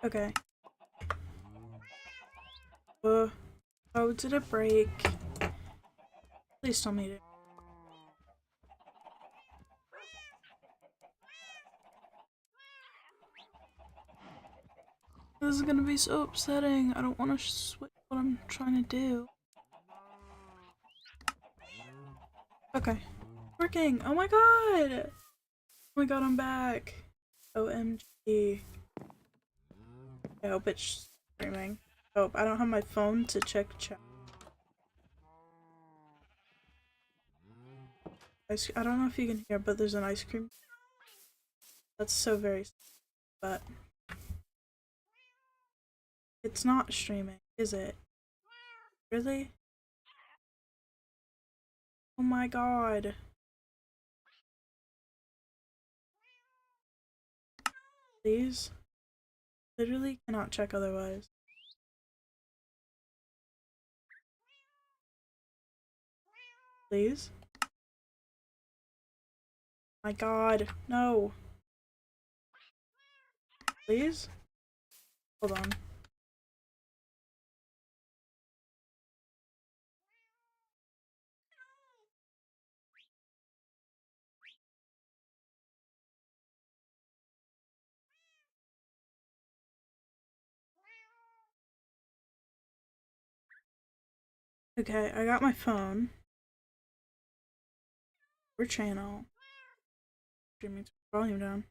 Okay. Oh, did it break? Please tell me it. This is gonna be so upsetting. I don't want to switch what I'm trying to do. Okay. Working! Oh my god! Oh my god, I'm back! OMG. I hope it's streaming. Oh, I don't have my phone to check chat. I don't know if you can hear, but there's an ice cream. That's so very sad, but it's not streaming, is it? Really? Oh my god. Please? Literally cannot check otherwise. Please? My god, no. Please? Hold on. Okay, I got my phone. We're channel. Streaming volume down.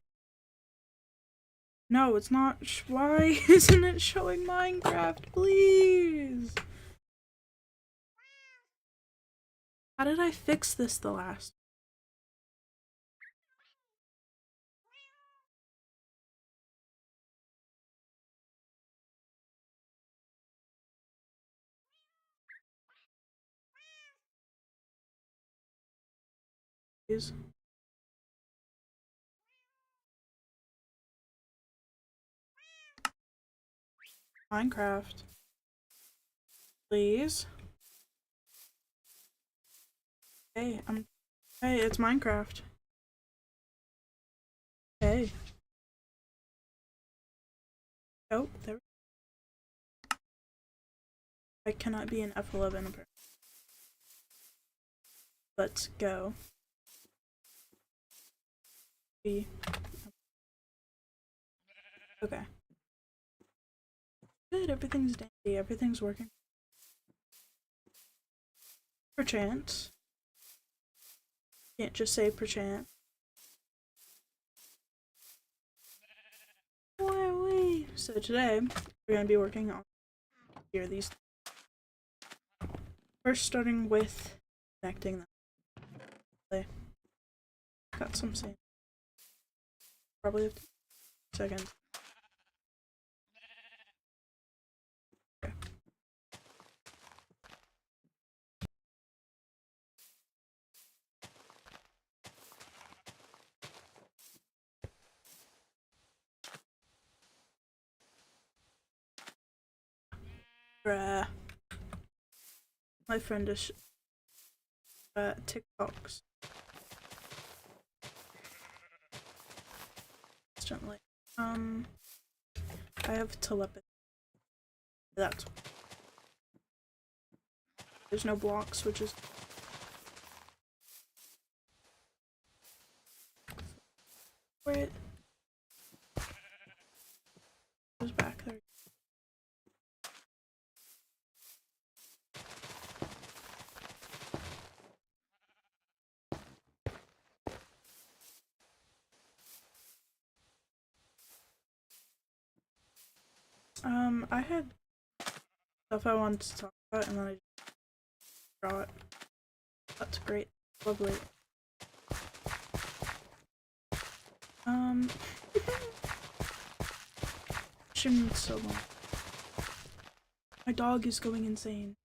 No, it's not. Why isn't it showing Minecraft? Please. How did I fix this the last? Please. Minecraft. Please. Hey, Hey, it's Minecraft. Hey. Oh, there. I cannot be an F11. Let's go. B. Okay. Good, everything's dandy, everything's working. Perchance. Can't just say perchance. Why? So today, we're gonna be working on here these. First, starting with connecting them. Okay. Got some sand. Probably have 2 seconds. Okay. Bruh. My friend is TikToks. Instantly. I have telepathy. That's. There's no blocks, which is. Where it goes back there. I had stuff I wanted to talk about, and then I just draw it. That's great. Lovely. Shouldn't so long. My dog is going insane.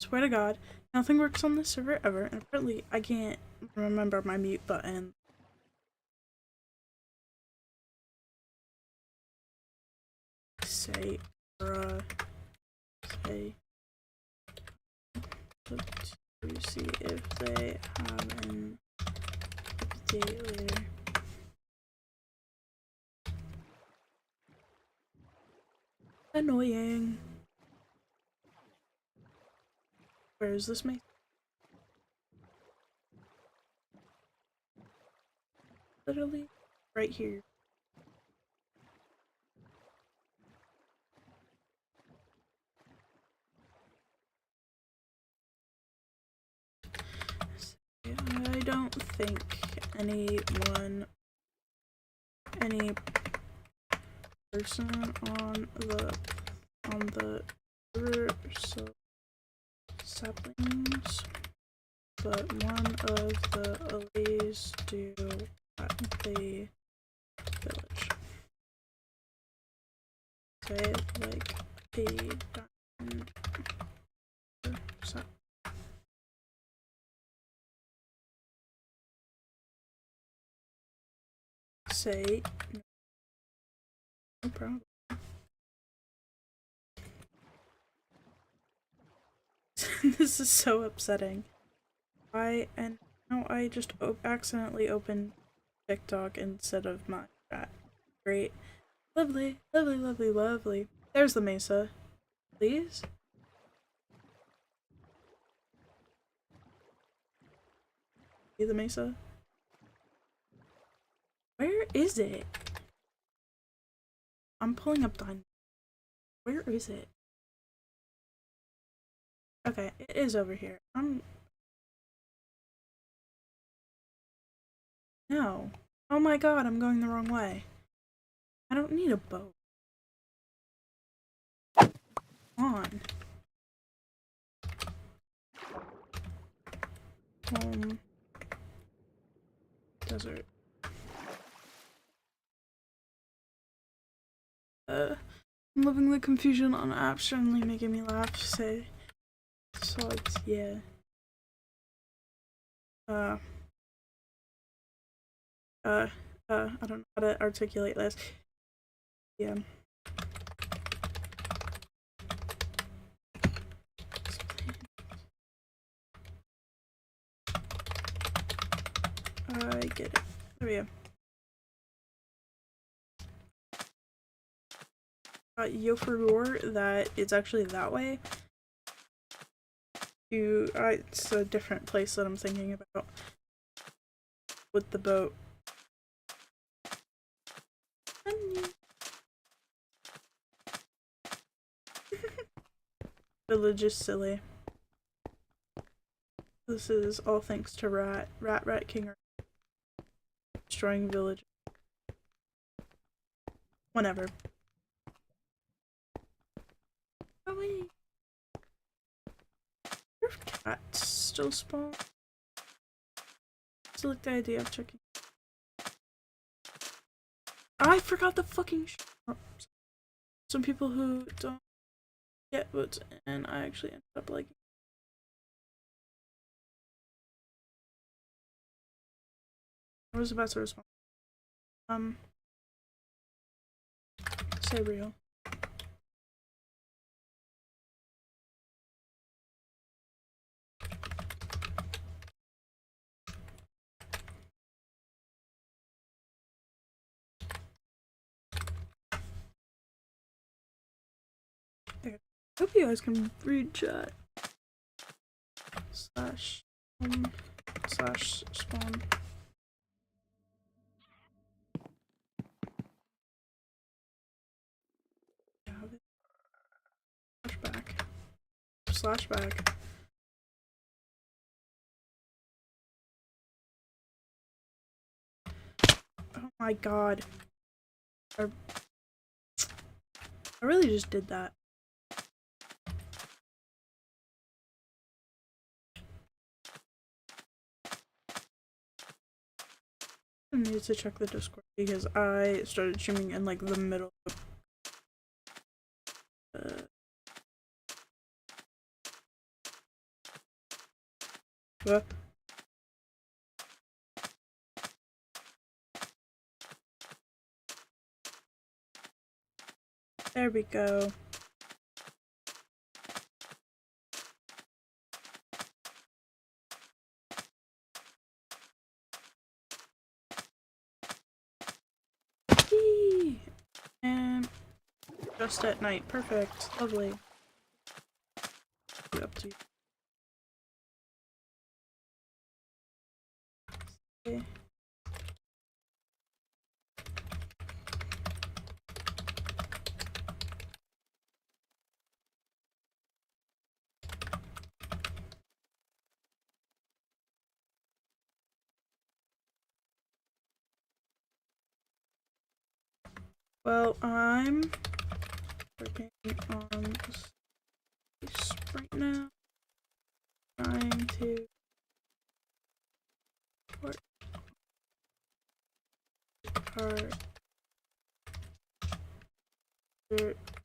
Swear to God, nothing works on this server ever, and apparently I can't remember my mute button. Say, bruh, say, look to see if they have an update later. Annoying. Where is this mate? Literally right here. I don't think any person on the river so saplings, but one of the alleys do at the village. Say like a diamond. Say no problem. This is so upsetting. And now I just accidentally opened TikTok instead of my chat. Great. Lovely, lovely, lovely, lovely. There's the mesa. Please? See the mesa? Where is it? I'm pulling up Dine. Where is it? Okay, it is over here. No. Oh my god, I'm going the wrong way. I don't need a boat. Come on. Home. Desert. I'm loving the confusion on apps, certainly making me laugh. Say. So it's, yeah. I don't know how to articulate this. Yeah. I get it. There we go. Yo for roar that it's actually that way. It's a different place that I'm thinking about with the boat. Village is silly. This is all thanks to Rat King destroying village. Whenever. Oh wait. Your cats still spawn? Still like the idea of checking. I forgot the fucking some people who don't get what's and I actually ended up liking. I was about to respond. Say real. Okay. Hope you guys can read chat. Slash spawn. Slash back. Oh my god. I really just did that. I need to check the Discord because I started streaming in like the middle of There we go. Whee! And just at night. Perfect. Lovely. Up to you. Okay. Well, I'm working on this right now. Trying to work hard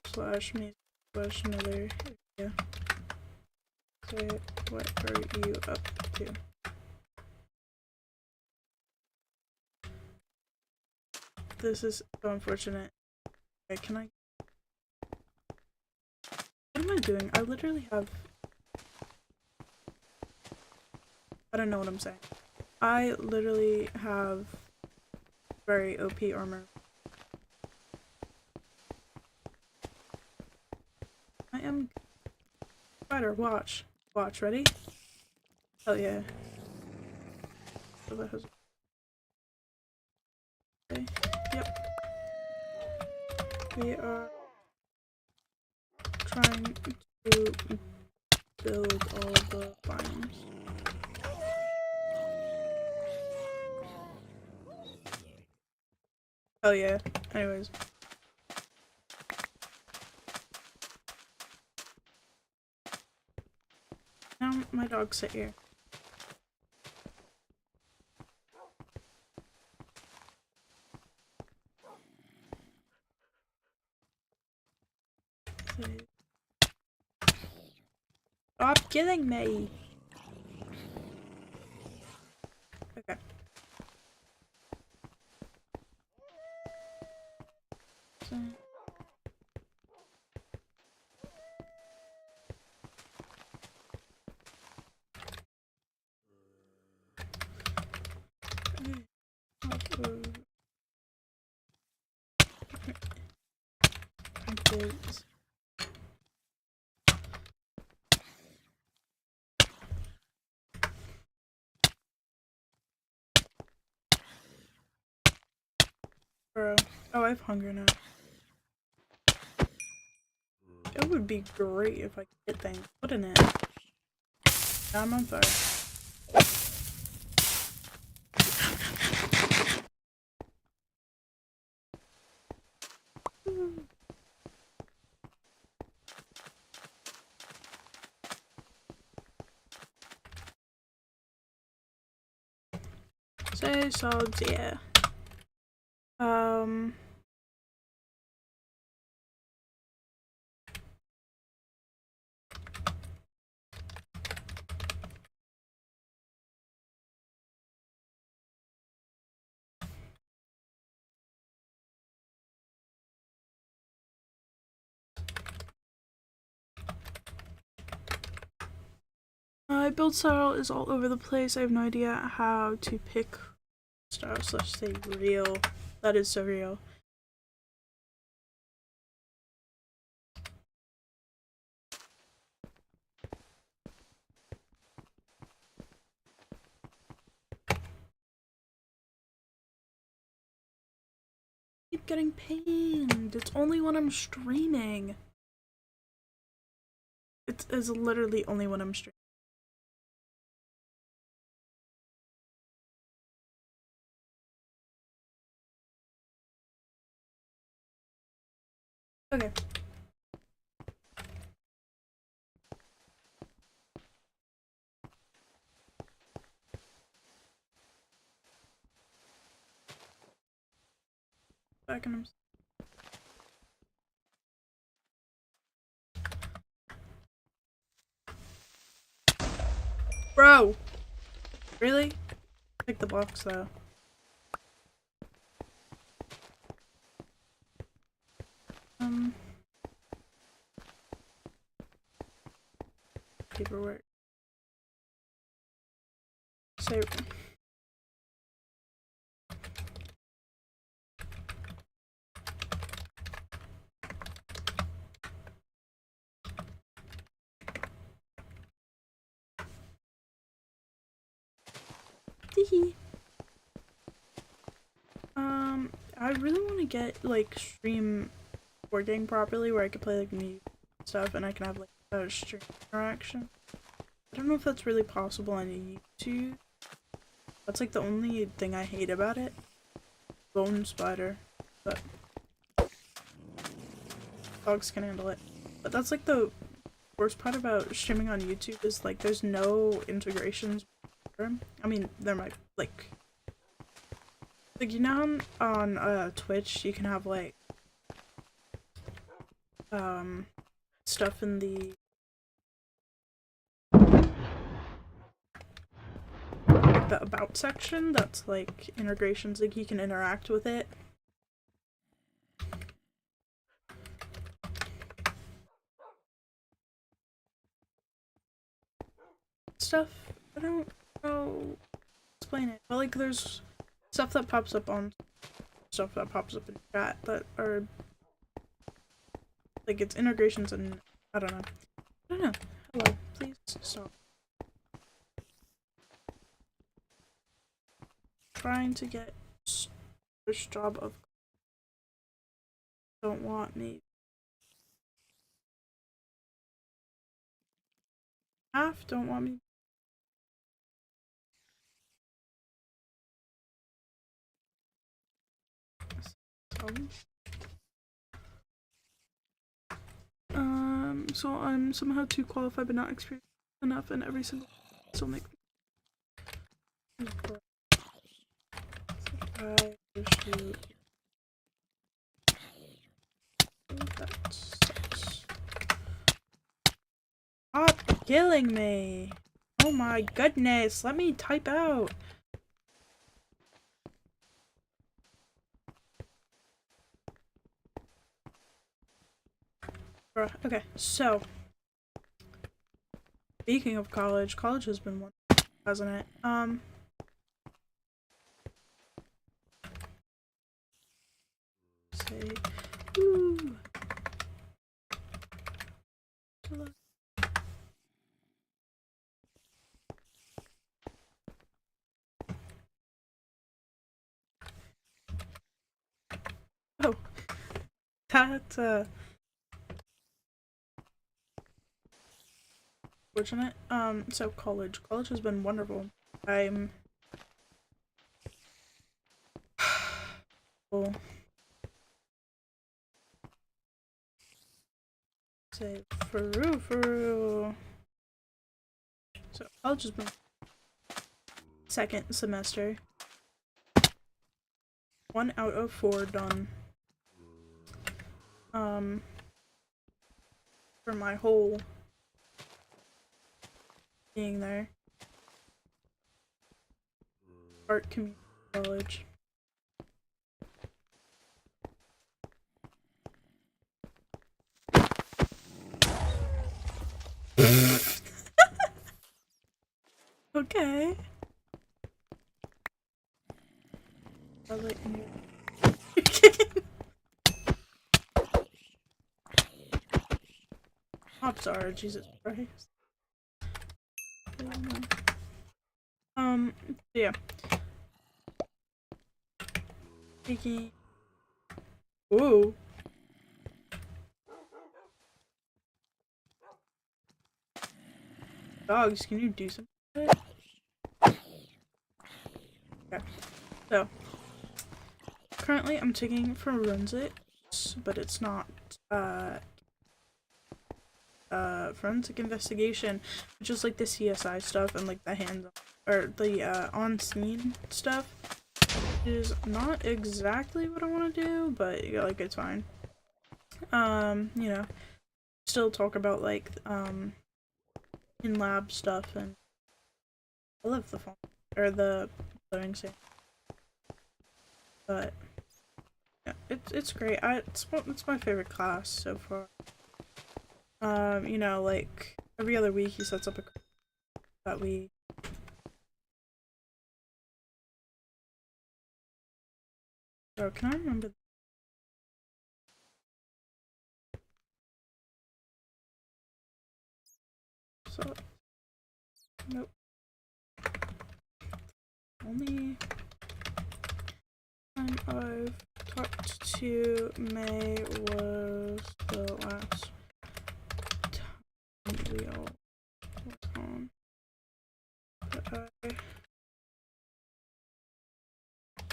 slash me slash nether area. So what are you up to? This is so unfortunate. Okay, can I? What am I doing? I literally have. I don't know what I'm saying. I literally have very OP armor. I am. Spider, watch. Watch, ready? Hell yeah. So that has. Okay. Yep. We are trying to build all the biomes. Oh yeah. Anyways. Now my dog sit here. Stop killing me! Okay. So. Bro. Oh, I have hunger now. It would be great if I could get things, wouldn't it? Now I'm on fire. Say solids, yeah. My build style is all over the place. I have no idea how to pick style slash say real. That is so real. Keep getting pinged. It's only when I'm streaming. It is literally only when I'm streaming. Okay. Back in Bro! Really? Pick the blocks though. Paperwork. So Teehee. I really want to get like stream working properly where I could play like music and stuff and I can have like a stream interaction. I don't know if that's really possible on YouTube. That's like the only thing I hate about it. Bone spider. But dogs can handle it. But that's like the worst part about streaming on YouTube is like there's no integrations. I mean, there might like you know on Twitch you can have like stuff in the about section that's like integrations, like you can interact with it. Stuff, I don't know explain it, but like there's stuff that pops up on stuff that pops up in chat that are like it's integrations and I don't know. Hello, please stop. Trying to get first job of don't want me. Half don't want me. So I'm somehow too qualified but not experienced enough and every single still make me that sucks. Stop killing me! Oh my goodness, let me type out! Okay, so speaking of college, college has been one, hasn't it? Say, ooh. Oh, that fortunate. So college has been wonderful. I'm cool. Say for real. So college has been second semester. 1 out of 4 done. For my whole being there. Art community college. Okay. I'll let you. I'm sorry, Jesus Christ. Yeah. Speaking. Ooh. Dogs, can you do something? Okay. So, currently I'm taking forensics, but it's not, forensic investigation, which is like the CSI stuff and like the hands-on, or the, on-scene stuff. It is not exactly what I want to do, but, like, it's fine. You know, still talk about, like, in-lab stuff, and I love the phone. or the glowing sand. But yeah, it's great. It's my favorite class so far. You know, like every other week he sets up a that we. Oh, can I remember? So nope. Only time I've talked to May was the last time we all were on. But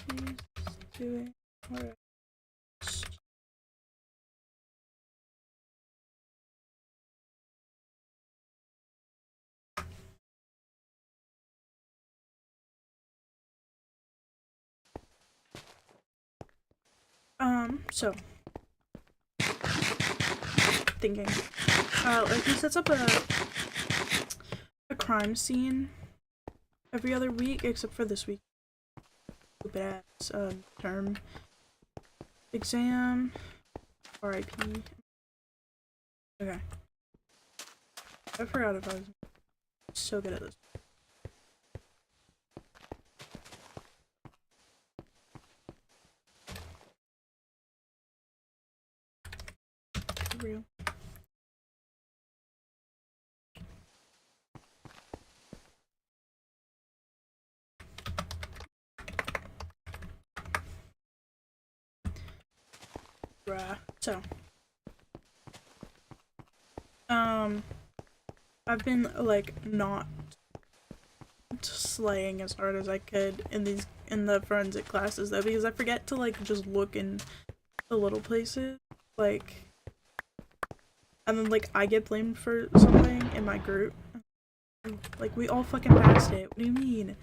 he's doing alright. So thinking. Like he sets up a crime scene every other week except for this week. Stupid ass term exam. RIP. Okay. I forgot if I was so good at this. For real. Bruh. So I've been like not slaying as hard as I could in the forensic classes though, because I forget to like just look in the little places, like, and then like I get blamed for something in my group. Like we all fucking passed it. What do you mean?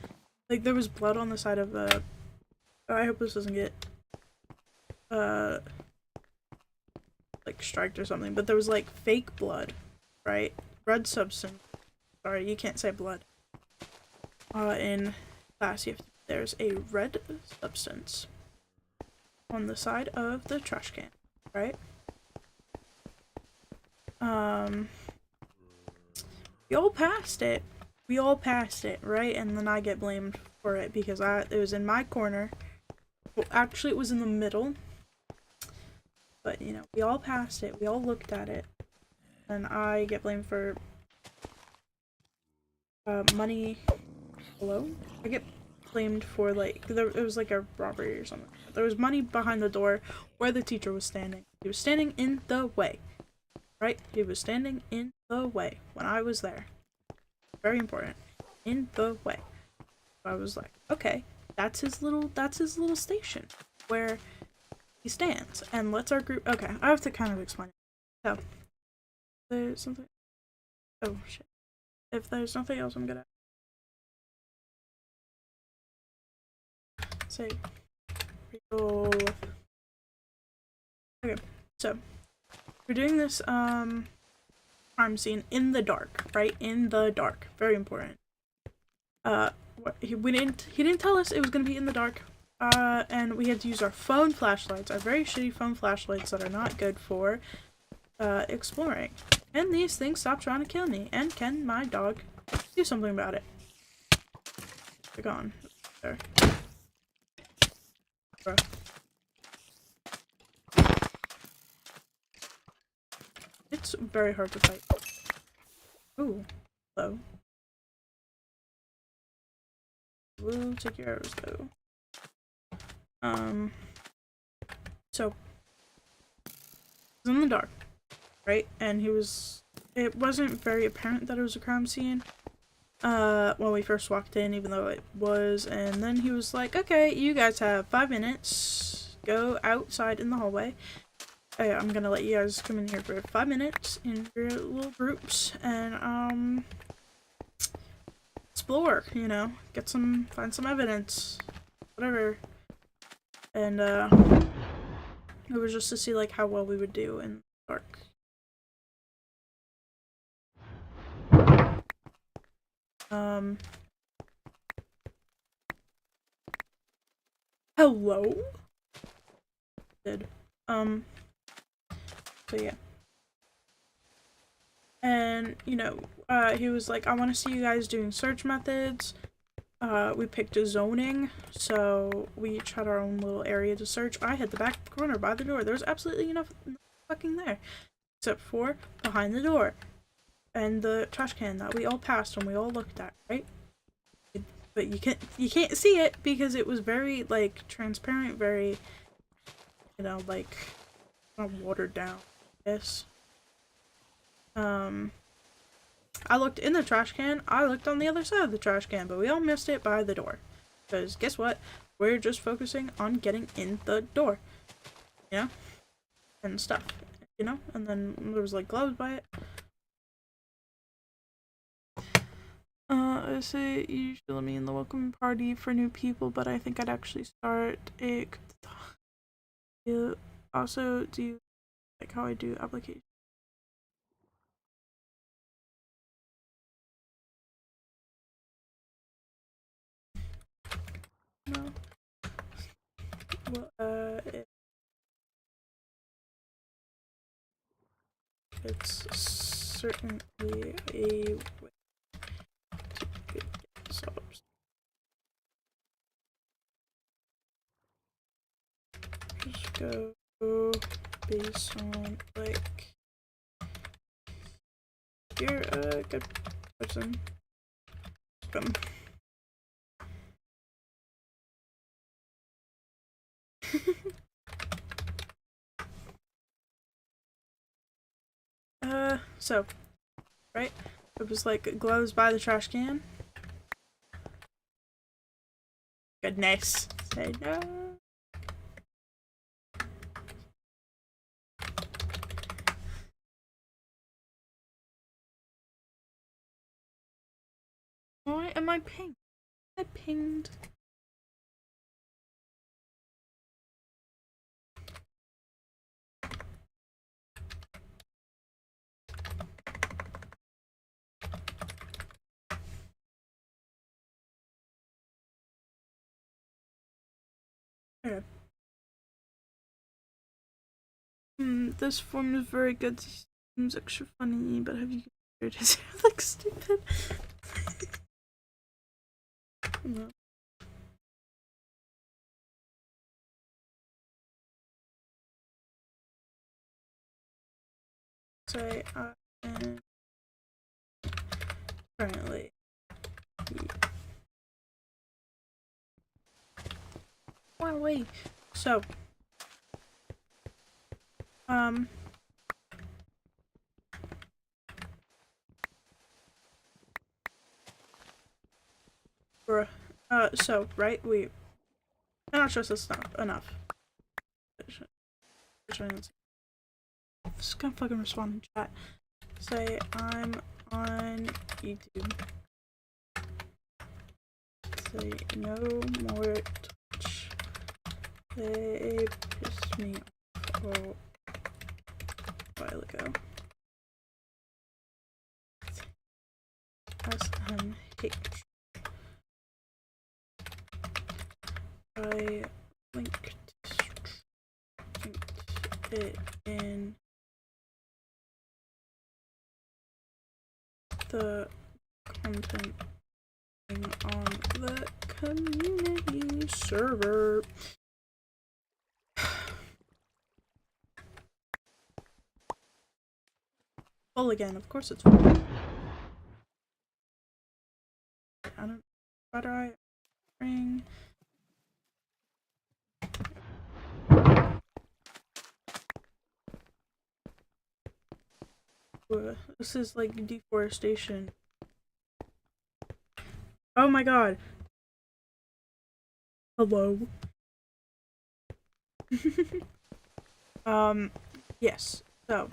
Like there was blood on the side of I hope this doesn't get like striked or something, but there was like fake blood, right? Red substance. Sorry, you can't say blood. In class, there's a red substance on the side of the trash can, right? We all passed it. We all passed it, right? And then I get blamed for it because it was in my corner. Well, actually, it was in the middle. But, you know, we all passed it. We all looked at it. And I get blamed for money. Hello? I get blamed for, like, it was like a robbery or something. There was money behind the door where the teacher was standing. He was standing in the way. Right? He was standing in the way when I was there. Very important. In the way. I was like, okay, that's his little station where he stands and lets our group. Okay, I have to kind of explain it. So there's something. Oh shit! If there's nothing else, I'm gonna say people. Okay, so we're doing this crime scene in the dark, right? In the dark, very important. He didn't tell us it was gonna be in the dark. And we had to use our phone flashlights, our very shitty phone flashlights that are not good for exploring. Can these things stop trying to kill me? And can my dog do something about it? They're gone. There. Bro. It's very hard to fight. Ooh. Hello. Blue, take your arrows, go. So, he was in the dark, right? And it wasn't very apparent that it was a crime scene, when we first walked in, even though it was, and then he was like, okay, you guys have 5 minutes, go outside in the hallway. I'm gonna let you guys come in here for 5 minutes in your little groups, and, explore, you know, find some evidence, whatever. And it was just to see like how well we would do in the dark. Hello? Did. So yeah. And, you know, he was like, I want to see you guys doing search methods. We picked a zoning, so we each had our own little area to search. I had the back corner by the door. There was absolutely nothing fucking there. Except for behind the door. And the trash can that we all passed and we all looked at, right? But you can't see it because it was very, like, transparent, very, you know, like, kind of watered down, I guess. I looked in the trash can, I looked on the other side of the trash can, but we all missed it by the door. Because guess what? We're just focusing on getting in the door. You know? And stuff. You know? And then there was like gloves by it. I say you should let me in the welcome party for new people, but I think I'd actually start a... You also, do you like how I do application? No. Well, it's certainly a way to get subs. Just go based on, like, you're a good person. Come. So, right? It was like gloves by the trash can. Goodness. Say no. Why am I pinged? I pinged. Okay. This form is very good. Seems extra funny, but have you considered his hair looks stupid? No. Say I am currently. Wow, wait. So, bruh. So, right, I'm not sure if that's not enough. Just gonna fucking respond in chat. Say, I'm on YouTube. Say, no more Twitch. They pissed me off a while ago. SM hate. I linked it in the content on the community server. Full again, of course it's full. I don't. Why do I ring? This is like deforestation. Oh my god. Hello. Yes. So,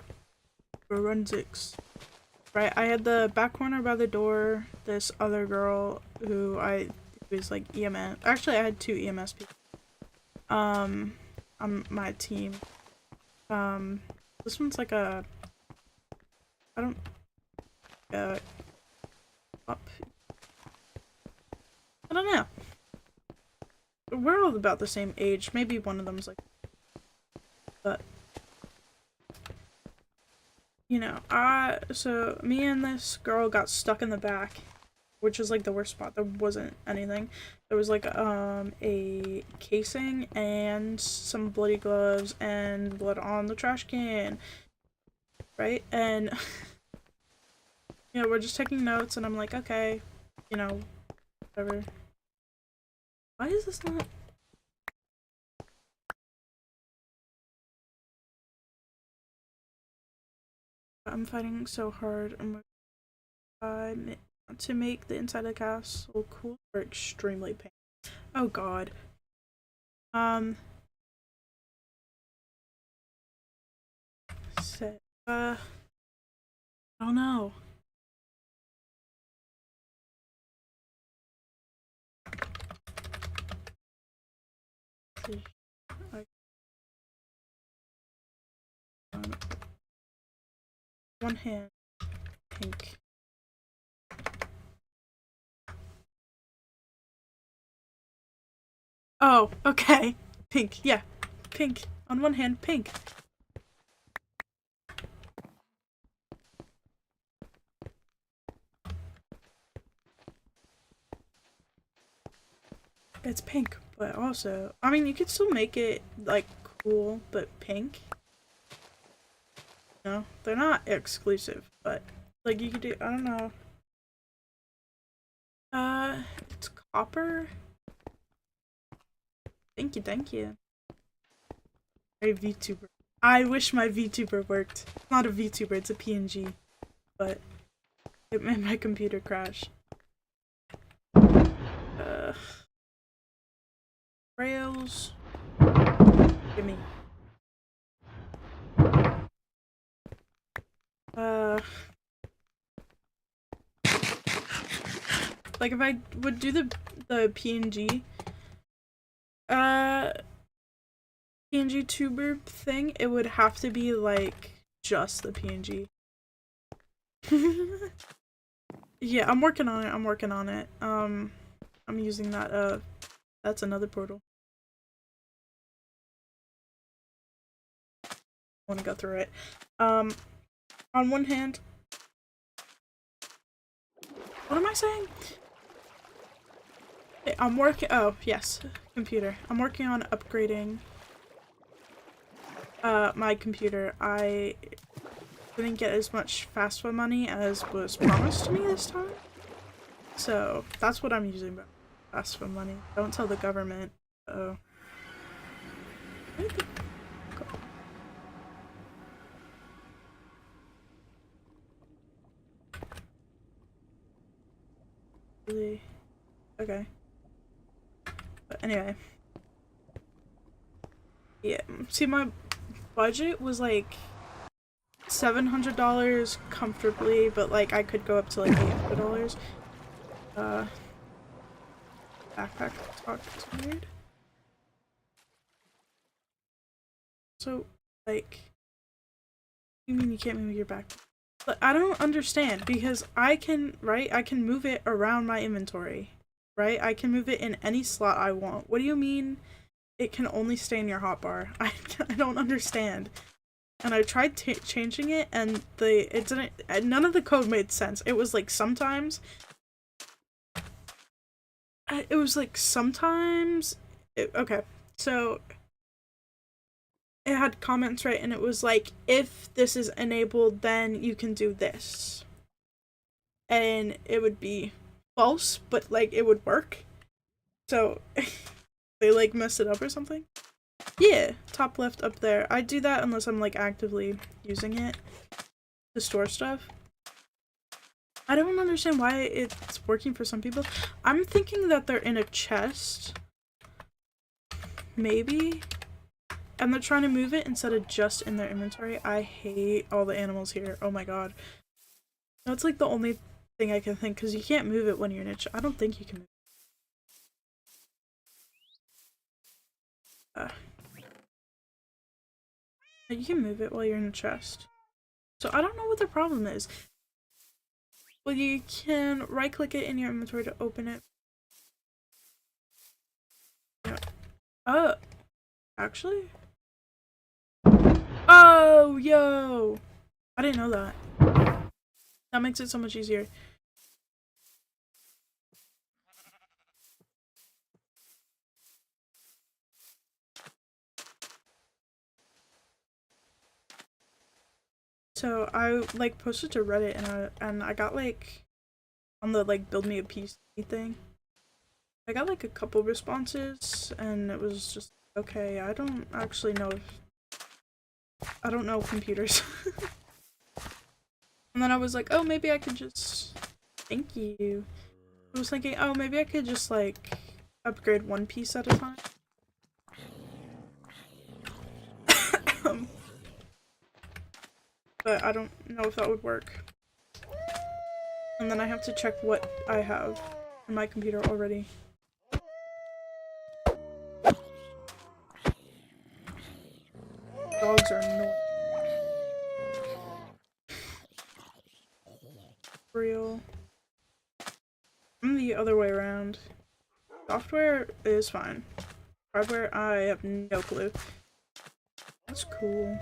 forensics. Right, I had the back corner by the door. This other girl who was like EMS. Actually, I had two EMS people. On my team. This one's like a. I don't. Up. I don't know. we're all about the same age. Maybe one of them's like, but you know, so me and this girl got stuck in the back, which is like the worst spot. There wasn't anything. There was like a casing and some bloody gloves and blood on the trash can, right? And you know, we're just taking notes, and I'm like, okay, you know, whatever. Why is this not? I'm fighting so hard. To make the inside of the castle cool or extremely painful. Oh god. Set. I don't know. One hand, pink. Oh, okay. Pink, yeah. Pink. On one hand, pink. It's pink, but also, I mean, you could still make it, like, cool, but pink. No, they're not exclusive, but, like, you could do, I don't know. It's copper? Thank you, thank you. A VTuber. I wish my VTuber worked. It's not a VTuber, it's a PNG. But it made my computer crash. Rails. Gimme. Like if I would do the PNG PNG tuber thing, it would have to be like just the PNG. Yeah, I'm working on it. I'm working on it. I'm using that that's another portal. I want to go through it. On one hand, what am I saying? I'm working. Oh, yes, computer. I'm working on upgrading my computer. I didn't get as much FAFSA money as was promised to me this time. So that's what I'm using FAFSA money. Don't tell the government. Oh. Really? Okay. But anyway. Yeah. See, my budget was like $700 comfortably, but like I could go up to like $800. Backpack talked weird. So, like, you mean you can't move your backpack? But I don't understand because I can, right? I can move it around my inventory, right? I can move it in any slot I want. What do you mean it can only stay in your hotbar? I don't understand. And I tried changing it, and it didn't. None of the code made sense. It was like sometimes. It was like sometimes. Okay, so it had comments, right, and it was like, if this is enabled, then you can do this, and it would be false, but like it would work. So they like messed it up or something. Yeah, top left up there. I do that unless I'm like actively using it to store stuff. I don't understand why it's working for some people. I'm thinking that they're in a chest, maybe, and they're trying to move it instead of just in their inventory. I hate all the animals here. Oh my god. That's like the only thing I can think, because you can't move it when you're in a chest. I don't think you can move it. You can move it while you're in a chest. So I don't know what the problem is. Well, you can right click it in your inventory to open it. Yeah. Actually? Oh, yo! I didn't know that. That makes it so much easier. So I like posted to Reddit and I got like on the like build me a PC thing. I got like a couple responses and it was just okay, I don't actually know if I don't know computers. And then I was like, oh, maybe I could just thank you. I was thinking, oh, maybe I could just like upgrade one piece at a time. But I don't know if that would work. And then I have to check what I have on my computer already. Dogs are annoying. Real. I'm the other way around. Software is fine. Hardware, I have no clue. That's cool.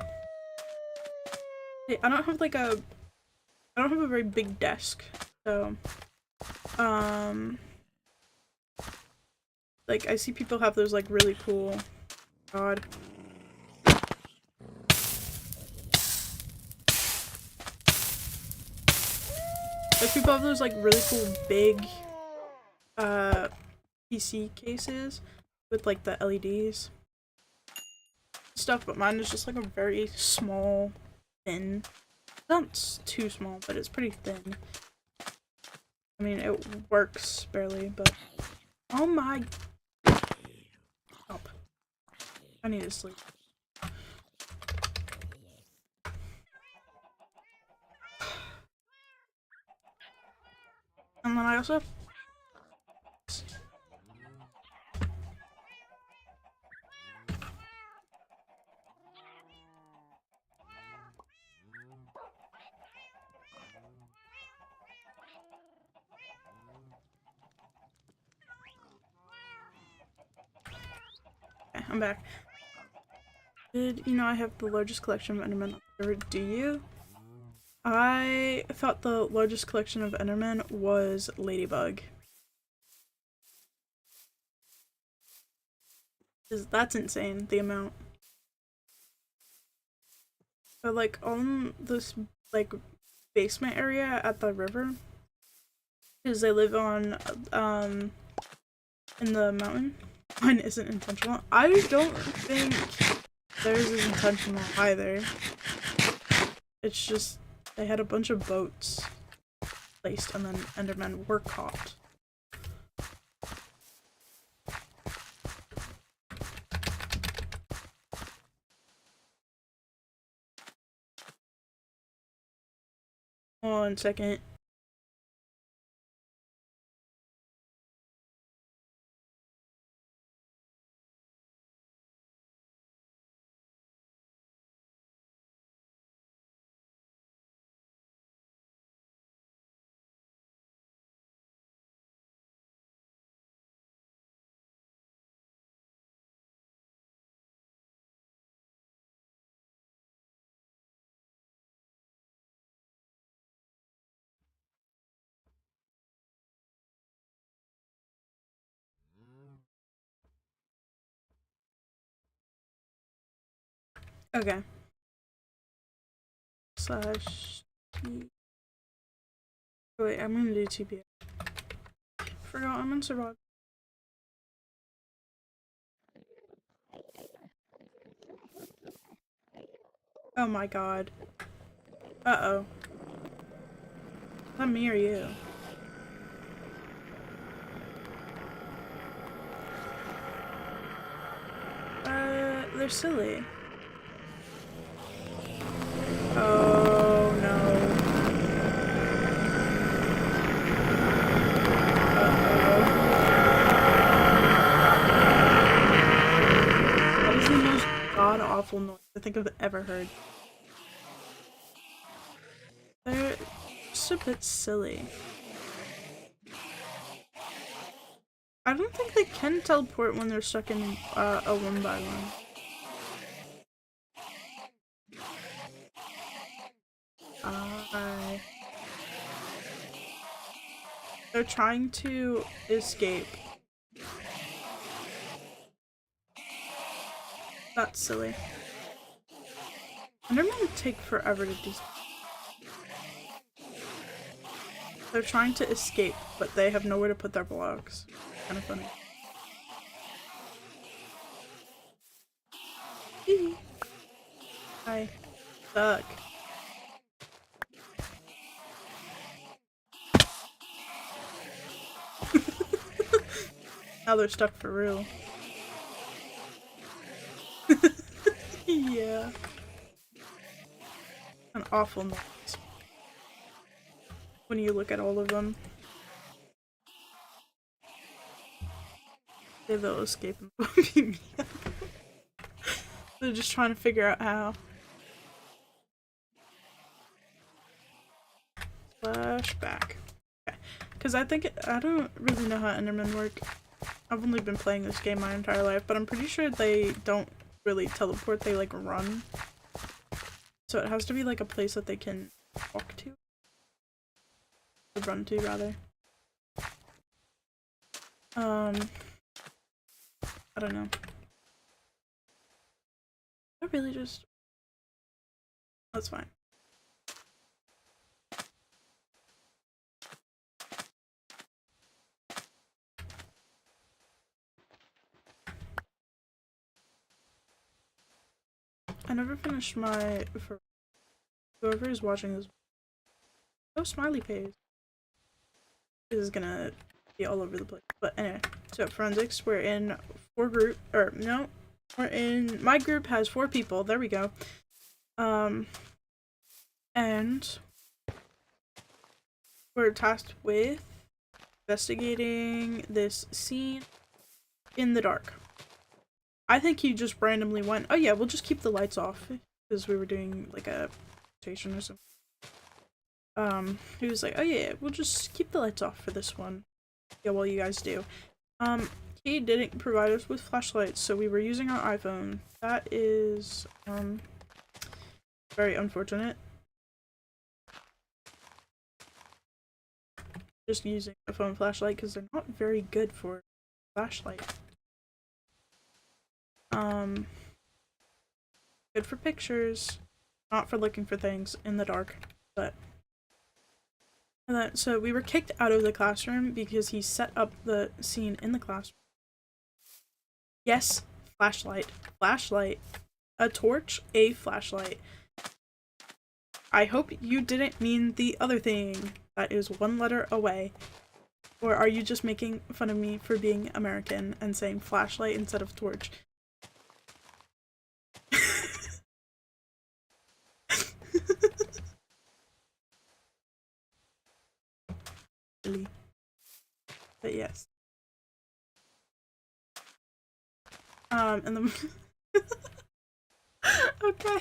Hey, I don't have a very big desk, so like I see people have those like really cool. God. Like people have those like really cool big PC cases with like the LEDs stuff, but mine is just like a very small, thin. Not too small, but it's pretty thin. I mean, it works barely, but oh my! Stop. I need to sleep. And then I also have okay, I'm back. Did you know I have the largest collection of Endermen on the server? Do you? I thought the largest collection of Endermen was Ladybug. That's insane, the amount. But like on this like basement area at the river, because they live on in the mountain. Mine isn't intentional. I don't think theirs is intentional either. It's just they had a bunch of boats placed and then Endermen were caught. One second. Okay. Slash T. Wait, I'm gonna do TP. Forgot I'm in survival. Oh my god. Uh-oh. Is that me or you? They're silly. Oh no. That is the most god-awful noise I think I've ever heard. They're just a bit silly. I don't think they can teleport when they're stuck in a 1x1. They're trying to escape. That's silly. Endermen take forever to do. They're trying to escape, but they have nowhere to put their blocks. Kind of funny. I suck. Now they're stuck for real. Yeah. An awful noise. When you look at all of them. They'll escape and beat me up. They're just trying to figure out how. Flashback. Okay. Because I don't really know how Endermen work. I've only been playing this game my entire life, but I'm pretty sure they don't really teleport, they like run. So it has to be like a place that they can walk to. Or run to, rather. I don't know. I really just... That's fine. I never finished my... For whoever is watching this... Oh, smiley face. This is gonna be all over the place. But anyway, so forensics, we're in my group has 4 people. There we go. And we're tasked with investigating this scene in the dark. I think he just randomly went, oh yeah, we'll just keep the lights off, because we were doing like a presentation or something. He was like, oh yeah, we'll just keep the lights off for this one. Yeah, well, you guys do. He didn't provide us with flashlights, so we were using our iPhone. That is, very unfortunate. Just using a phone flashlight, because they're not very good for flashlight. Good for pictures, not for looking for things in the dark, but... So we were kicked out of the classroom because he set up the scene in the classroom. Yes, flashlight. Flashlight. A torch, a flashlight. I hope you didn't mean the other thing. That is 1 letter away. Or are you just making fun of me for being American and saying flashlight instead of torch? But yes. And then okay.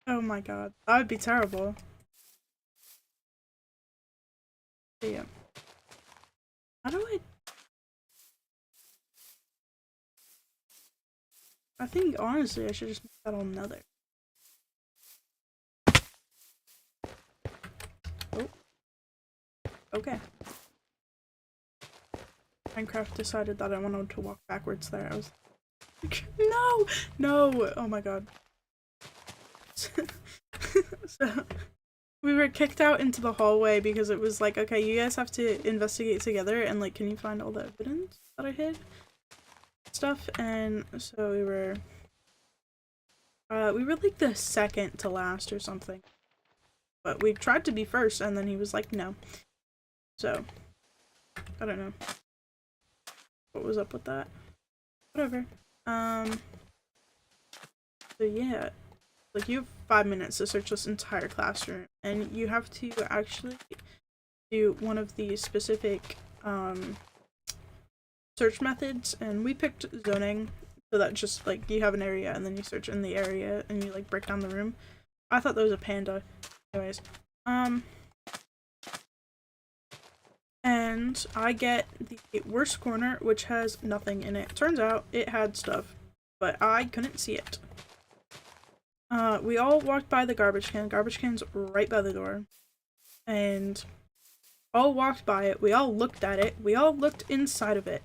Oh my god. That would be terrible. But yeah. How do I think honestly I should just make that on nether. Oh. Okay. Minecraft decided that I wanted to walk backwards there. I was like, no! No! Oh my god. So, we were kicked out into the hallway because it was like, okay, you guys have to investigate together and like, can you find all the evidence that I hid? Stuff, and so we were like the second to last or something. But we tried to be first and then he was like, no. So, I don't know. What was up with that? Whatever. So yeah, like you have 5 minutes to search this entire classroom, and you have to actually do one of the specific search methods, and we picked zoning, so that just like you have an area and then you search in the area and you like break down the room. I thought that was a panda. Anyways, and and I get the worst corner, which has nothing in it. Turns out it had stuff, but I couldn't see it. We all walked by the garbage can. Garbage can's right by the door. And all walked by it. We all looked at it. We all looked inside of it.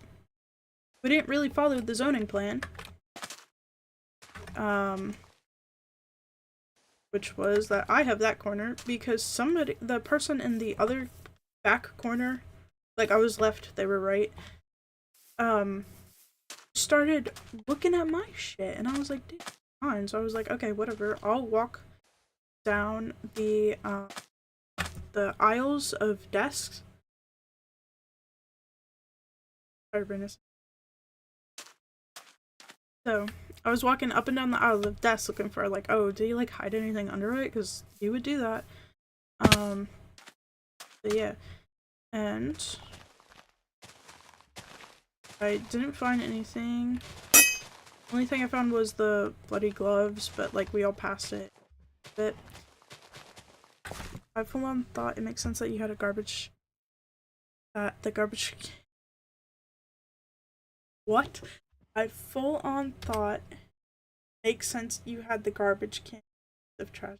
We didn't really follow the zoning plan. Which was that I have that corner because the person in the other back corner, like I was left, they were right, started looking at my shit, and I was like, dude, fine. So I was like, okay, whatever, I'll walk down the aisles of desks. So I was walking up and down the aisle of desks looking for, like, oh, did you like hide anything under it? Because you would do that. But yeah, and I didn't find anything. Only thing I found was the bloody gloves, but like we all passed it. But I full on thought it makes sense that you had a garbage. The garbage. What? I full on thought makes sense you had the garbage can of trash.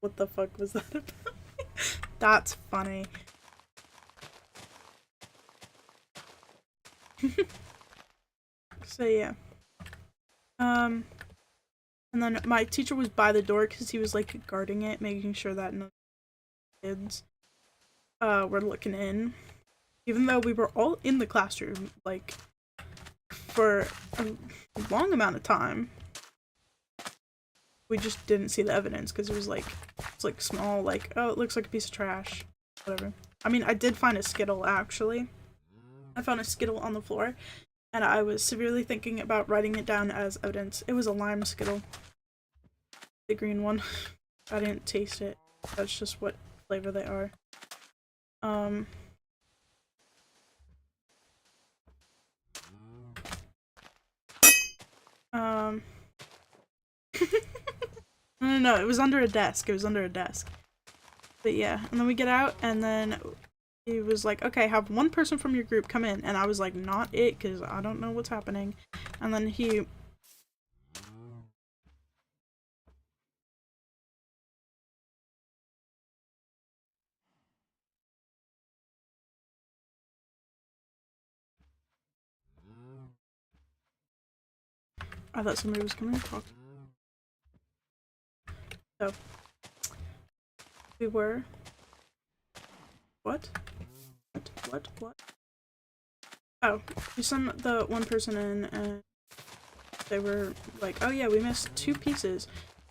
What the fuck was that about? That's funny. So yeah. And then my teacher was by the door because he was like guarding it, making sure that no kids were looking in. Even though we were all in the classroom, like, for a long amount of time. We just didn't see the evidence because it was like, it's like small, like, oh, it looks like a piece of trash. Whatever. I mean, I did find a Skittle, actually. I found a Skittle on the floor, and I was severely thinking about writing it down as evidence. It was a lime Skittle. The green one. I didn't taste it. That's just what flavor they are. No, it was under a desk. It was under a desk. But yeah, and then we get out, and then he was like, okay, have one person from your group come in. And I was like, not it, because I don't know what's happening. And then he... I thought somebody was coming to talk. So, we were... What? What? Oh, we sent the one person in, and they were like, oh yeah, we missed two pieces.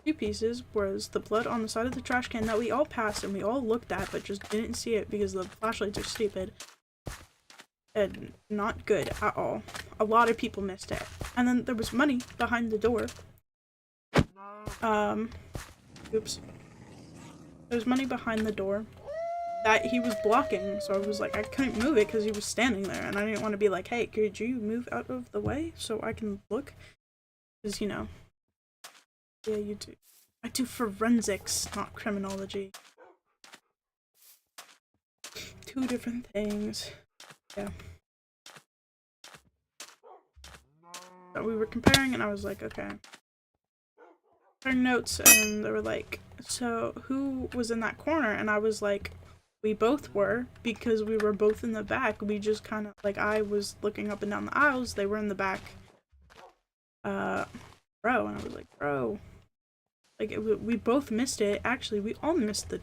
Two pieces was the blood on the side of the trash can that we all passed and we all looked at, but just didn't see it because the flashlights are stupid. And not good at all. A lot of people missed it. And then there was money behind the door. Oops. There's money behind the door that he was blocking, so I was like, I couldn't move it because he was standing there, and I didn't want to be like, hey, could you move out of the way so I can look? Because, you know. Yeah, you do. I do forensics, not criminology. Two different things. Yeah. So we were comparing, and I was like, okay. Comparing notes, and they were like, so who was in that corner? And I was like, we both were, because we were both in the back. We just kind of, like, I was looking up and down the aisles, they were in the back, row, and I was like, bro. Like, we both missed it. Actually, we all missed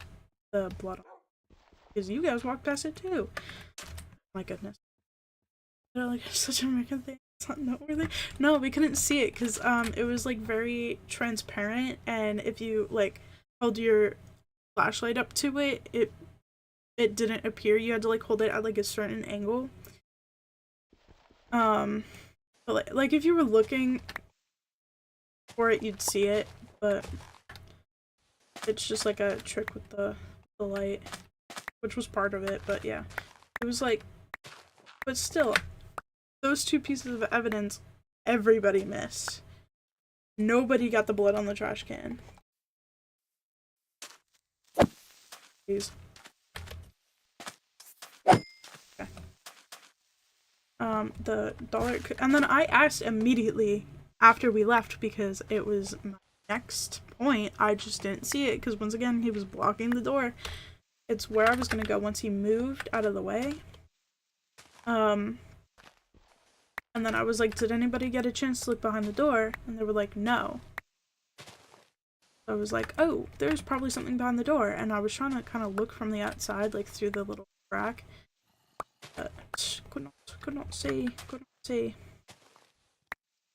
the blood. Because you guys walked past it too. My goodness. You know, like, it's such an American thing. It's not noteworthy. No, we couldn't see it because it was like very transparent, and if you like held your flashlight up to it, it didn't appear. You had to like hold it at like a certain angle. But like if you were looking for it, you'd see it, but it's just like a trick with the light, which was part of it. But yeah, it was like, but still. Those two pieces of evidence, everybody missed. Nobody got the blood on the trash can. Please. the dollar, and then I asked immediately after we left because it was my next point. I just didn't see it because once again he was blocking the door. It's where I was gonna go once he moved out of the way. And then I was like, did anybody get a chance to look behind the door? And they were like, no. So I was like, oh, there's probably something behind the door. And I was trying to kind of look from the outside, like through the little crack. But could not see.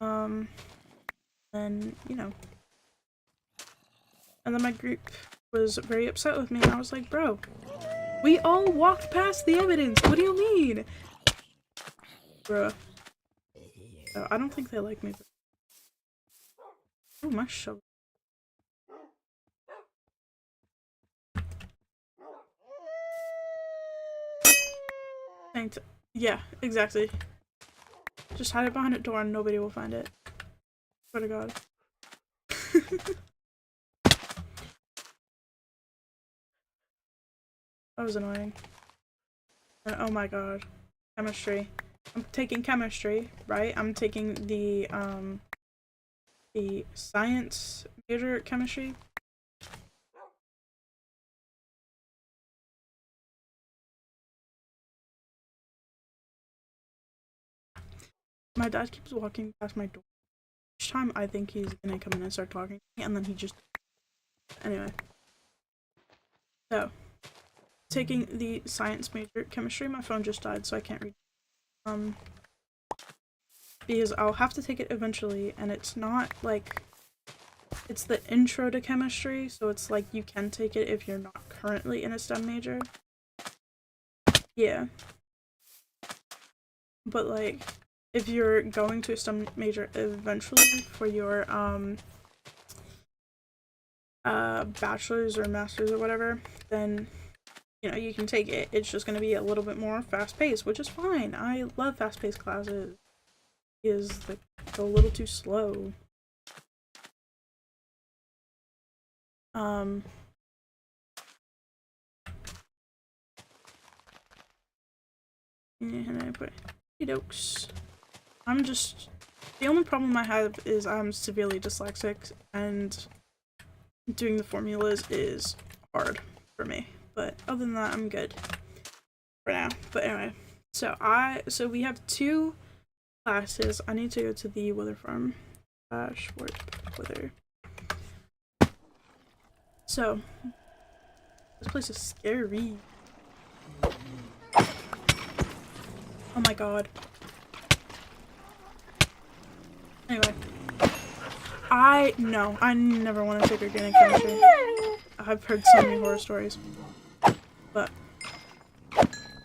And, you know. And then my group was very upset with me. And I was like, bro, we all walked past the evidence. What do you mean? Bruh. So I don't think they like me. Oh, my shovel. Yeah, exactly. Just hide it behind a door and nobody will find it. Swear to God. That was annoying. And oh my God. Chemistry. I'm taking chemistry, right? I'm taking the science major chemistry. My dad keeps walking past my door. Each time I think he's gonna come in and start talking to me, and then he just... Anyway. So, taking the science major chemistry. My phone just died, so I can't read. Because I'll have to take it eventually, and it's not like... It's the intro to chemistry, so it's like you can take it if you're not currently in a STEM major. Yeah. But like, if you're going to a STEM major eventually for your bachelor's or master's or whatever, then you know you can take it. It's just gonna be a little bit more fast-paced, which is fine. I love fast-paced classes. Is like a little too slow. And I put dokes. I'm just... The only problem I have is I'm severely dyslexic, and doing the formulas is hard for me. But other than that, I'm good for now. But anyway, so we have 2 classes. I need to go to the weather farm. Weather. So, this place is scary. Oh my God. Anyway. I never want to take organic chemistry. I've heard so many horror stories. But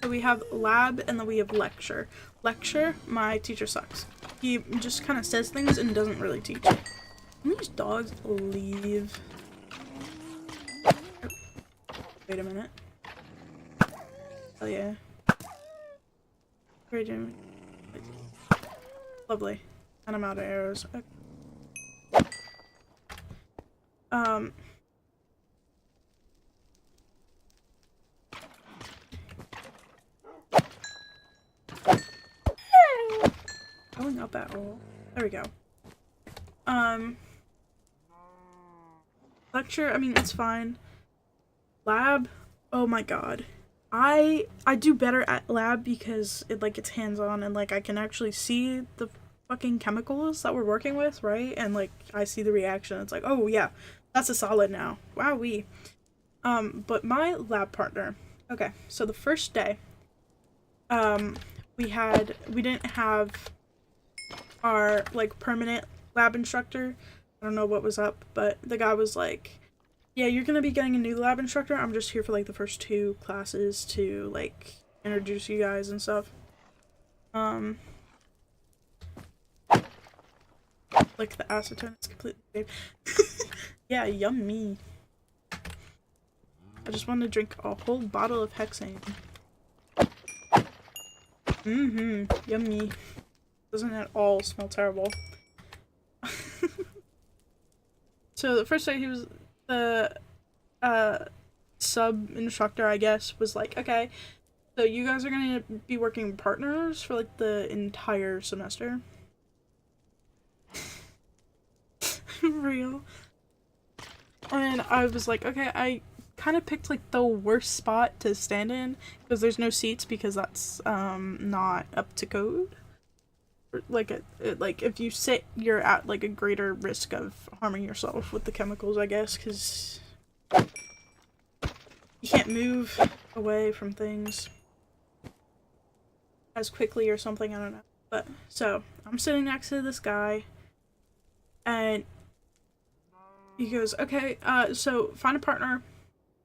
so we have lab and then we have lecture. Lecture, my teacher sucks. He just kind of says things and doesn't really teach. Can these dogs leave? Wait a minute. Oh yeah. Lovely. And I'm out of arrows. Okay. Going up at all. There we go. Lecture, I mean, it's fine. Lab, oh my God. I do better at lab because it's hands-on and like I can actually see the fucking chemicals that we're working with, right? And like I see the reaction. It's like, oh yeah, that's a solid now. Wowee. But my lab partner, okay, so the first day, we didn't have our like permanent lab instructor. I don't know what was up, but the guy was like, yeah, you're gonna be getting a new lab instructor. I'm just here for like the first 2 classes to like introduce you guys and stuff. Like the acetone is completely safe. Yeah, yummy. I just want to drink a whole bottle of hexane. Yummy. Doesn't at all smell terrible. So the first day he was the sub instructor, I guess, was like, okay, So you guys are gonna be working partners for like the entire semester? Real. And I was like, okay, I kind of picked like the worst spot to stand in because there's no seats because that's not up to code. Like like if you sit, you're at like a greater risk of harming yourself with the chemicals, I guess, because you can't move away from things as quickly or something. I don't know. But so I'm sitting next to this guy, and he goes, "Okay, so find a partner."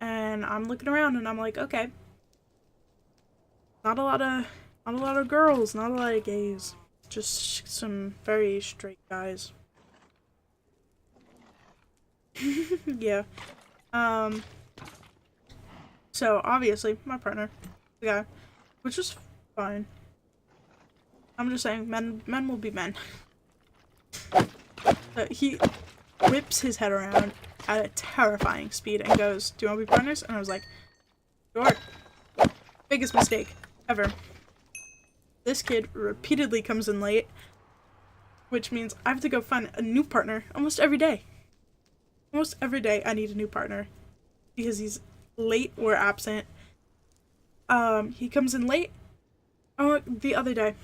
And I'm looking around, and I'm like, "Okay, not a lot of, not a lot of girls, not a lot of gays, just some very straight guys." Yeah. Um. So obviously, my partner, the guy, which is fine. I'm just saying, men will be men. So he whips his head around at a terrifying speed and goes, "Do you want to be partners?" And I was like, "Sure." Biggest mistake ever. This kid repeatedly comes in late, which means I have to go find a new partner almost every day. Almost every day I need a new partner because he's late or absent. He comes in late. Oh, the other day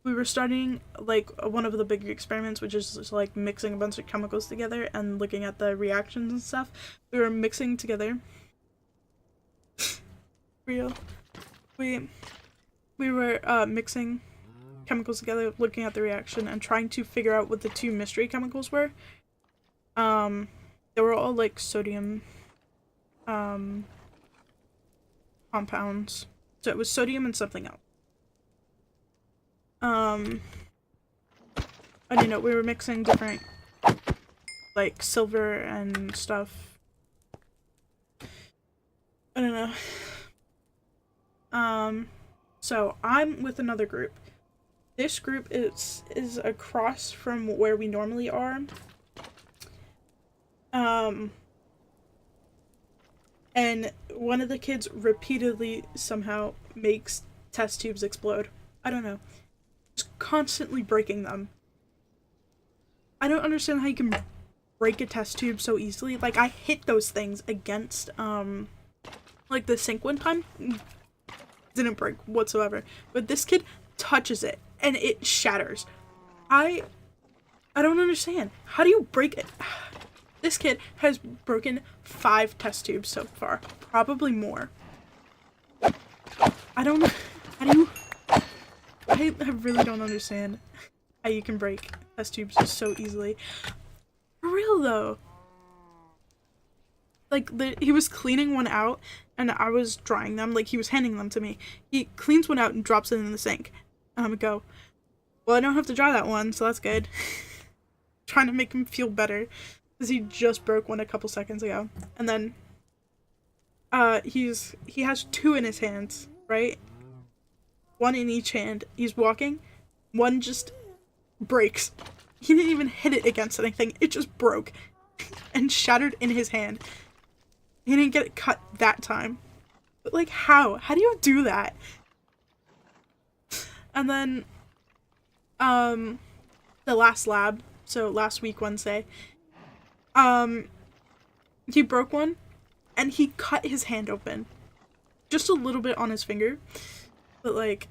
we were starting like one of the big experiments, which is just like mixing a bunch of chemicals together and looking at the reactions and stuff. We were mixing together. Real. We were mixing chemicals together, looking at the reaction and trying to figure out what the two mystery chemicals were. They were all like sodium compounds. So it was sodium and something else. I don't know, we were mixing different like silver and stuff. I don't know. So I'm with another group. This group is across from where we normally are. And one of the kids repeatedly somehow makes test tubes explode. I don't know. Just constantly breaking them. I don't understand how you can break a test tube so easily. Like, I hit those things against, like the sink one time. Didn't break whatsoever. But this kid touches it and it shatters. I don't understand. How do you break it? This kid has broken 5 test tubes so far. Probably more. I don't know. How do you... I really don't understand how you can break test tubes so easily. For real, though. Like, he was cleaning one out, and I was drying them. Like, he was handing them to me. He cleans one out and drops it in the sink. And I would go, "Well, I don't have to dry that one, so that's good." Trying to make him feel better. Because he just broke one a couple seconds ago. And then, he has 2 in his hands, right? 1 in each hand. He's walking. One just breaks. He didn't even hit it against anything. It just broke. And shattered in his hand. He didn't get it cut that time. But, like, how? How do you do that? And then, the last lab, so last week, Wednesday, he broke one, and he cut his hand open. Just a little bit on his finger. But, like,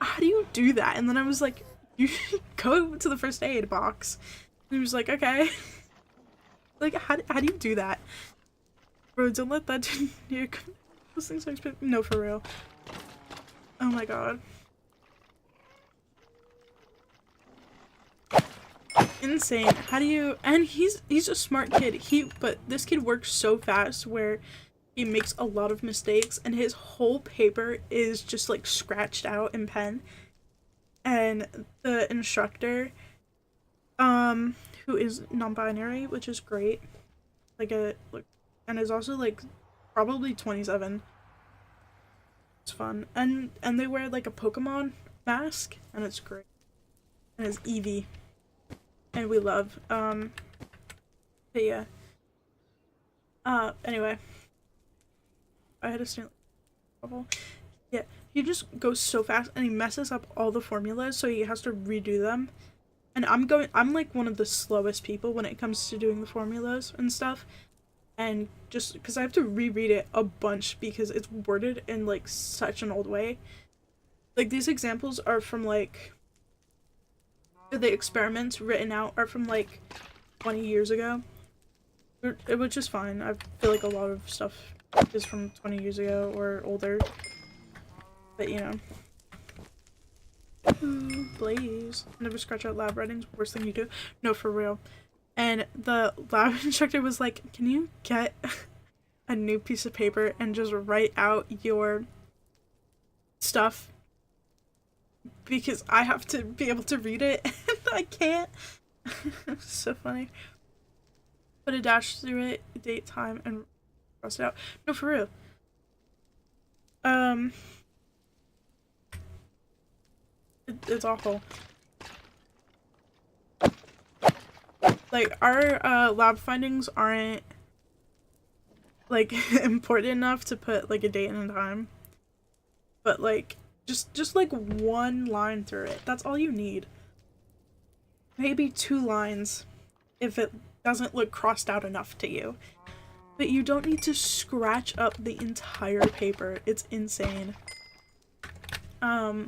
how do you do that? And then I was like, "You should go to the first aid box." And he was like, "Okay." Like, how do you do that? Bro, don't let that those things are expensive. No, for real. Oh my god. Insane. How do you... And he's a smart kid. But this kid works so fast where he makes a lot of mistakes and his whole paper is just like scratched out in pen. And the instructor, who is non-binary, which is great, and is also like probably 27. It's fun, and they wear like a Pokemon mask, and it's great. And it's Eevee, and we love. But yeah. Anyway, I had a student level. Yeah, he just goes so fast and he messes up all the formulas, so he has to redo them. And I'm like one of the slowest people when it comes to doing the formulas and stuff. And just because I have to reread it a bunch because it's worded in like such an old way. Like these examples are from like the experiments written out are from like 20 years ago. Which is fine. I feel like a lot of stuff is from 20 years ago or older. But you know. Ooh, Blaze. Never scratch out lab writings. Worst thing you do. No, for real. And the lab instructor was like, can you get a new piece of paper and just write out your stuff? Because I have to be able to read it and I can't. So funny. Put a dash through it, date, time, and cross it out. No, for real. It's awful. Like, our lab findings aren't like important enough to put like a date and a time. But like just like one line through it. That's all you need. Maybe 2 lines if it doesn't look crossed out enough to you. But you don't need to scratch up the entire paper. It's insane. But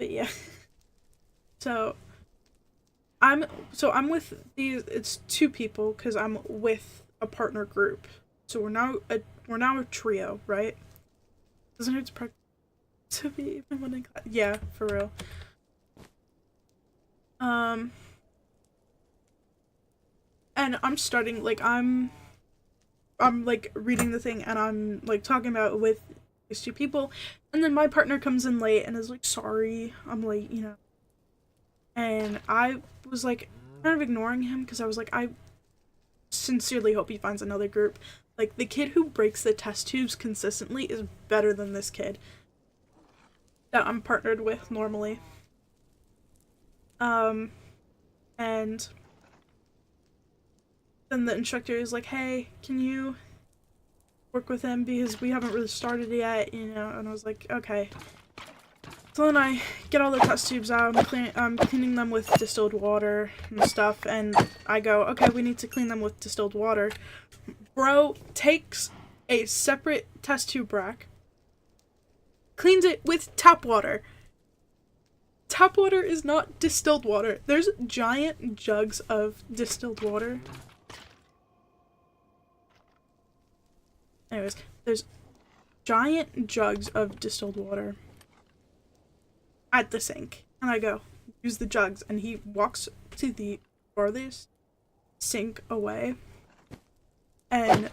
yeah. So I'm with these, it's 2 people because I'm with a partner group. So we're now a trio, right? Doesn't hurt to be even in class. Yeah, for real. And I'm starting like I'm like reading the thing and I'm like talking about it with these 2 people, and then my partner comes in late and is like, sorry, I'm late, you know. And I was like kind of ignoring him because I was like, I sincerely hope he finds another group. Like, the kid who breaks the test tubes consistently is better than this kid that I'm partnered with normally. And then the instructor is like, hey, can you work with him because we haven't really started yet, you know? And I was like, okay. So then I get all the test tubes out, I'm cleaning them with distilled water and stuff, and I go, okay, we need to clean them with distilled water. Bro takes a separate test tube rack, cleans it with tap water. Tap water is not distilled water. There's giant jugs of distilled water. Anyways, there's giant jugs of distilled water at the sink. And I go, use the jugs. And he walks to the farthest sink away. And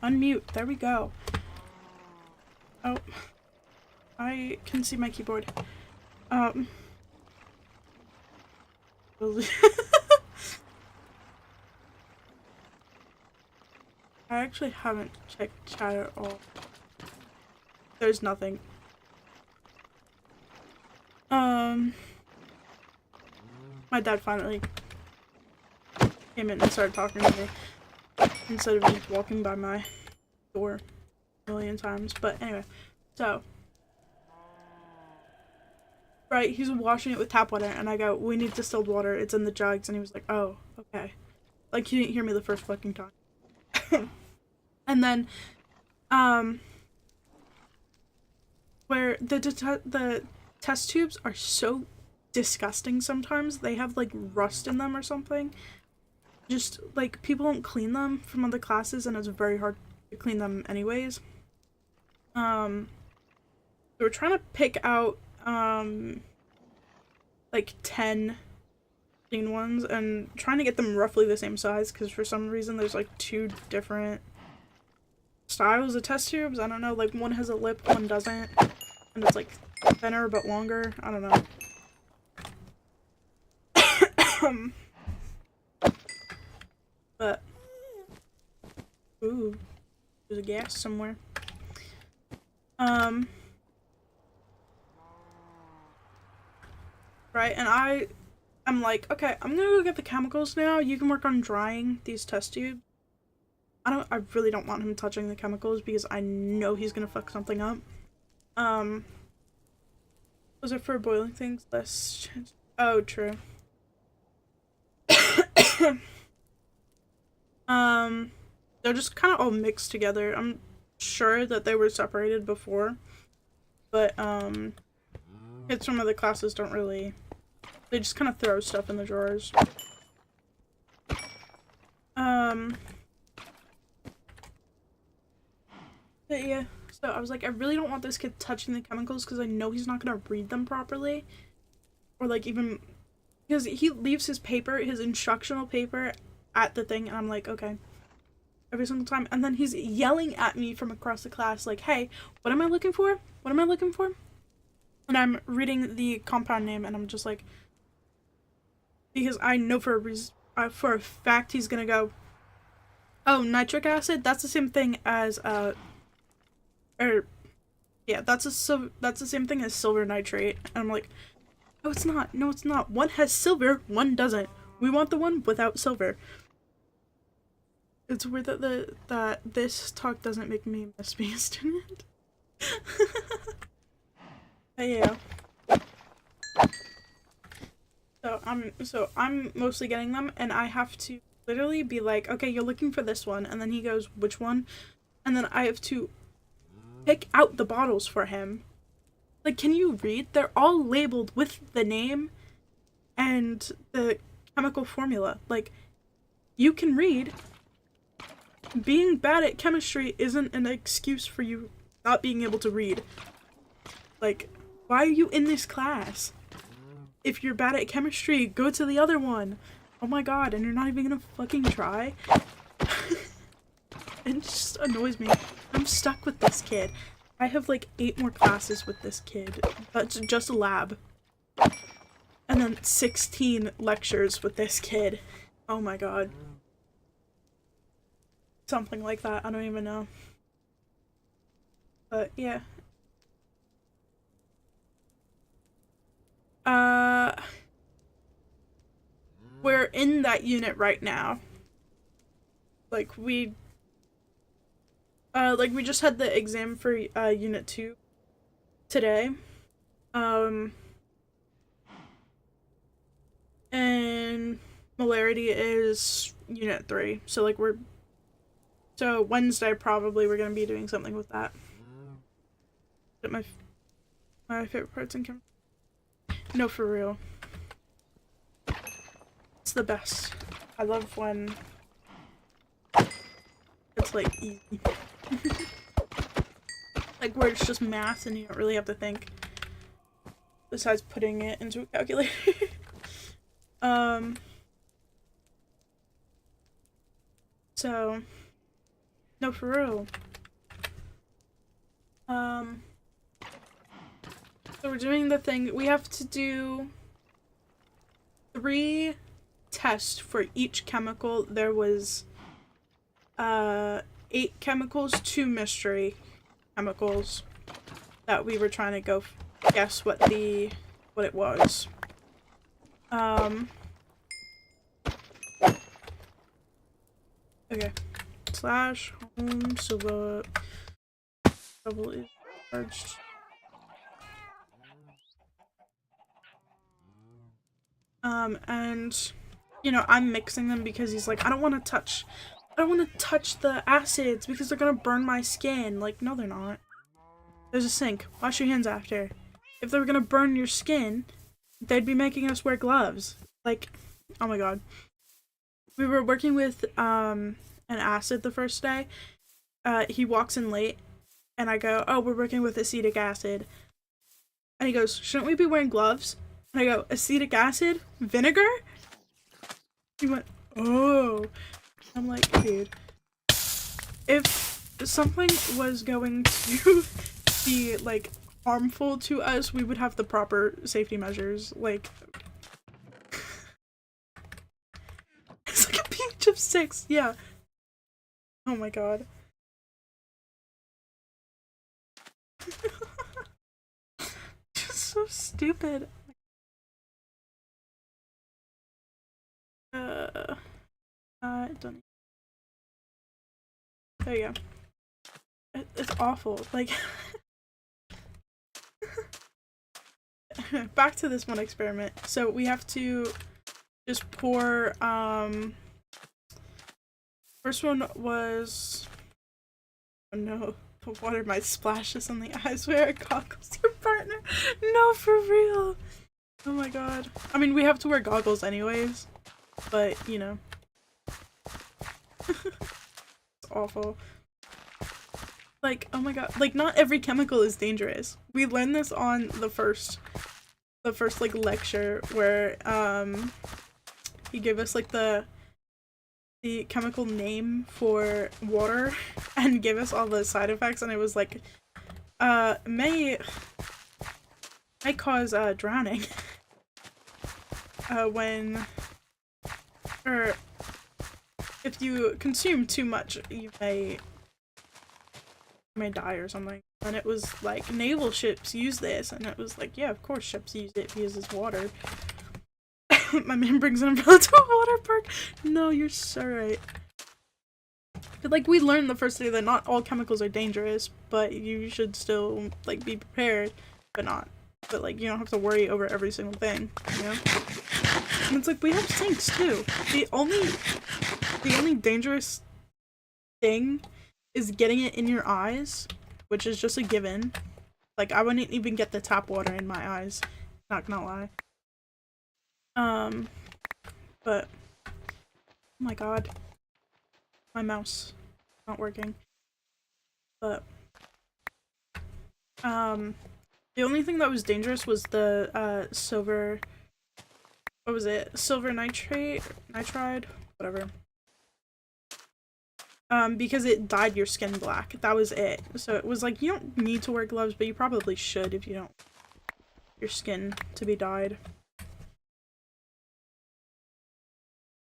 unmute. There we go. Oh. I can see my keyboard. I actually haven't checked chat at all. There's nothing. My dad finally came in and started talking to me instead of just walking by my door. million times. But anyway, so right, he's washing it with tap water, and I go, "We need distilled water. It's in the jugs." And he was like, "Oh, okay." Like he didn't hear me the first fucking time. And then, where the test tubes are so disgusting sometimes. They have like rust in them or something. Just like people don't clean them from other classes, and it's very hard to clean them anyways. So we're trying to pick out like 10 clean ones and trying to get them roughly the same size, because for some reason there's like 2 different styles of test tubes. I don't know, like one has a lip, one doesn't, and it's like thinner but longer. I don't know. But ooh, there's a gas somewhere. Right, and I'm like, okay, I'm gonna go get the chemicals now. You can work on drying these test tubes. I really don't want him touching the chemicals because I know he's gonna fuck something up. Was it for boiling things? Less chance. Oh, true. They're just kind of all mixed together. I'm sure that they were separated before, but kids from other classes don't really. They just kind of throw stuff in the drawers. But yeah, so I was like, I really don't want this kid touching the chemicals because I know he's not gonna read them properly, or like even because he leaves his paper, his instructional paper, at the thing, and I'm like, okay, every single time, and then he's yelling at me from across the class, like, hey, what am I looking for? What am I looking for? And I'm reading the compound name, and I'm just like, because I know for a fact he's gonna go, oh, nitric acid. That's the same thing as that's the same thing as silver nitrate. And I'm like, no, it's not. No, it's not. One has silver, one doesn't. We want the one without silver. It's weird that this talk doesn't make me miss being a student. But yeah. So I'm mostly getting them, and I have to literally be like, okay, you're looking for this one, and then he goes, which one? And then I have to pick out the bottles for him. Like, can you read? They're all labeled with the name and the chemical formula. Like, you can read. Being bad at chemistry isn't an excuse for you not being able to read. Like, why are you in this class? If you're bad at chemistry, go to the other one. Oh my god, and you're not even gonna fucking try? It just annoys me. I'm stuck with this kid. I have like 8 more classes with this kid. That's just a lab. And then 16 lectures with this kid. Oh my god. Something like that. I don't even know. But yeah. We're in that unit right now. Like we just had the exam for unit 2 today. And molarity is unit 3. So like so Wednesday probably we're gonna be doing something with that. My favorite parts in chemistry. No, for real. It's the best. I love when it's like easy. Like where it's just math and you don't really have to think. Besides putting it into a calculator. So no, for real. So we're doing the thing. We have to do 3 tests for each chemical. There was 8 chemicals, 2 mystery chemicals that we were trying to go guess what it was. Okay. /home silver Double is charged. And you know, I'm mixing them because he's like, I don't want to touch the acids because they're gonna burn my skin. Like, no, they're not. There's a sink. Wash your hands after. If they were gonna burn your skin, they'd be making us wear gloves. Like, oh my god. We were working with an acid the first day. He walks in late, and I go, oh, we're working with acetic acid. And he goes, shouldn't we be wearing gloves? And I go, acetic acid? Vinegar? He went, oh. I'm like, dude, if something was going to be, like, harmful to us, we would have the proper safety measures. Like, it's like a pH of 6, yeah. Oh my god. Just so stupid. Don't. There you go. It's awful. Like, back to this one experiment. So we have to just pour, first one was, oh no, the water might splash us on the eyes. Wear goggles, your partner. No, for real. Oh my god. I mean, we have to wear goggles anyways, but, you know. It's awful. Like, oh my god, like, not every chemical is dangerous. We learned this on the first like lecture where he gave us like the chemical name for water and gave us all the side effects, and it was like may cause drowning when, or if you consume too much you may die or something. And it was like, naval ships use this, and it was like, yeah, of course ships use it because it's water. My man brings an umbrella to a water park. No, you're so right. But like, we learned the first day that not all chemicals are dangerous, but you should still like be prepared, but like, you don't have to worry over every single thing, you know? And it's like, we have sinks too. The only dangerous thing is getting it in your eyes, which is just a given. Like, I wouldn't even get the tap water in my eyes, not gonna lie. But, oh my god, my mouse not working. But the only thing that was dangerous was the silver, what was it, silver nitride, whatever. Because it dyed your skin black. That was it. So it was like, you don't need to wear gloves, but you probably should if you don't want your skin to be dyed.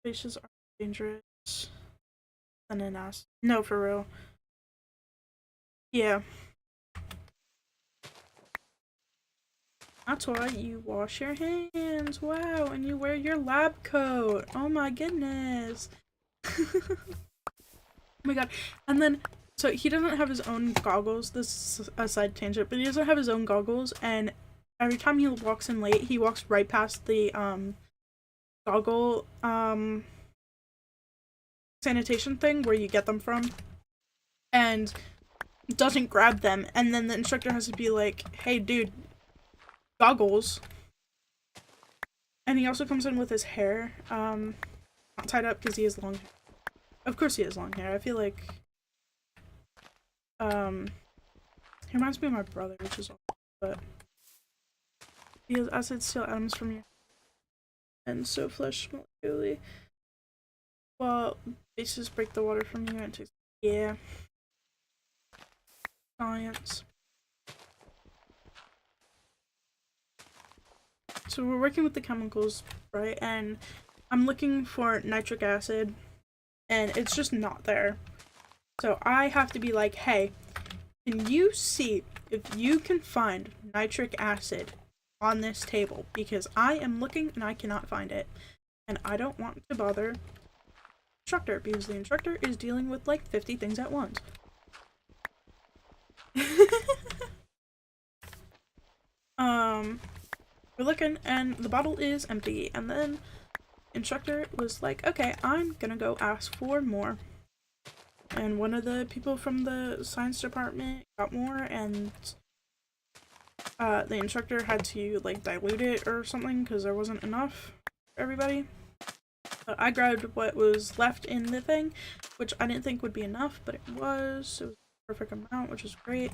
Faces are dangerous. And an ass. No, for real. Yeah. That's why you wash your hands. Wow, and you wear your lab coat. Oh my goodness. Oh my god. And then, so he doesn't have his own goggles. This is a side tangent, but he doesn't have his own goggles, and every time he walks in late, he walks right past the goggle sanitation thing where you get them from, and doesn't grab them, and then the instructor has to be like, hey dude, goggles. And he also comes in with his hair not tied up because he has long hair. Of course he has long hair. I feel like he reminds me of my brother, which is awful, but he has acid steal atoms from you and so flesh molecularly. Well, bases break the water from you and takes, yeah. Science. So we're working with the chemicals, right? And I'm looking for nitric acid, and it's just not there. So I have to be like, hey, can you see if you can find nitric acid on this table? Because I am looking and I cannot find it. And I don't want to bother the instructor because the instructor is dealing with like 50 things at once. We're looking and the bottle is empty, and then instructor was like, okay, I'm gonna go ask for more. And one of the people from the science department got more, and the instructor had to like dilute it or something because there wasn't enough for everybody. But I grabbed what was left in the thing, which I didn't think would be enough, but it was. It was the perfect amount, which is great.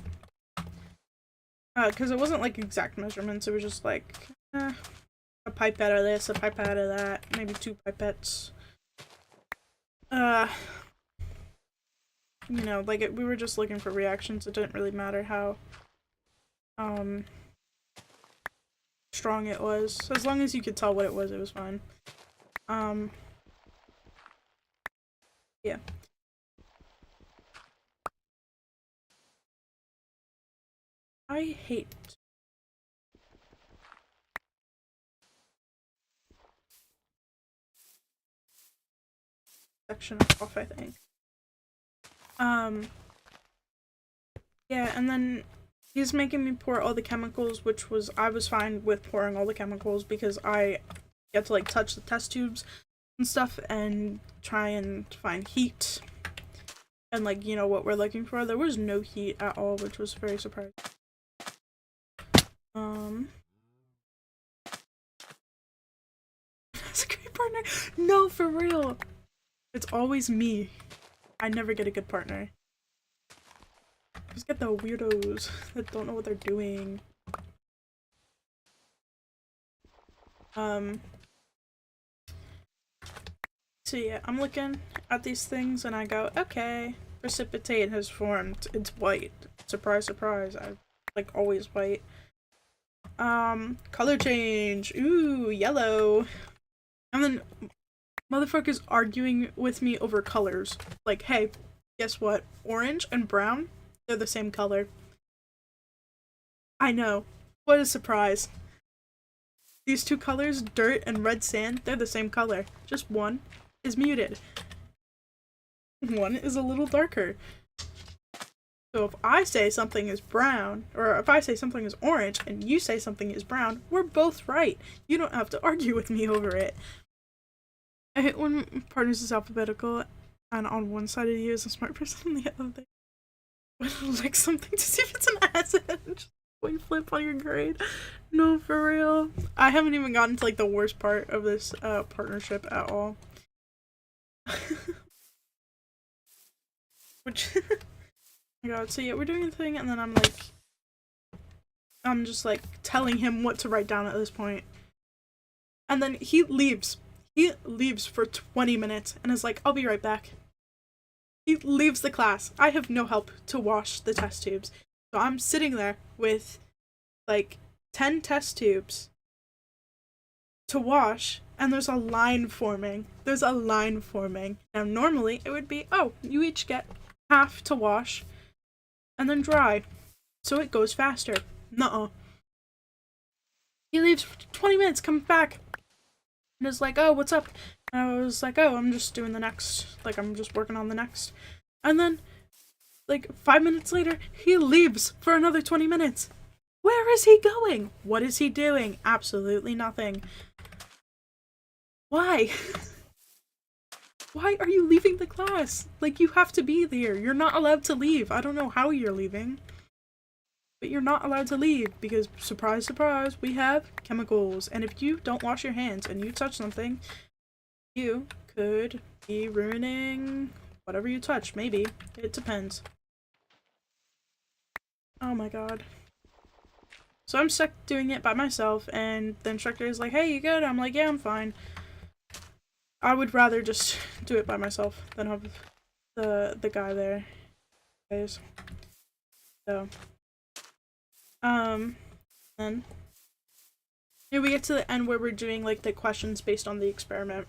Because it wasn't like exact measurements, it was just like a pipette of this, a pipette of that, maybe 2 pipettes. You know, like we were just looking for reactions. It didn't really matter how strong it was. So as long as you could tell what it was fine. Yeah. I hate section off, I think. Yeah, and then he's making me pour all the chemicals, which was, I was fine with pouring all the chemicals because I get to like touch the test tubes and stuff and try and find heat and like, you know, what we're looking for. There was no heat at all, which was very surprising. That's a great partner. No, for real. It's always me. I never get a good partner. Just get the weirdos that don't know what they're doing. So yeah, I'm looking at these things and I go, okay, precipitate has formed. It's white. Surprise, surprise. I like always white. Color change. Ooh, yellow. And then motherfuckers arguing with me over colors. Like, hey, guess what? Orange and brown, they're the same color. I know. What a surprise. These 2 colors, dirt and red sand, they're the same color. Just one is muted. One is a little darker. So if I say something is brown, or if I say something is orange, and you say something is brown, we're both right. You don't have to argue with me over it. I hate when partners is alphabetical, and on one side of you is a smart person, and the other they like something to see if it's an acid. Just coin flip on your grade. No, for real. I haven't even gotten to like the worst part of this partnership at all. Which, oh my god. So yeah, we're doing a thing, and then I'm just like telling him what to write down at this point, and then he leaves. He leaves for 20 minutes and is like, I'll be right back. He leaves the class. I have no help to wash the test tubes. So I'm sitting there with like 10 test tubes to wash, and there's a line forming. There's a line forming. Now normally it would be, oh, you each get half to wash and then dry. So it goes faster. Nuh-uh. He leaves for 20 minutes, comes back, and is like, oh, what's up? And I was like, oh, I'm just doing the next. Like, I'm just working on the next. And then, like, 5 minutes later, he leaves for another 20 minutes. Where is he going? What is he doing? Absolutely nothing. Why? Why are you leaving the class? Like, you have to be there. You're not allowed to leave. I don't know how you're leaving. But you're not allowed to leave because, surprise, surprise, we have chemicals. And if you don't wash your hands and you touch something, you could be ruining whatever you touch. Maybe. It depends. Oh my god. So I'm stuck doing it by myself, and the instructor is like, hey, you good? I'm like, yeah, I'm fine. I would rather just do it by myself than have the guy there. Guys. So. Then we get to the end where we're doing like the questions based on the experiment,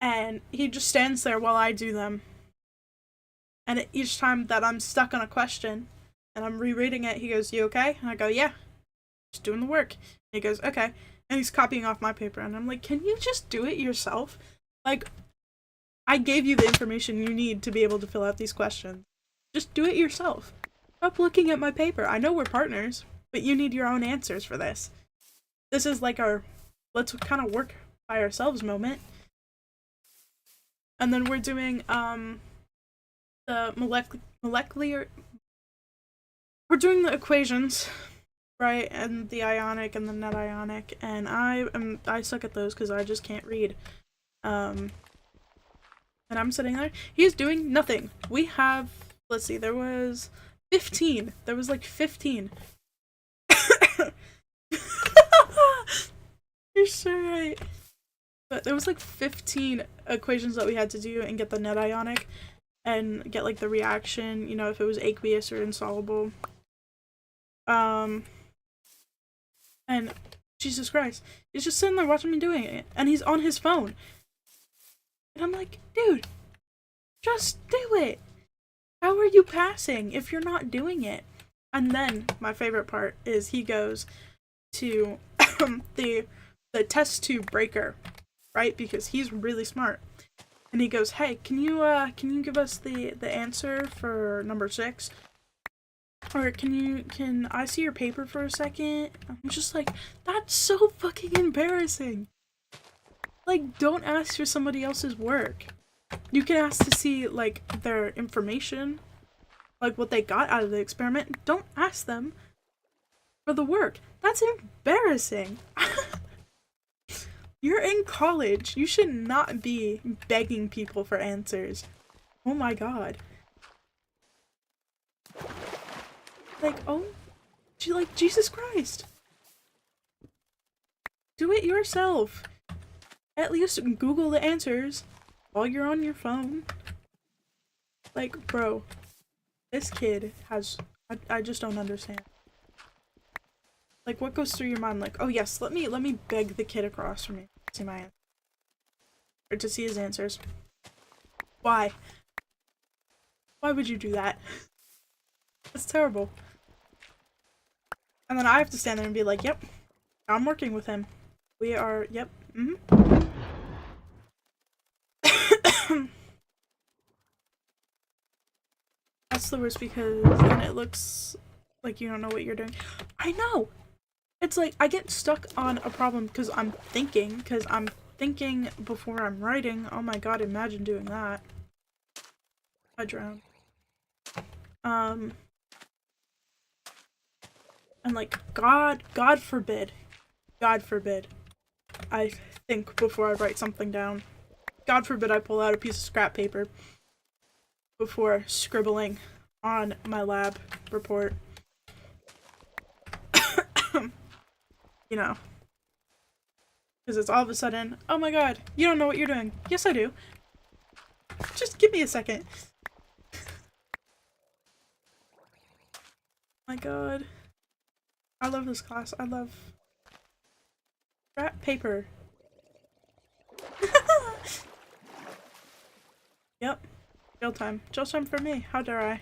and he just stands there while I do them, and each time that I'm stuck on a question and I'm rereading it, he goes, you okay? And I go, yeah, just doing the work. And he goes, okay, and he's copying off my paper, and I'm like, can you just do it yourself? Like, I gave you the information you need to be able to fill out these questions. Just do it yourself. Stop looking at my paper. I know we're partners, but you need your own answers for this. This is like our let's kind of work by ourselves moment. And then we're doing the molecular we're doing the equations, right? And the ionic and the net ionic, and I suck at those because I just can't read. And I'm sitting there. He's doing nothing. We have, let's see, there was 15. There was like 15. You're so right. But there was like 15 equations that we had to do and get the net ionic and get like the reaction, you know, if it was aqueous or insoluble. And Jesus Christ, he's just sitting there watching me doing it, and he's on his phone. And I'm like, dude, just do it. How are you passing if you're not doing it? And then my favorite part is he goes to the test tube breaker, right? Because he's really smart. And he goes, "Hey, can you give us the answer for number 6? Or can I see your paper for a second?" I'm just like, that's so fucking embarrassing. Like, don't ask for somebody else's work. You can ask to see, like, their information, like what they got out of the experiment. Don't ask them for the work. That's embarrassing. You're in college. You should not be begging people for answers. Oh my god. Like, oh, like, Jesus Christ. Do it yourself. At least Google the answers while you're on your phone. Like, bro, this kid has, I just don't understand. Like, what goes through your mind? Like, oh yes, let me beg the kid across from me to see my answer. Or to see his answers. Why? Why would you do that? That's terrible. And then I have to stand there and be like, yep, I'm working with him. We are, yep, That's the worst because then it looks like you don't know what you're doing. I know! It's like, I get stuck on a problem because I'm thinking before I'm writing. Oh my god, imagine doing that. I drowned. And like, God forbid, I think before I write something down. God forbid I pull out a piece of scrap paper before scribbling on my lab report. You know. Because it's all of a sudden, oh my god, you don't know what you're doing. Yes, I do. Just give me a second. My god. I love this class. I love scrap paper. Yep. Jail time. Jail time for me. How dare I?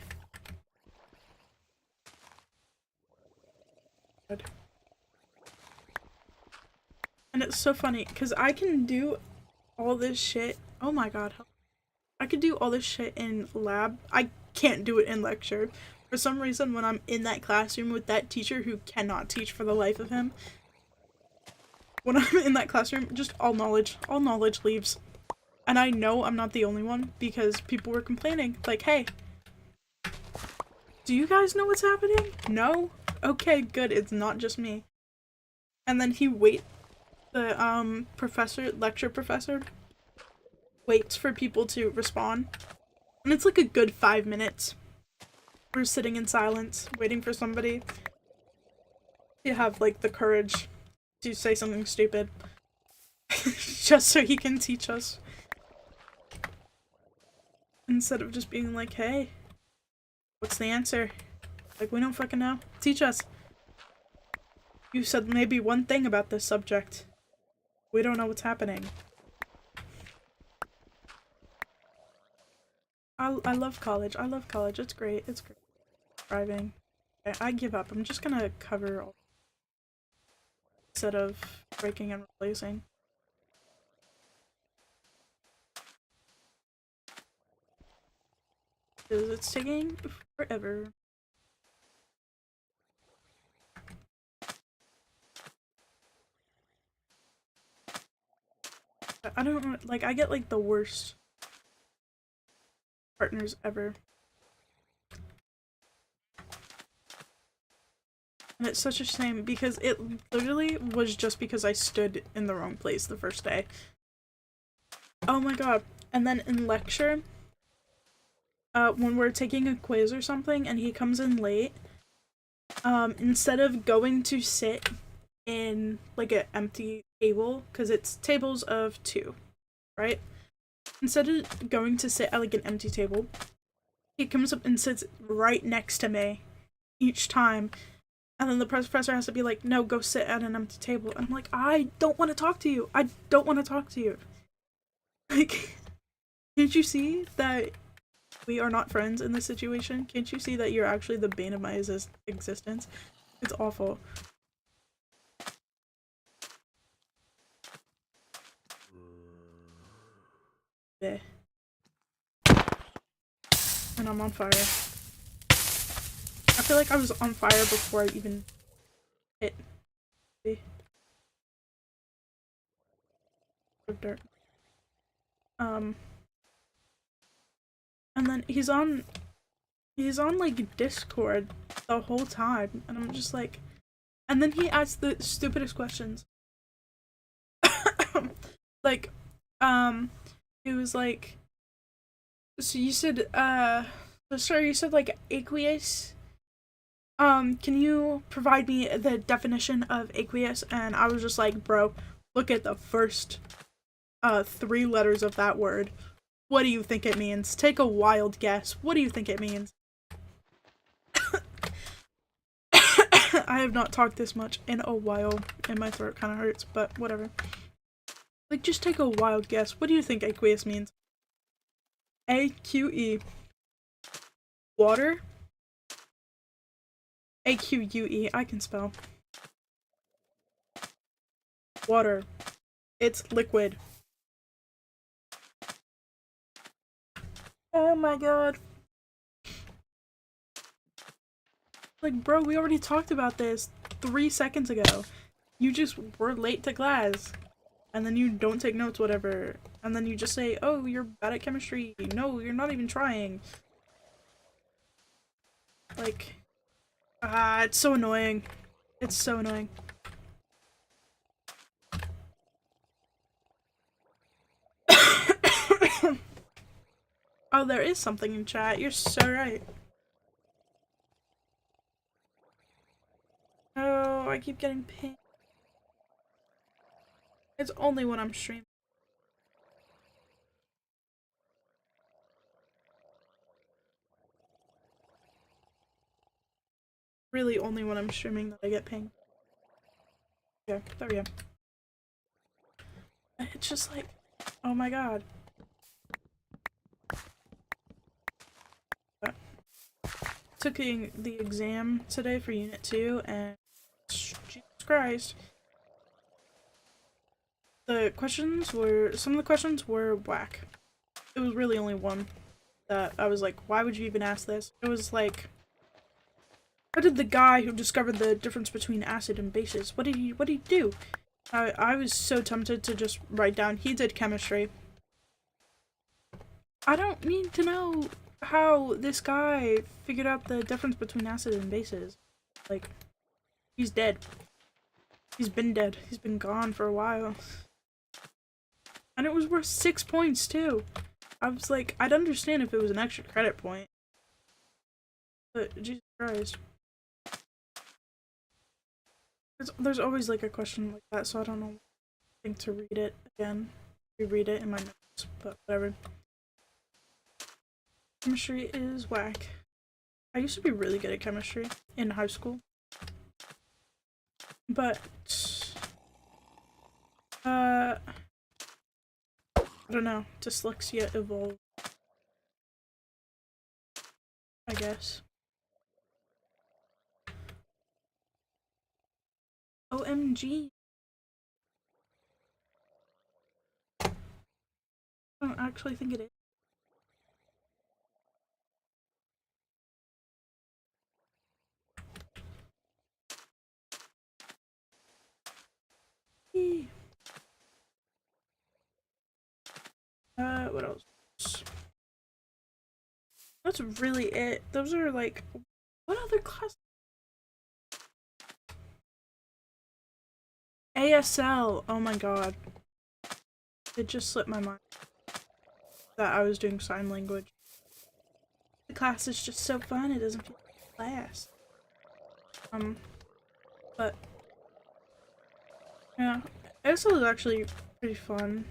Good. And it's so funny, because I can do all this shit. Oh my god. I could do all this shit in lab. I can't do it in lecture. For some reason, when I'm in that classroom with that teacher who cannot teach for the life of him, when I'm in that classroom, just all knowledge leaves. And I know I'm not the only one, because people were complaining. Like, hey, do you guys know what's happening? No? Okay, good, it's not just me. And then the lecture professor waits for people to respond. And it's like a good 5 minutes. We're sitting in silence, waiting for somebody to have, like, the courage to say something stupid. Just so he can teach us. Instead of just being like, hey, what's the answer? Like, we don't fucking know. Teach us. You said maybe one thing about this subject. We don't know what's happening. I love college. I love college. It's great. It's great. Driving. Okay, I give up. I'm just gonna cover all instead of breaking and replacing. Because it's taking forever. I don't like, I get like the worst partners ever. And it's such a shame because it literally was just because I stood in the wrong place the first day. Oh my god. And then in lecture, when we're taking a quiz or something and he comes in late, instead of going to sit in like an empty table, because it's tables of 2, right? Instead of going to sit at like an empty table, he comes up and sits right next to me each time. And then the professor has to be like, no, go sit at an empty table. And I'm like, I don't want to talk to you. I don't want to talk to you. Like, can't you see that we are not friends in this situation? Can't you see that you're actually the bane of my existence? It's awful. Yeah. And I'm on fire. I feel like I was on fire before I even hit the dirt. And then he's on like Discord the whole time, and I'm just like, and then he asks the stupidest questions. Like, he was like, so you said, sorry, you said like aqueous. Can you provide me the definition of aqueous? And I was just like, bro, look at the first 3 letters of that word. What do you think it means? Take a wild guess. What do you think it means? I have not talked this much in a while, and my throat kind of hurts, but whatever. Like, just take a wild guess. What do you think aqueous means? A-Q-E. Water? A-Q-U-E. I can spell. Water. It's liquid. Oh my god. Like, bro, we already talked about this 3 seconds ago. You just were late to class. And then you don't take notes, whatever. And then you just say, oh, you're bad at chemistry. No, you're not even trying. Like, it's so annoying. It's so annoying. Oh, there is something in chat. You're so right. Oh, I keep getting pinged. It's only when I'm streaming. Really only when I'm streaming that I get pinged. Okay, there we go. It's just like, oh my god. Taking the exam today for Unit 2, and Jesus Christ. Some of the questions were whack. It was really only one that I was like, why would you even ask this? It was like, how did the guy who discovered the difference between acid and bases, what did he do? I was so tempted to just write down, he did chemistry. I don't need to know how this guy figured out the difference between acid and bases. Like, he's dead. He's been dead. He's been gone for a while. And it was worth 6 points, too. I was like, I'd understand if it was an extra credit point. But, Jesus Christ. There's always, like, a question like that, so I don't know. I think to read it again. Reread it in my notes, but whatever. Chemistry is whack. I used to be really good at chemistry in high school. But, I don't know. Dyslexia evolved, I guess. OMG. I don't actually think it is. what else? That's really it. Those are like, what other class? ASL. Oh my god. It just slipped my mind that I was doing sign language. The class is just so fun. It doesn't feel like a class. But yeah, ASL is actually pretty fun.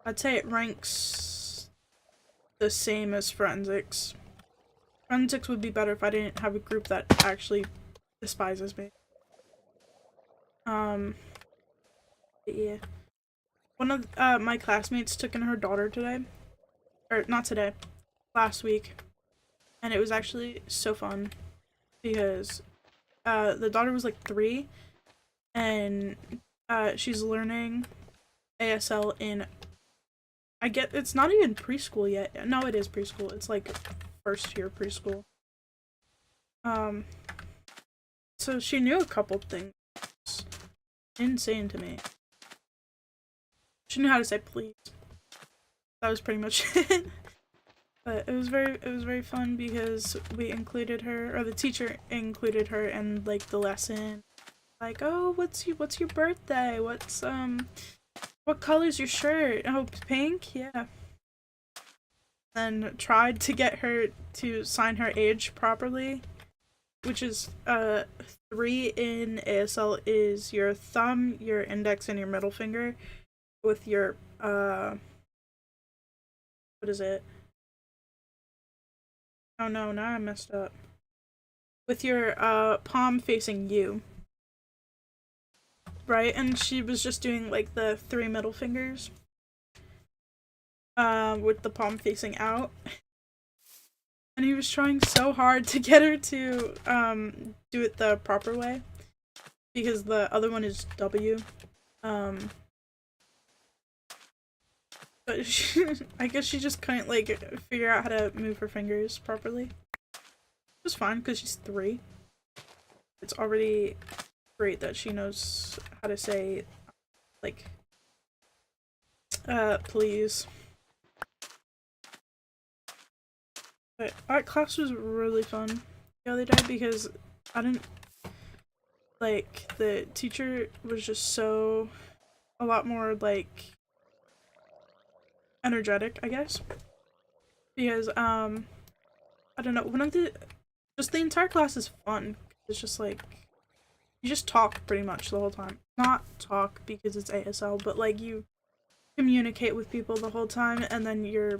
I'd say it ranks the same as forensics. Forensics would be better if I didn't have a group that actually despises me. Yeah. One of my classmates took in her daughter today. Or not today. Last week. And it was actually so fun. Because the daughter was like 3. And she's learning ASL in, I get, it's not even preschool yet. No, it is preschool. It's like first year preschool. So she knew a couple things. Insane to me. She knew how to say please. That was pretty much it. But it was very fun because we included her, or the teacher included her in like the lesson. Like, oh, what's your birthday? What color's your shirt? Oh, pink? Yeah. Then tried to get her to sign her age properly, which is 3 in ASL is your thumb, your index, and your middle finger, with your what is it? Oh no, now I messed up. With your palm facing you. Right? And she was just doing like the 3 middle fingers. With the palm facing out. And he was trying so hard to get her to do it the proper way. Because the other one is W. But I guess she just couldn't like figure out how to move her fingers properly. It was fine because she's 3. It's already great that she knows how to say like please. But art class was really fun the other day because I didn't like, the teacher was just so a lot more like energetic, I guess. Because I don't know, the entire class is fun. It's just like you just talk pretty much the whole time. Not talk because it's ASL, but like you communicate with people the whole time, and then you're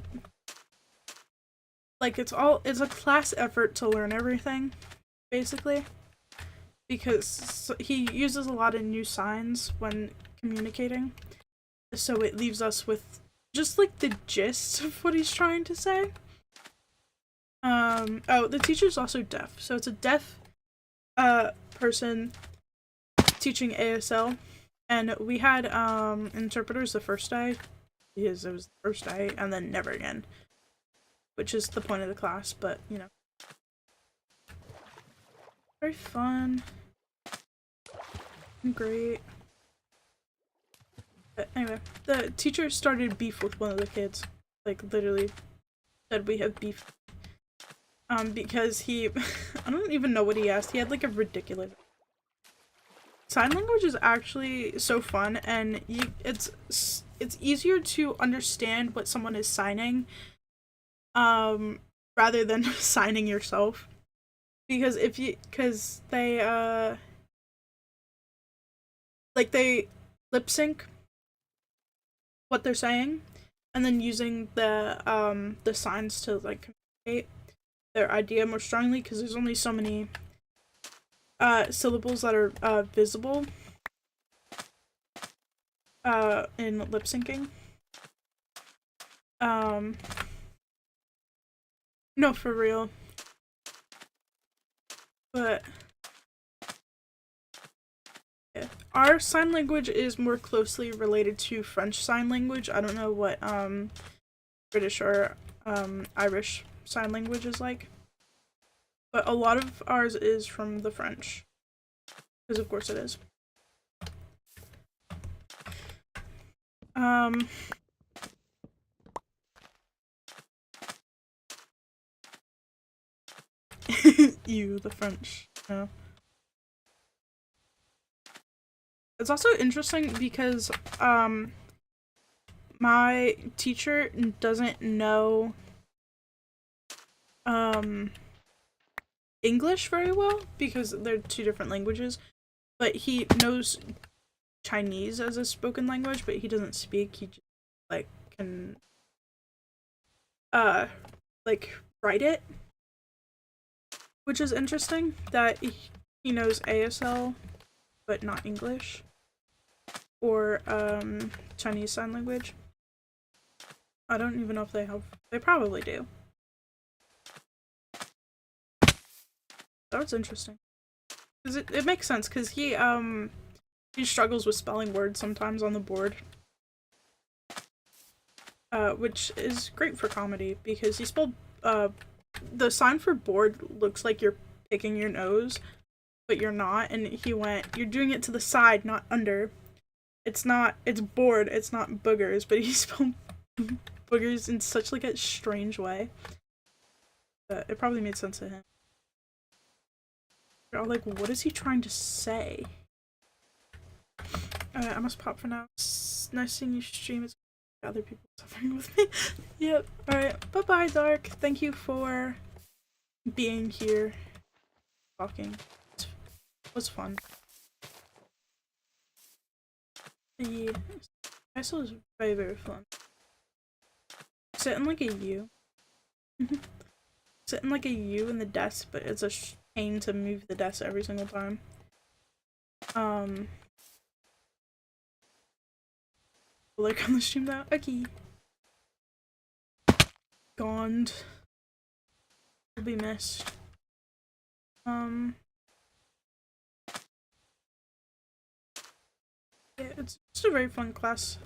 like, it's a class effort to learn everything, basically. Because he uses a lot of new signs when communicating. So it leaves us with just like the gist of what he's trying to say. Oh, the teacher's also deaf. So it's a deaf person teaching ASL. And we had interpreters the first day because it was the first day, and then never again. Which is the point of the class, but you know. Very fun. Great. But anyway, the teacher started beef with one of the kids. Like, literally said we have beef. Because he I don't even know what he asked. He had like a ridiculous sign language is actually so fun, and it's easier to understand what someone is signing rather than signing yourself. Because they like they lip sync what they're saying, and then using the signs to like communicate their idea more strongly, because there's only so many syllables that are visible in lip syncing. No, for real. But yeah. Our sign language is more closely related to French sign language. I don't know what British or Irish sign language is like. But a lot of ours is from the French. Because of course it is. You, the French. No. It's also interesting because my teacher doesn't know English very well because they're two different languages, but he knows Chinese as a spoken language, but he doesn't speak. He just like can like write it, which is interesting that he knows ASL but not English or Chinese Sign Language. I don't even know if they have. They probably do. That's interesting. Cause it makes sense because he struggles with spelling words sometimes on the board. Which is great for comedy because he spelled the sign for board looks like you're picking your nose, but you're not, and he went, you're doing it to the side, not under. It's board, it's not boogers, but he spelled boogers in such like a strange way. But it probably made sense to him. They're all like, what is he trying to say? I must pop for now. Nice seeing you stream. It's other people suffering with me. Yep. Alright. Bye-bye, Dark. Thank you for being here. Talking. It was fun. The castle is very, very fun. Sit in like a U. Sit in like a U in the desk, but it's a pain to move the desk every single time. Like on the stream now. Okay. Gone. Will be missed. Yeah, it's just a very fun class.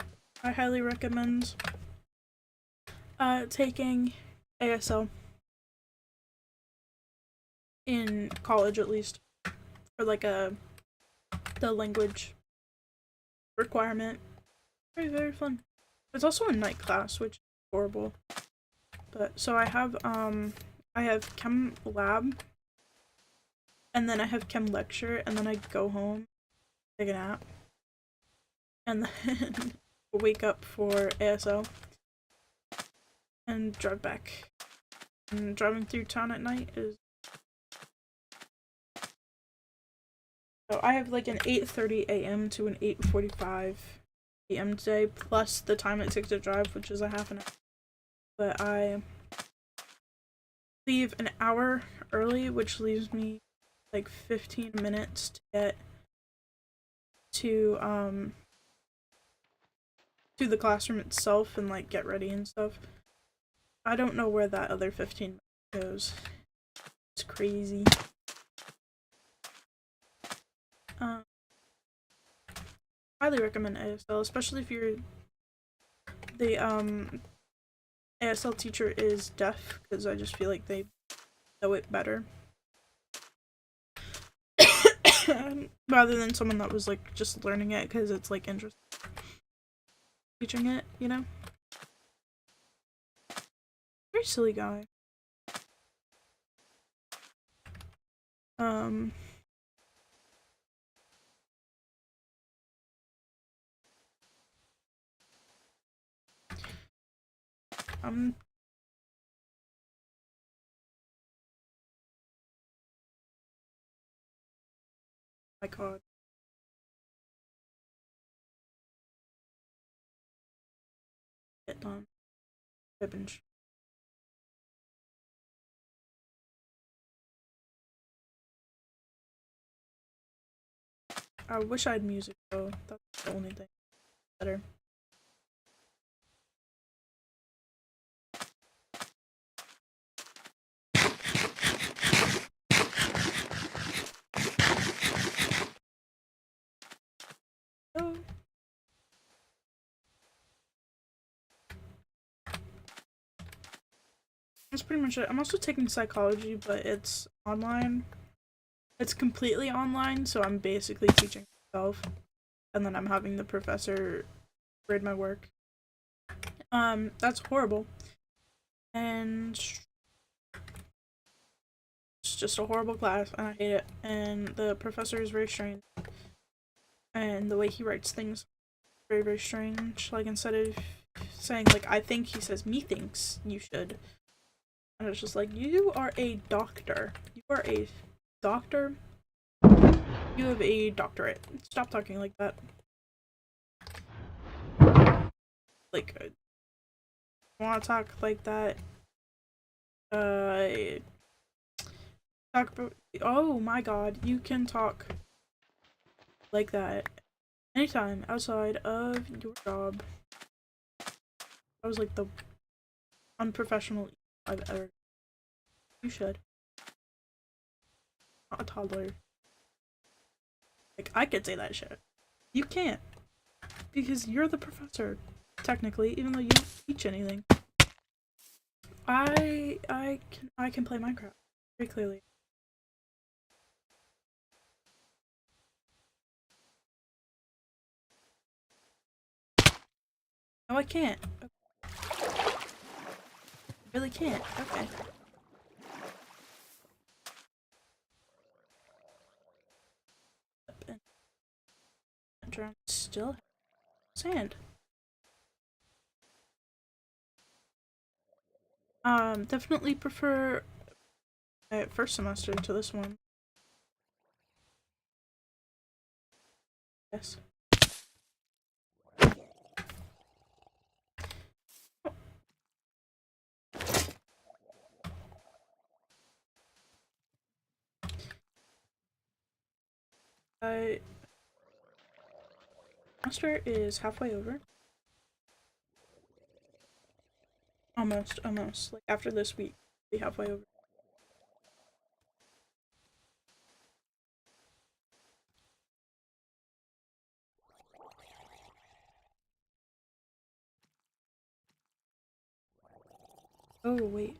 I highly recommend taking ASL in college, at least, for like the language requirement. Very, very fun. It's also a night class, which is horrible. But so I have chem lab, and then I have chem lecture, and then I go home, take a nap, and then wake up for ASL and drive back. And driving through town at night is. So I have like an 8:30 a.m. to an 8:45 p.m. today, plus the time it takes to drive, which is a half an hour. But I leave an hour early, which leaves me like 15 minutes to get to the classroom itself and like get ready and stuff. I don't know where that other 15 minutes goes. It's crazy. Highly recommend ASL, especially if you're the ASL teacher is deaf, because I just feel like they know it better. Rather than someone that was like just learning it because it's like interesting teaching it, you know? Very silly guy. My god. Get done. Ribbons. I wish I had music though. That's the only thing better. Oh. That's pretty much it. I'm also taking psychology, but it's online. It's completely online, so I'm basically teaching myself. And then I'm having the professor grade my work. That's horrible. And it's just a horrible class, and I hate it. And the professor is very strange, and the way he writes things, very, very strange. Like, instead of saying, like, I think, he says, methinks you should. And it's just like, you are a doctor. You are a doctor. You have a doctorate. Stop talking like that. Like, want to talk like that? Talk about. Oh my god, you can talk like that anytime outside of your job. That was like the unprofessional I've ever. You should. Not a toddler. Like, I could say that shit. You can't. Because you're the professor, technically, even though you don't teach anything. I can play Minecraft very clearly. No, I can't. I really can't. Okay. And still sand. Definitely prefer first semester to this one. Yes. Semester is halfway over. Almost. Like, after this week, we'll be halfway over. Oh, wait.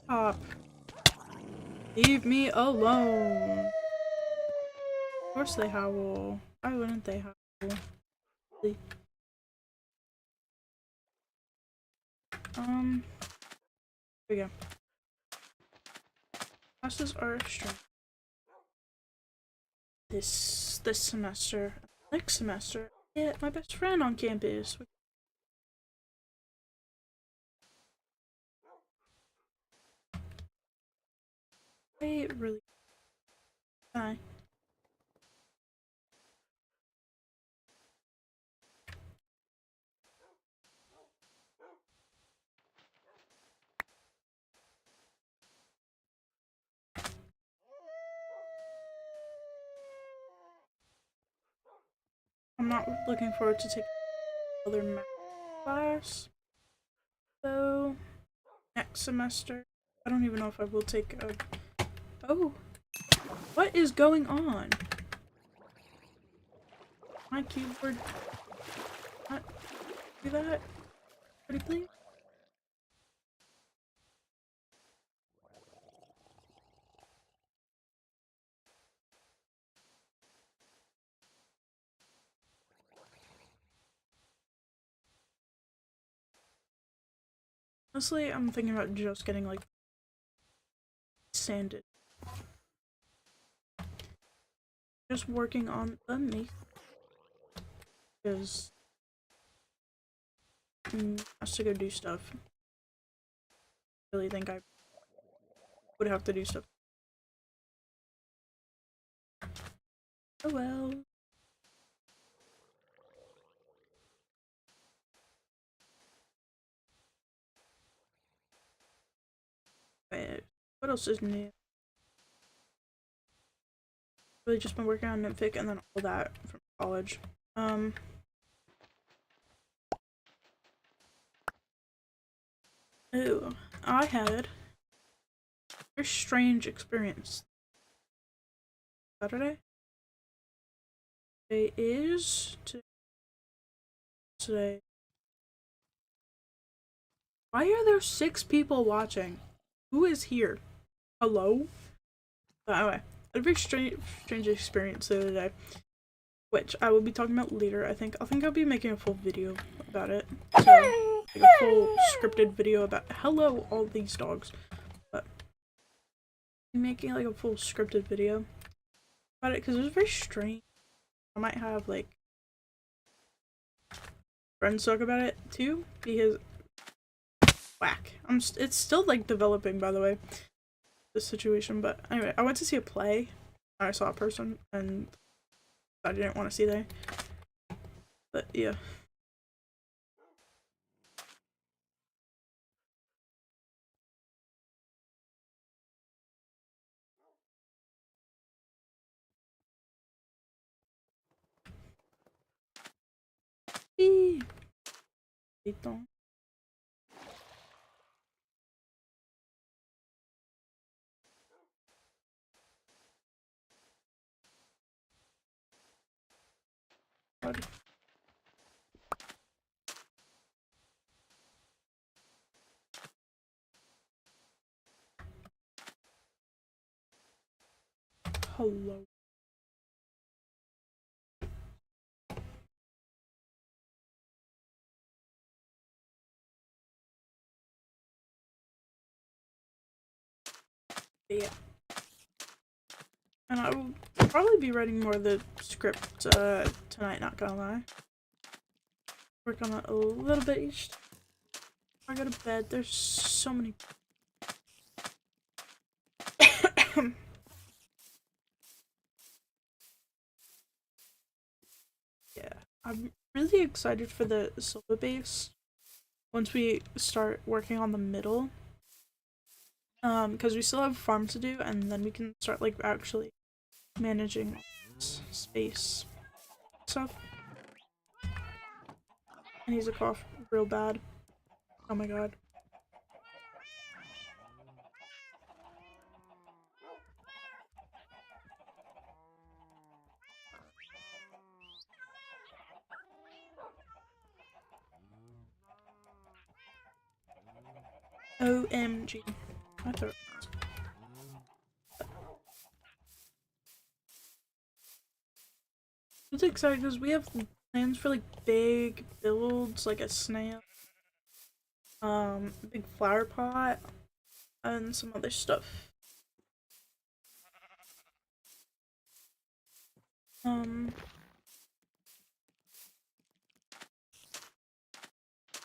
Stop. Leave me alone. Of course they howl. Why wouldn't they howl? Here we go. Classes are strong. This semester. Next semester, I get my best friend on campus. Wait, really? Hi. I'm not looking forward to taking another math class. So, next semester, I don't even know if I will take a. Oh, what is going on? My keyboard. Not do that. Pretty please. Honestly, I'm thinking about just getting like sanded. Just working on the make because has to go do stuff. I really think I would have to do stuff. Oh well. Wait, what else is new? Really just been working on Nymphic and then all that from college. Ooh, I had a very strange experience. Saturday? Today is today. Why are there 6 people watching? Who is here? Hello? But anyway, I had a very strange experience the other day, which I will be talking about later. I think I'll be making a full video about it. So like a full scripted video about hello all these dogs, but I'm making like a full scripted video about it because it was very strange. I might have like friends talk about it too because whack. It's still like developing, by the way, this situation. But anyway, I went to see a play. I saw a person and I didn't want to see there. But yeah. Eee. Então. Hello. Yeah. And I will probably be writing more of the script tonight, not gonna lie. Work on it a little bit each time I go to bed. There's so many. Yeah. I'm really excited for the silver base once we start working on the middle. Because we still have farm to do, and then we can start like actually managing space stuff. I need to cough real bad. Oh my god. OMG. My throat. It's exciting because we have plans for like big builds, like a snail, big flower pot, and some other stuff.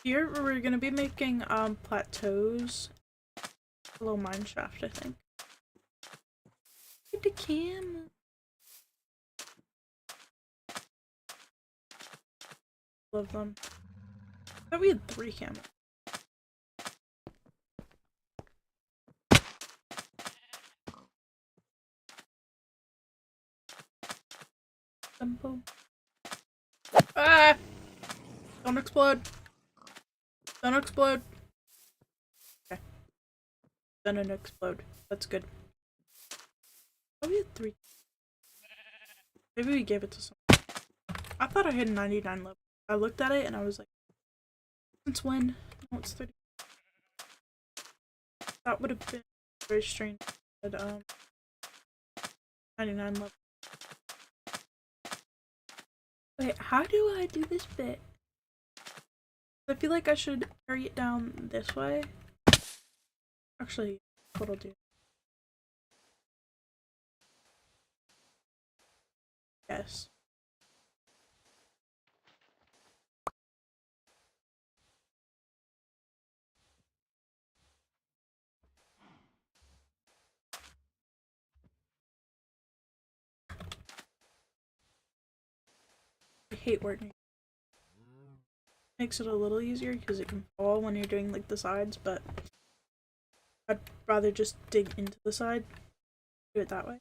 Here we're gonna be making plateaus, a little mine shaft, I think. Get the cam. Love them. I thought we had 3 camels. Simple. Ah! Don't explode. Don't explode. Okay. Don't explode. That's good. Oh, we had 3. Maybe we gave it to someone. I thought I had 99 level. I looked at it and I was like, since when? Oh, it's 30. That would have been very strange. But, 99 level. Wait, how do I do this bit? I feel like I should carry it down this way. Actually, what I'll do. Yes. I hate working. Makes it a little easier because it can fall when you're doing like the sides, but I'd rather just dig into the side. Do it that way.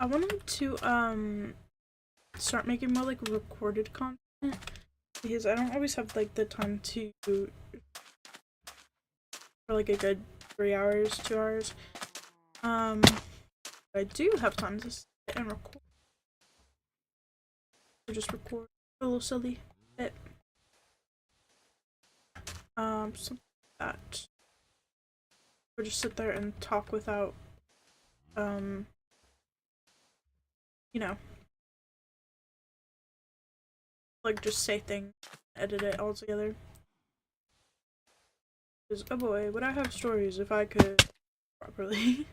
I wanted to start making more like recorded content because I don't always have like the time to for like a good 3 hours, 2 hours. I do have time to sit and record. or just record a little silly bit. Something like that. Or just sit there and talk without, you know, like just say things, edit it all together. Because, oh boy, would I have stories if I could properly.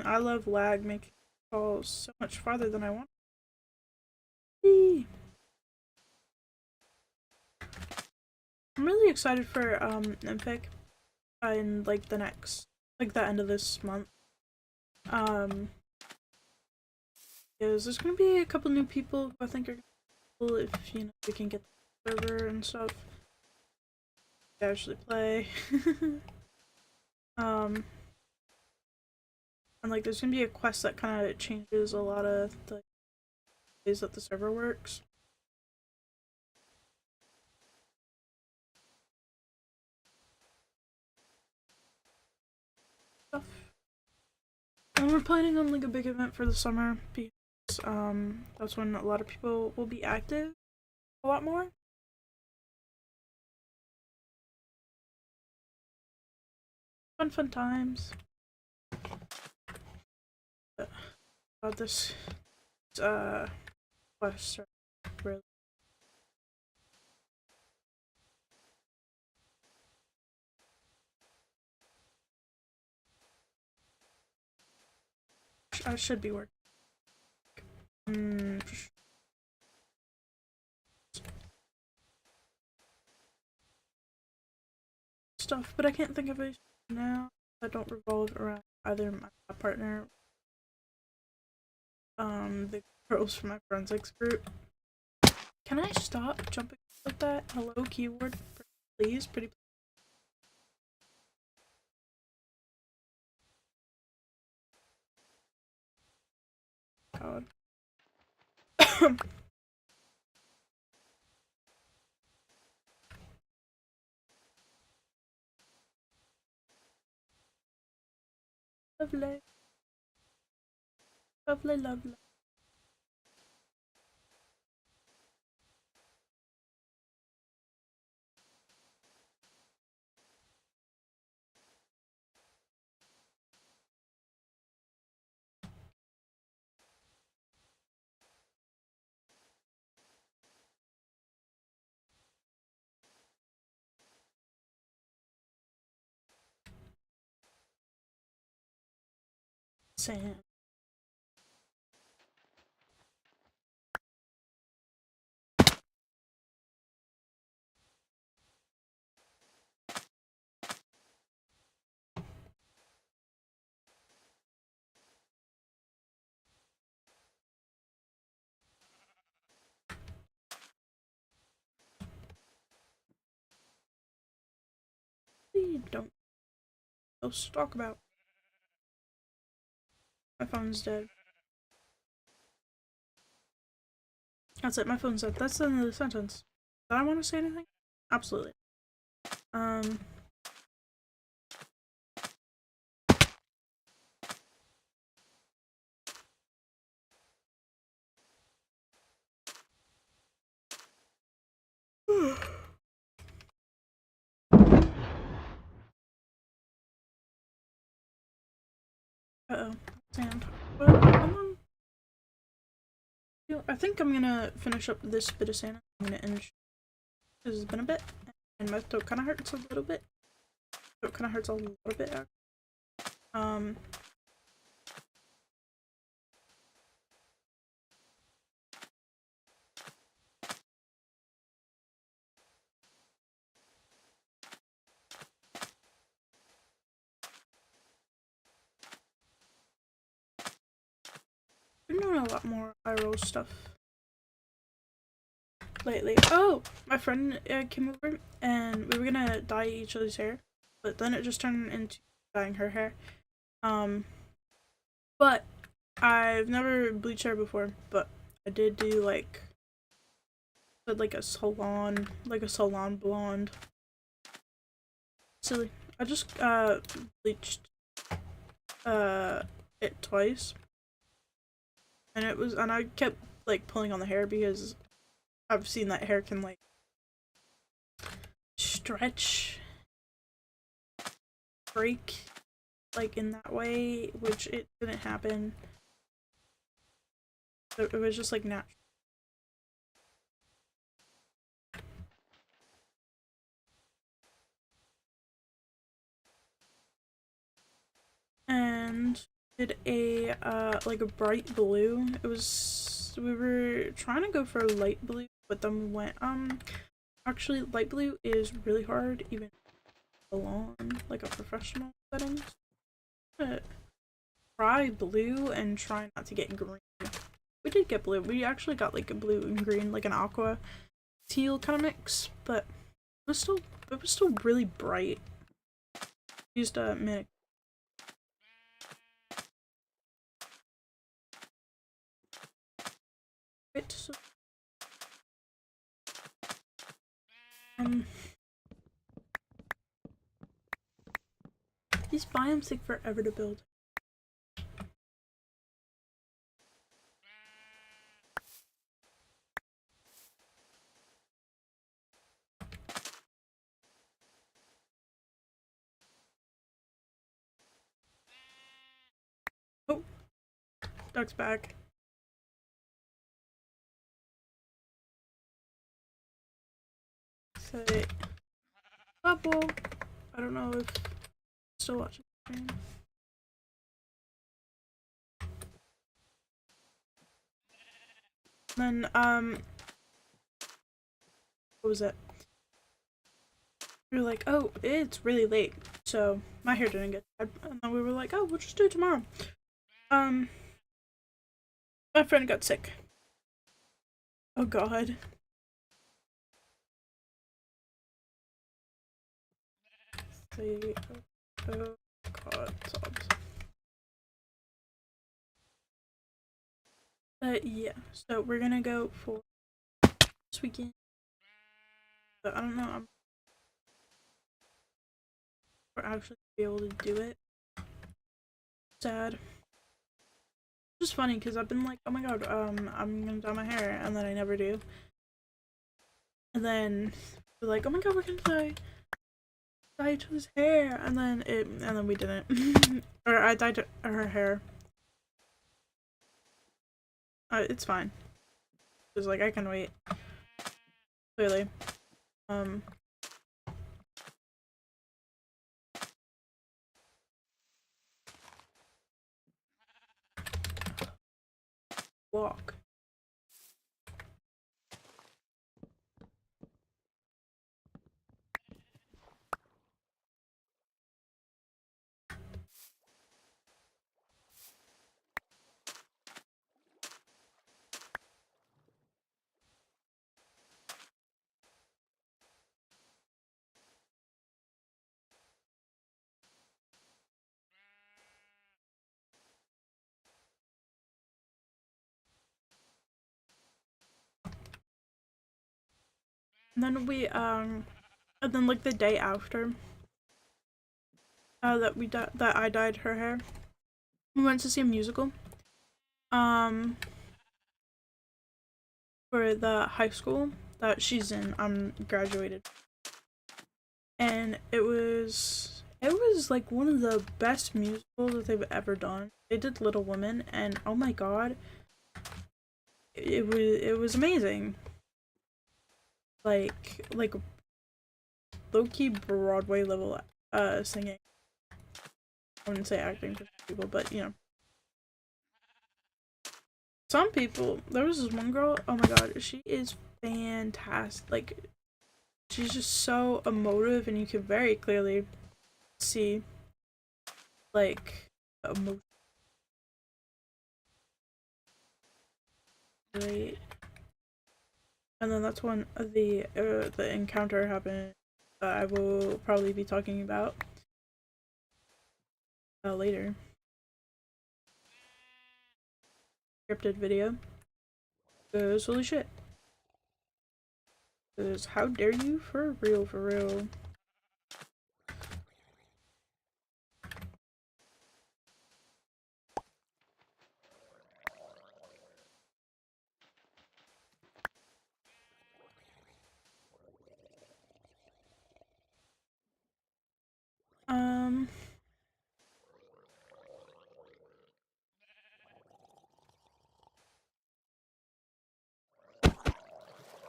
I love lag making calls so much farther than I want. I'm really excited for Nymphic in like the next, like the end of this month. Because there's gonna be a couple new people who I think are cool if we can get the server and stuff to actually play. And like there's gonna be a quest that kind of changes a lot of the ways that the server works. Stuff. And we're planning on like a big event for the summer because that's when a lot of people will be active a lot more. Fun times. About this quest really. I should be working. Stuff, but I can't think of it now. I don't revolve around either my partner, the girls from my forensics group. Can I stop jumping like that? Hello, keyboard, please, pretty please. God. Lovely. Lovely. Sand. We don't know to talk about. My phone's dead. That's it, my phone's dead. That's the end of the sentence. Did I want to say anything? Absolutely. Uh-oh. Sand. Well, I think I'm gonna finish up this bit of sand. I'm gonna end because it's been a bit, and my throat kind of hurts a little bit. Throat kind of hurts a little bit. Been doing a lot more IRL stuff lately. Oh, my friend came over and we were gonna dye each other's hair, but then it just turned into dyeing her hair. But I've never bleached hair before, but I did do like said like a salon blonde. Silly. I just bleached it twice, and I kept like pulling on the hair because I've seen that hair can like stretch, break, like in that way, which it didn't happen. It was just like natural. And did a like a bright blue. We were trying to go for a light blue, but then we went actually light blue is really hard even along like a professional setting. But try blue and try not to get green. We did get blue. We actually got like a blue and green, like an aqua teal kind of mix, but it was still really bright. Used a minute. So, these biomes take forever to build. Oh, duck's back. Say bubble. I don't know if still watching the stream. Then what was it? We were like, oh, it's really late, so my hair didn't get tied. And then we were like, oh, we'll just do it tomorrow. My friend got sick. Oh god. Say, oh god, sobs. Yeah, so we're gonna go for this weekend. But I don't know, I'm actually be able to do it. Sad. It's just funny because I've been like, oh my god, I'm gonna dye my hair, and then I never do. And then we're like, oh my god, we're gonna dye each other's hair, and then we didn't. Or I dyed her hair. It's fine. It's like I can wait. Clearly. Walk. And then and then like the day after, that I dyed her hair, we went to see a musical, for the high school that she's in. I'm graduated, and it was like one of the best musicals that they've ever done. They did Little Women, and oh my god, it was amazing. Like low-key Broadway level singing. I wouldn't say acting for people, but you know. Some people, there was this one girl, oh my god, she is fantastic. Like, she's just so emotive, and you can very clearly see, like, emotion. Great. And then that's when the encounter happened that I will probably be talking about later. Scripted video. Goes holy shit. 'Cause how dare you? For real, for real.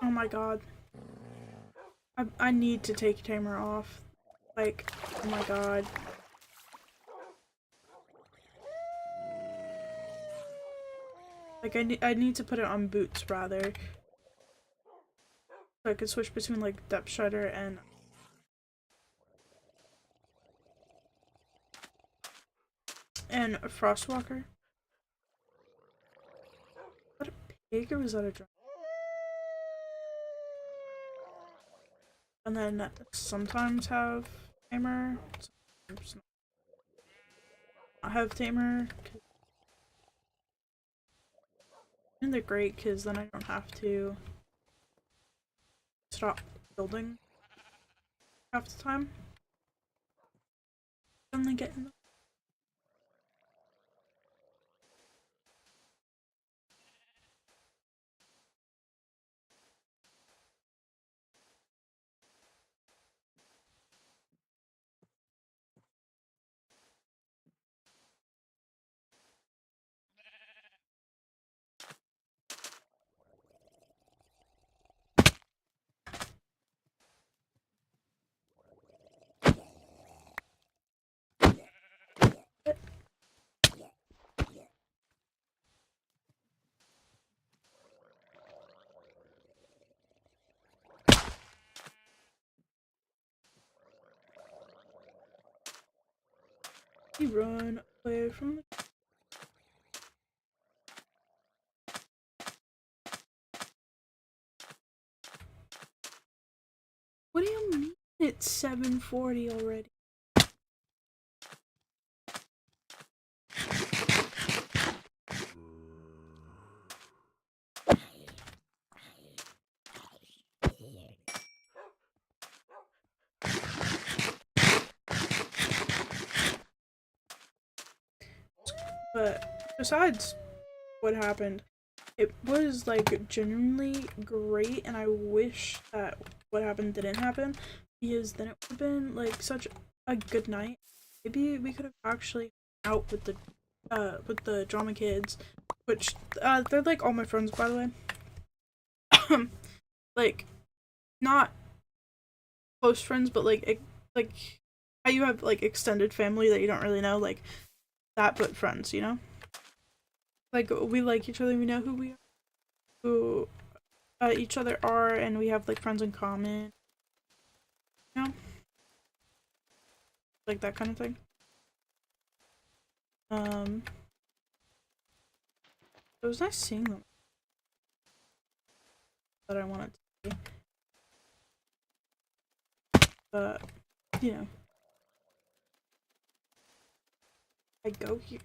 Oh my god. I need to take tamer off. Like, oh my god. Like, I need to put it on boots, rather. So I could switch between, like, depth strider and... and a frostwalker. Was that a pig or was that a drum? And then sometimes have tamer. Sometimes not have tamer. And they're great because then I don't have to stop building half the time. Only getting them. You run away from the... What do you mean it's 7:40 already? But besides what happened, it was like genuinely great, and I wish that what happened didn't happen, because then it would have been like such a good night. Maybe we could have actually out with the drama kids, which they're like all my friends, by the way. Like, not close friends, but like how you have like extended family that you don't really know, like that, but friends, you know? Like, we like each other, we know who each other are, and we have like friends in common, you know? Like that kind of thing. It was nice seeing them, but I wanted to see. But, you know, I go here.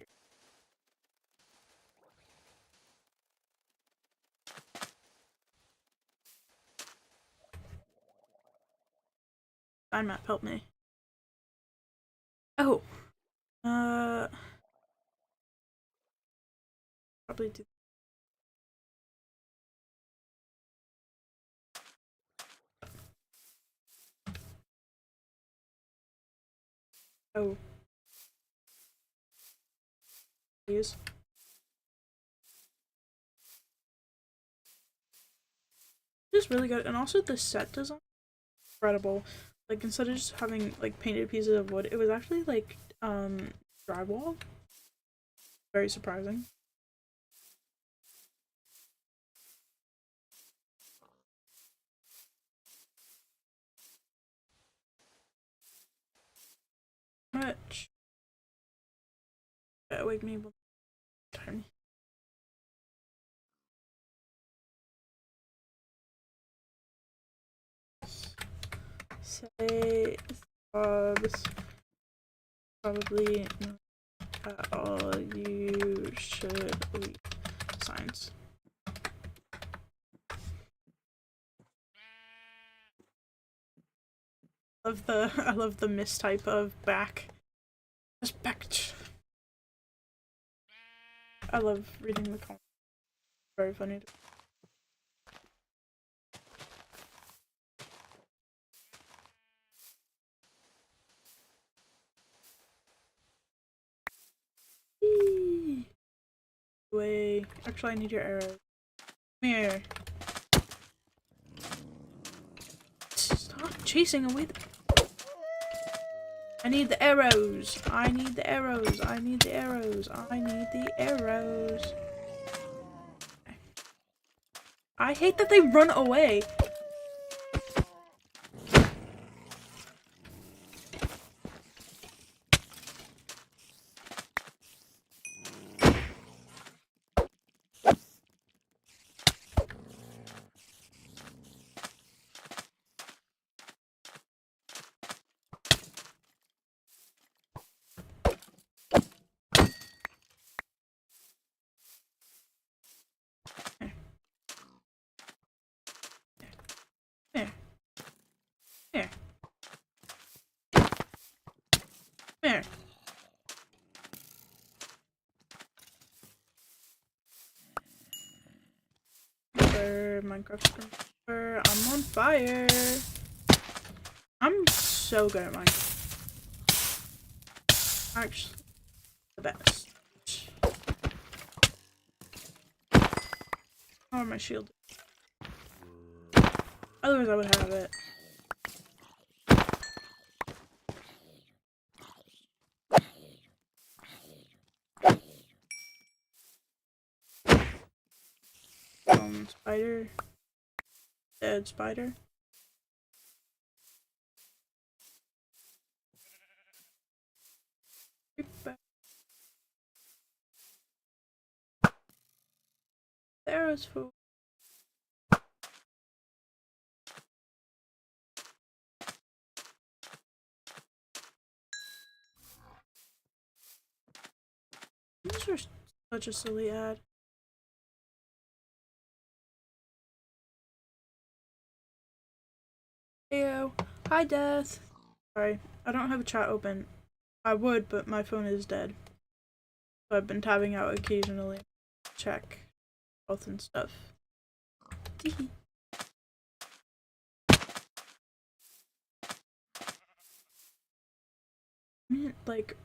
Time map, help me. Oh, probably do. Oh, please. It's really good, and also the set design, incredible. Like, instead of just having like painted pieces of wood, it was actually like drywall. Very surprising. Much. Wake me up. Turn. Say subs. Probably not at all. You should leave signs. I love the mistype of back. Just back. I love reading the comments. Very funny. Way. Actually, I need your arrows. Come here. Stop chasing away the. I need the arrows. I need the arrows. I need the arrows. I need the arrows. I hate that they run away. Here. Here. Here. Minecraft screen. I'm on fire. I'm so good at Minecraft. Actually, the best. Oh, my shield. Otherwise, I would have it. Spider. Dead spider. The arrow's full. These are such a silly ad. Heyo. Hi, Death. Sorry, I don't have a chat open. I would, but my phone is dead. So I've been tabbing out occasionally. Check health and stuff. Teehee. Like,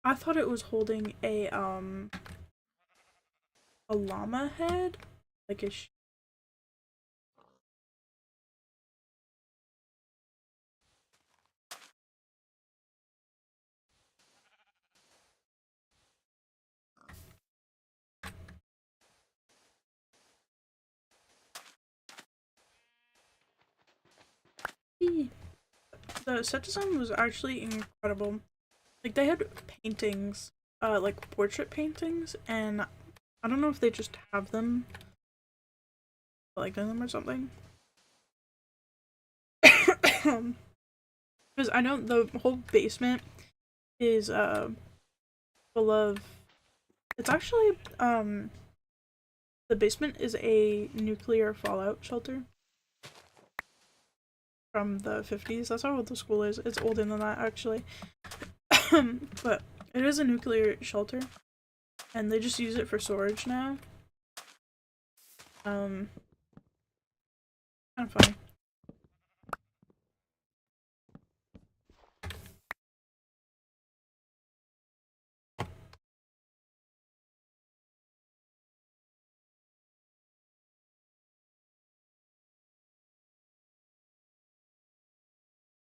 I thought it was holding a llama head, like a The set design was actually incredible. Like, they had paintings, like portrait paintings, and I don't know if they just have them, like them or something. Because I know the whole basement is full of. It's actually the basement is a nuclear fallout shelter from the 50s. That's how old the school is. It's older than that, actually. But it is a nuclear shelter, and they just use it for storage now. Kind of funny.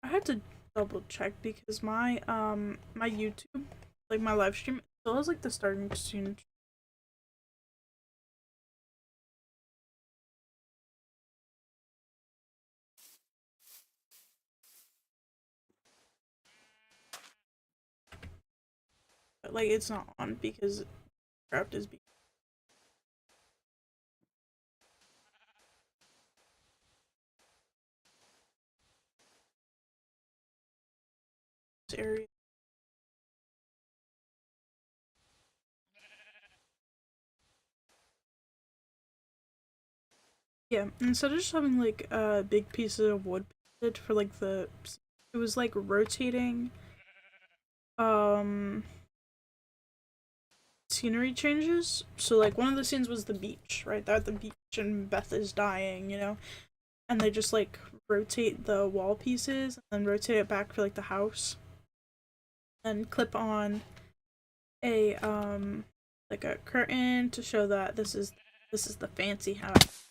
I had to double check because my my YouTube, like my live stream, still has like the starting student. But, like, it's not on because Craft is being area. Yeah, instead of just having like big pieces of wood for like it was like rotating um scenery changes. So like one of the scenes was the beach, right? They're at the beach and Beth is dying, you know? And they just like rotate the wall pieces and then rotate it back for like the house. And clip on a like a curtain to show that this is the fancy house.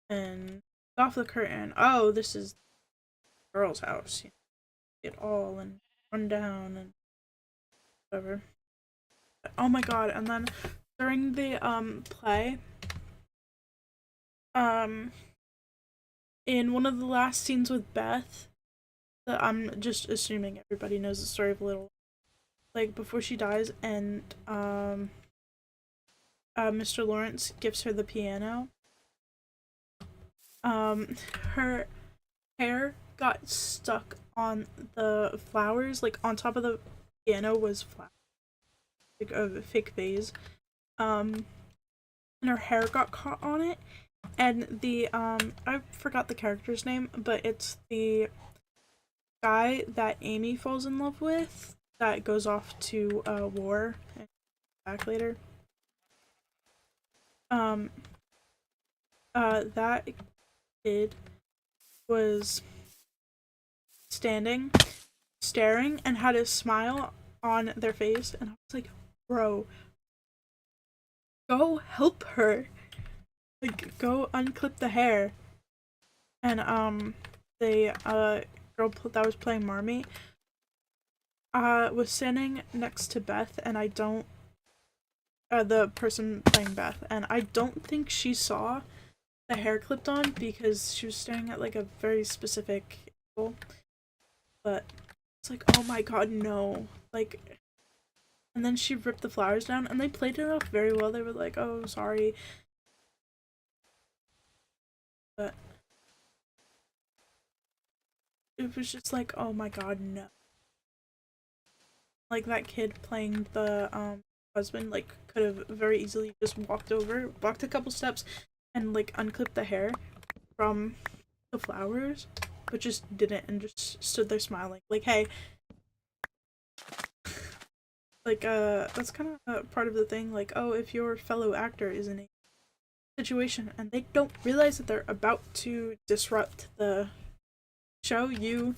And off the curtain, oh, this is the girl's house. You know, get all and run down and whatever. Oh my god, and then during the play, um in one of the last scenes with Beth, that I'm just assuming everybody knows the story of Little, like before she dies, and Mr. Lawrence gives her the piano. Her hair got stuck on the flowers, like on top of the piano was flowers, like a fake vase. And her hair got caught on it, and the I forgot the character's name, but it's the guy that Amy falls in love with that goes off to war and back later. Um that kid was standing, staring, and had a smile on their face, and I was like, bro, go help her. Like, go unclip the hair. And the girl that was playing Marmee was standing next to Beth, and I don't the person playing Beth, and I don't think she saw the hair clipped on because she was staring at like a very specific angle. But it's like, oh my god, no. Like, and then she ripped the flowers down, and they played it off very well. They were like, oh, sorry. But it was just like, oh my god, no. Like, that kid playing the husband, like, could have very easily just walked a couple steps, and like unclipped the hair from the flowers, but just didn't, and just stood there smiling. Like, hey, like that's kind of part of the thing. Like, oh, if your fellow actor is in a situation and they don't realize that they're about to disrupt the show, you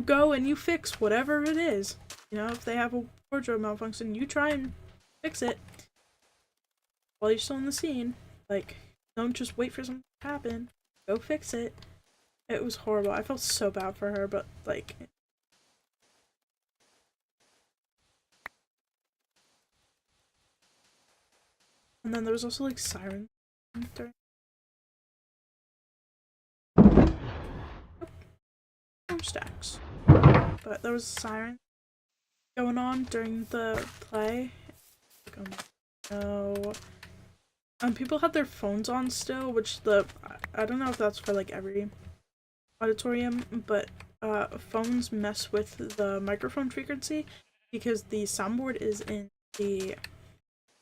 go and you fix whatever it is. You know, if they have a wardrobe malfunction, you try and fix it while you're still in the scene. Like, don't just wait for something to happen. Go fix it. It was horrible. I felt so bad for her, but like, and then there was also like sirens during stacks, but there was a siren going on during the play. Like, oh no. People had their phones on still, which I don't know if that's for like every auditorium, but phones mess with the microphone frequency because the soundboard is in the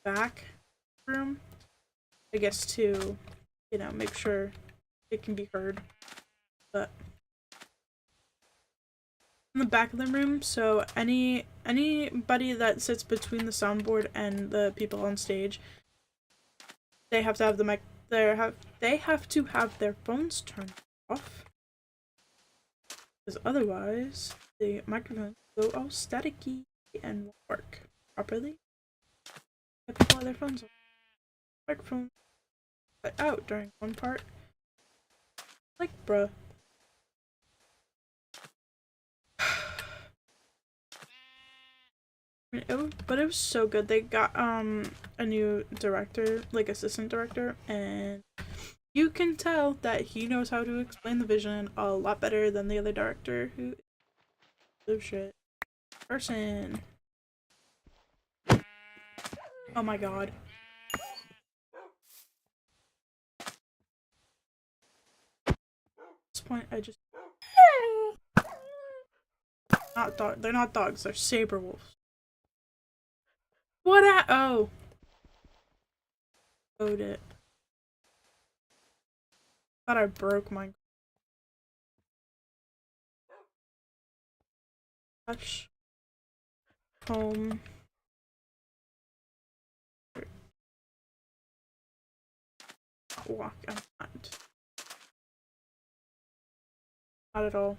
back room, I guess, to, you know, make sure it can be heard. But in the back of the room, so anybody that sits between the soundboard and the people on stage, they have to have the mic. They have to have their phones turned off, because otherwise the microphones go all staticky and won't work properly. If people have their phones on, microphone cut out during one part. Like, bruh. But it was so good. They got a new director, like assistant director, and you can tell that he knows how to explain the vision a lot better than the other director, who is shit person. Oh my god. At this point, I just not dog. They're not dogs. They're saber wolves. What? Oh. Owed it. Thought I broke my gosh. Home. Walk. I'm not. Not at all.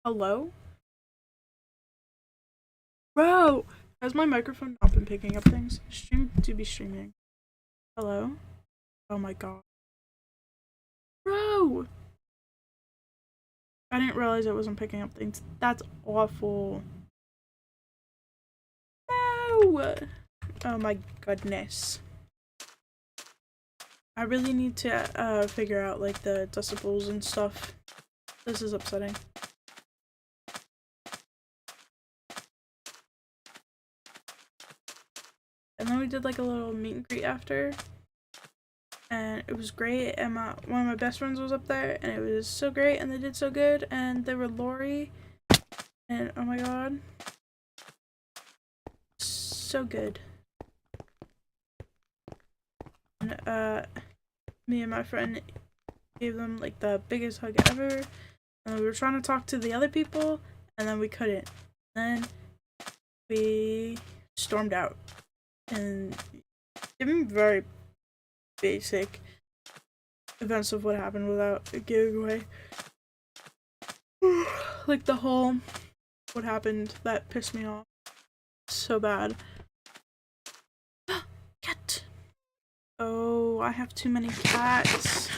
Hello? Bro! Has my microphone not been picking up things? Stream to be streaming. Hello? Oh my god. Bro! I didn't realize it wasn't picking up things. That's awful. No! Oh my goodness. I really need to figure out like the decibels and stuff. This is upsetting. And then we did like a little meet and greet after. And it was great, and one of my best friends was up there, and it was so great, and they did so good, and they were Lori, and oh my god, so good. And me and my friend gave them like the biggest hug ever, and we were trying to talk to the other people, and then we couldn't. Then we stormed out, and giving very basic events of what happened without giving away like the whole what happened that pissed me off so bad. Cat. Oh, I have too many cats.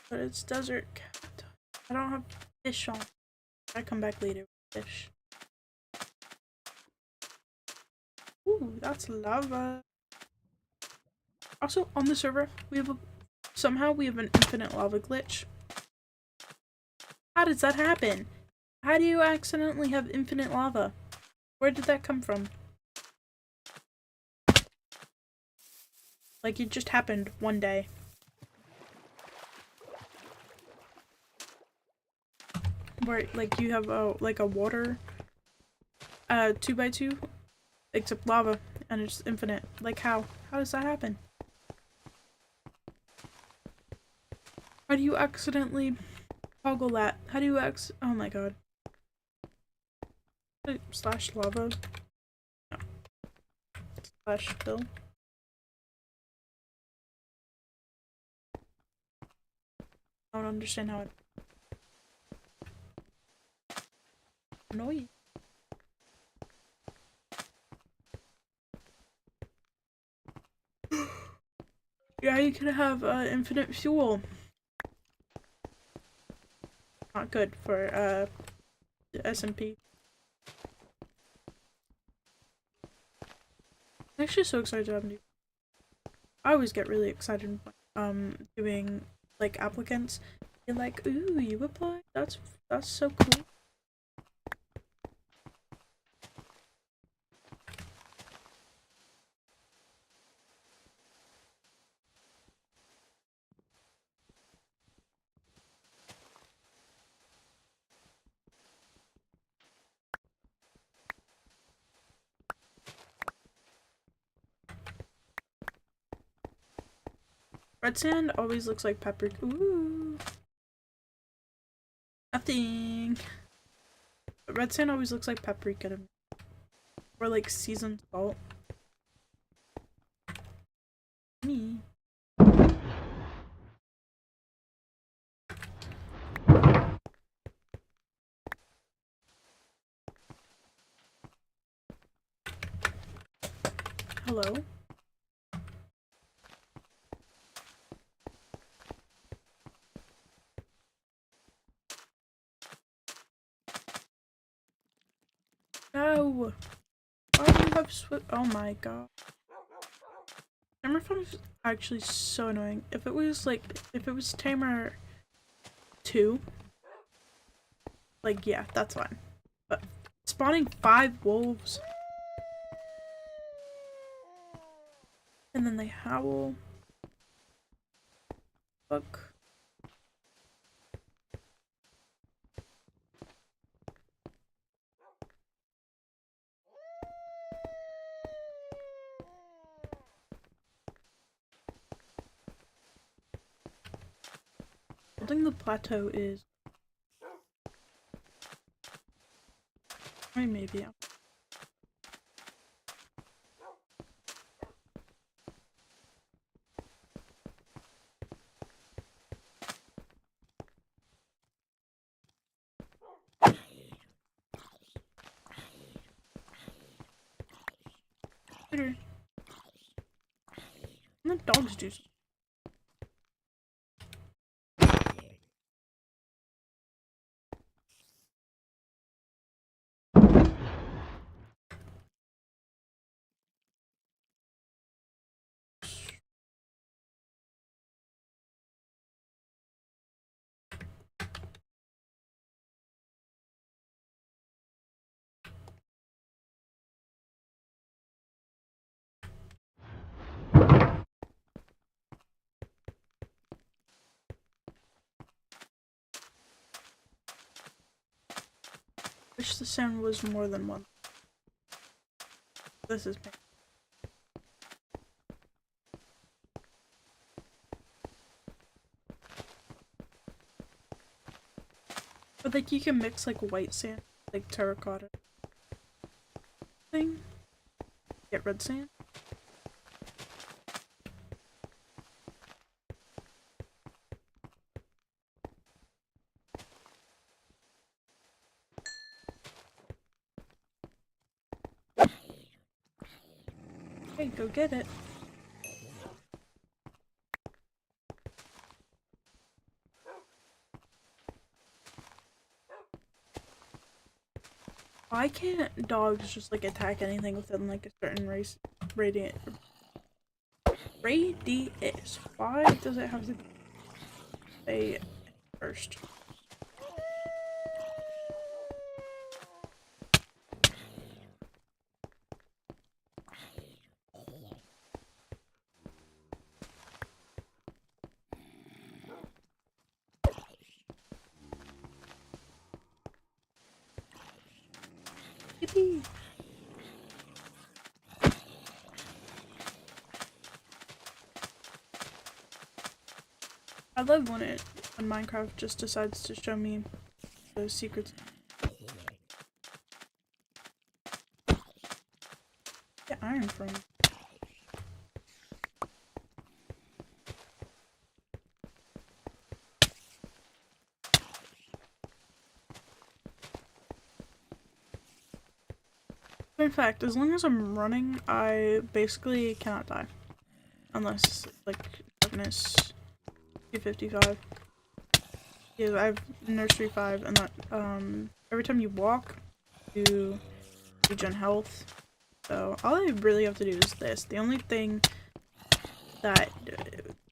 But it's desert cat. I don't have fish on. I come back later with fish. Ooh, that's lava. Also, on the server, we have somehow we have an infinite lava glitch. How does that happen? How do you accidentally have infinite lava? Where did that come from? Like, it just happened one day. Where, like, you have like a water 2x2 except lava and it's infinite. Like, how does that happen? How do you accidentally toggle that? How do you oh my god. Slash lava? No. Slash fill? I don't understand how it annoying. Yeah, you can have infinite fuel. Not good for the SMP. I'm actually so excited to have new. I always get really excited doing like applicants. You're like, ooh, you applied? That's so cool. Red sand always looks like paprika. Ooh. Nothing. But red sand always looks like paprika to me. Or like seasoned salt. Me. Hello? No! Why do you have swift? Oh my god. Tamer phone is actually so annoying. If it was Tamer 2, like, yeah, that's fine. But spawning 5 wolves? And then they howl. Fuck. Building the plateau is maybe. Later. And the dogs do. Wish the sound was more than one. This is me. But like you can mix like white sand, like terracotta thing. Get red sand. Hey, go get it. Why can't dogs just like attack anything within like a certain radius? Why does it have to say first? Yippee! I love when Minecraft just decides to show me the secrets. Get iron from. In fact, as long as I'm running, I basically cannot die. Unless, like, darkness 255. Yeah, I have nursery 5, and that, every time you walk, you regen health. So, all I really have to do is this. The only thing that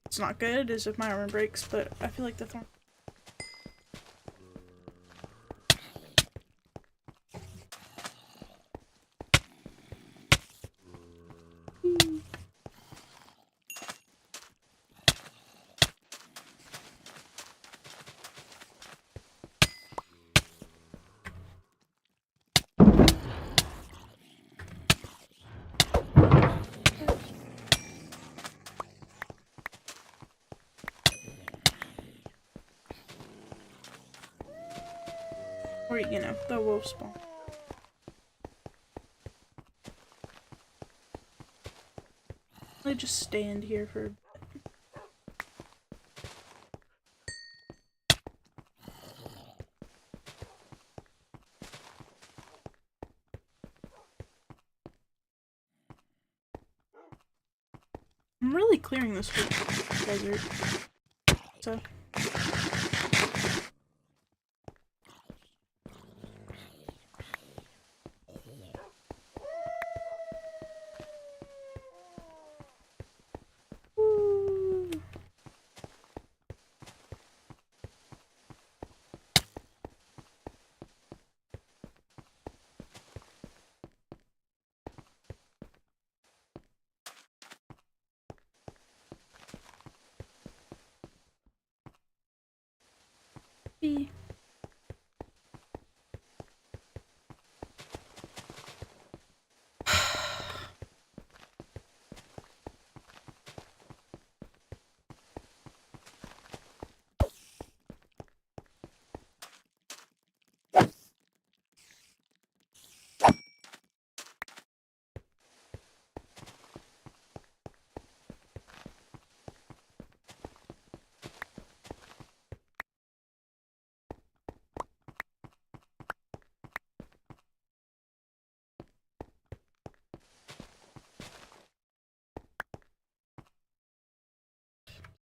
it's not good is if my armor breaks, but I feel like the thorn. Or, you know, the wolf spawn. I just stand here for a bit. I'm really clearing this whole desert. So. See.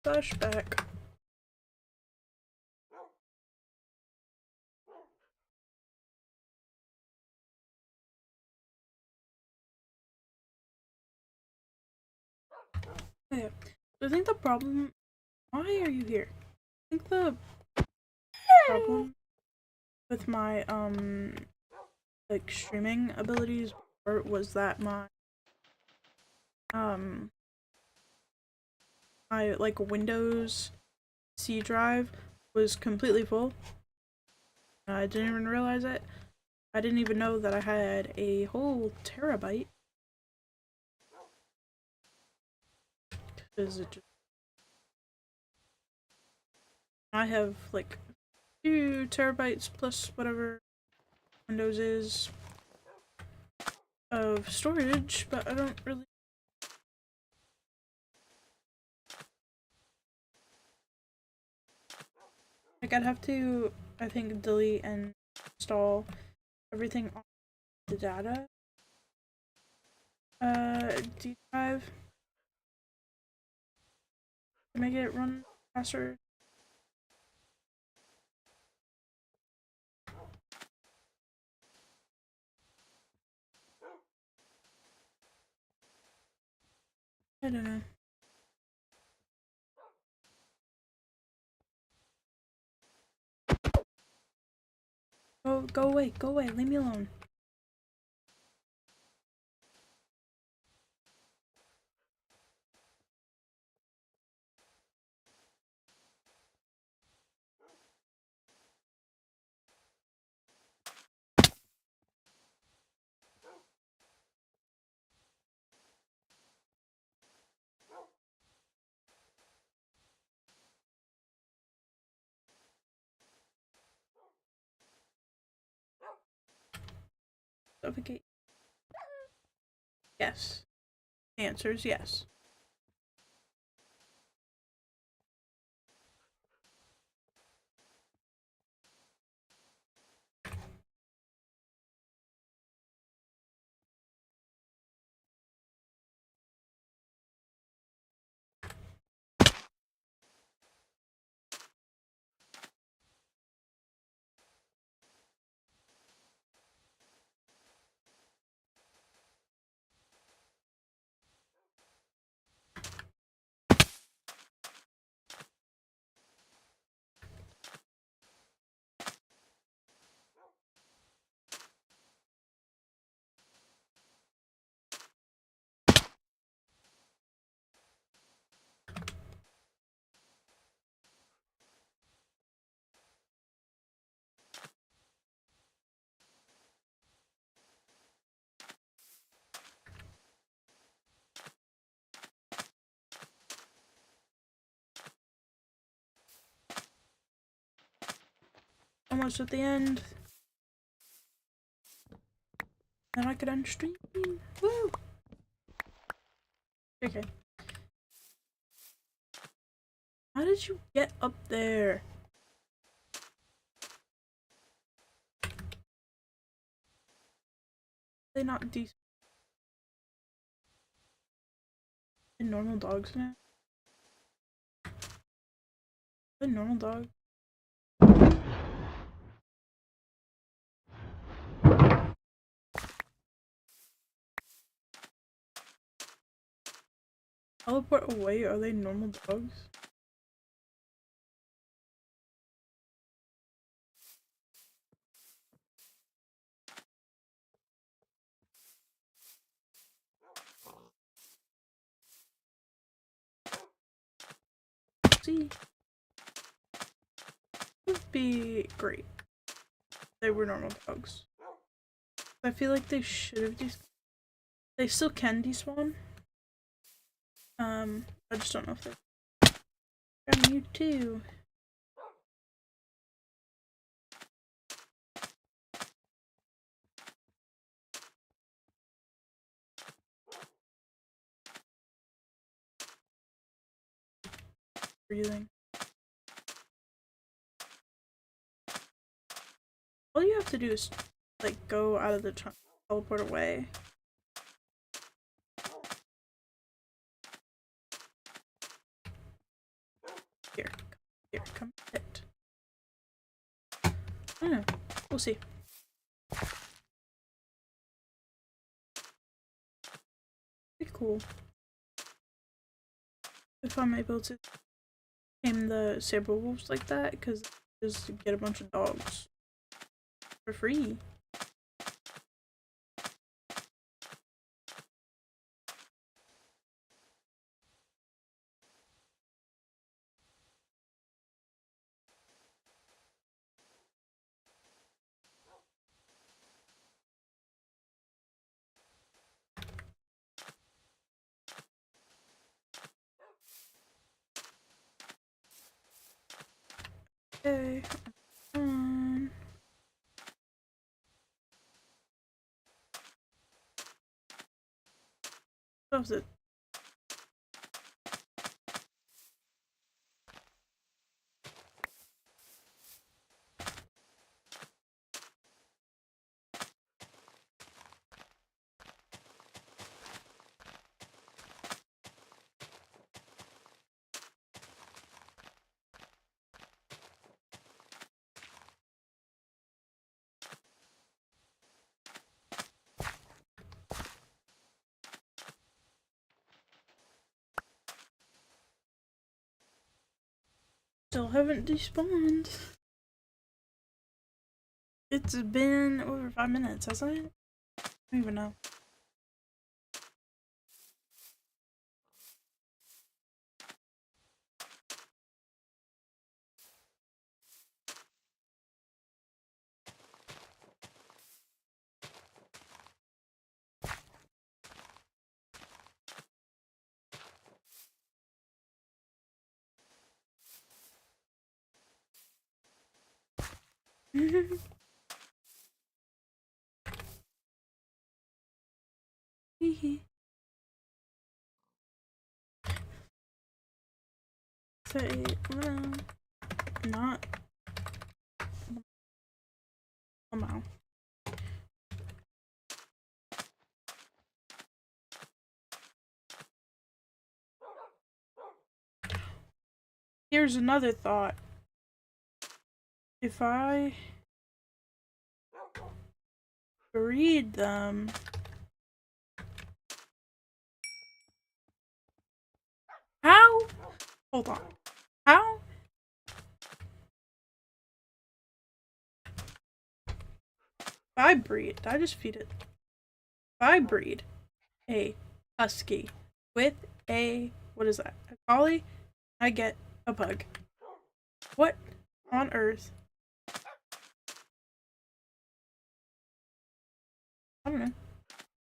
Flashback. Okay. So I think the problem. Why are you here? I think the problem with my like streaming abilities was that um my like Windows C drive was completely full. I didn't even realize it. I didn't even know that I had a whole terabyte. Because it just, I have like 2 terabytes plus whatever Windows is of storage, but I don't really. Like, I'd have to, I think, delete and install everything on the data D drive to make it run faster. I don't know. Go away, leave me alone. Suffocate. Yes. The answer is yes. Almost at the end. Then I could end stream. Woo! Okay. How did you get up there? They not decent. Normal dogs now? The normal dog. Teleport away? Are they normal dogs? See? would be great. They were normal dogs. I feel like they should have despawned. They still can despawn. I just don't know if they're from you too. Breathing. All you have to do is like go out of the trunk, teleport away. Here, come hit. I don't know. We'll see. Be cool if I'm able to tame the saber wolves like that, because just get a bunch of dogs for free. Okay. What was it? Still haven't despawned. It's been over 5 minutes, hasn't it? I don't even know. Hehe. Say, not. Somehow. Here's another thought. If I breed them, how? Hold on. How? If I breed, did I just feed it? If I breed a husky with a, what is that? A collie, I get a pug. What on earth? I don't know.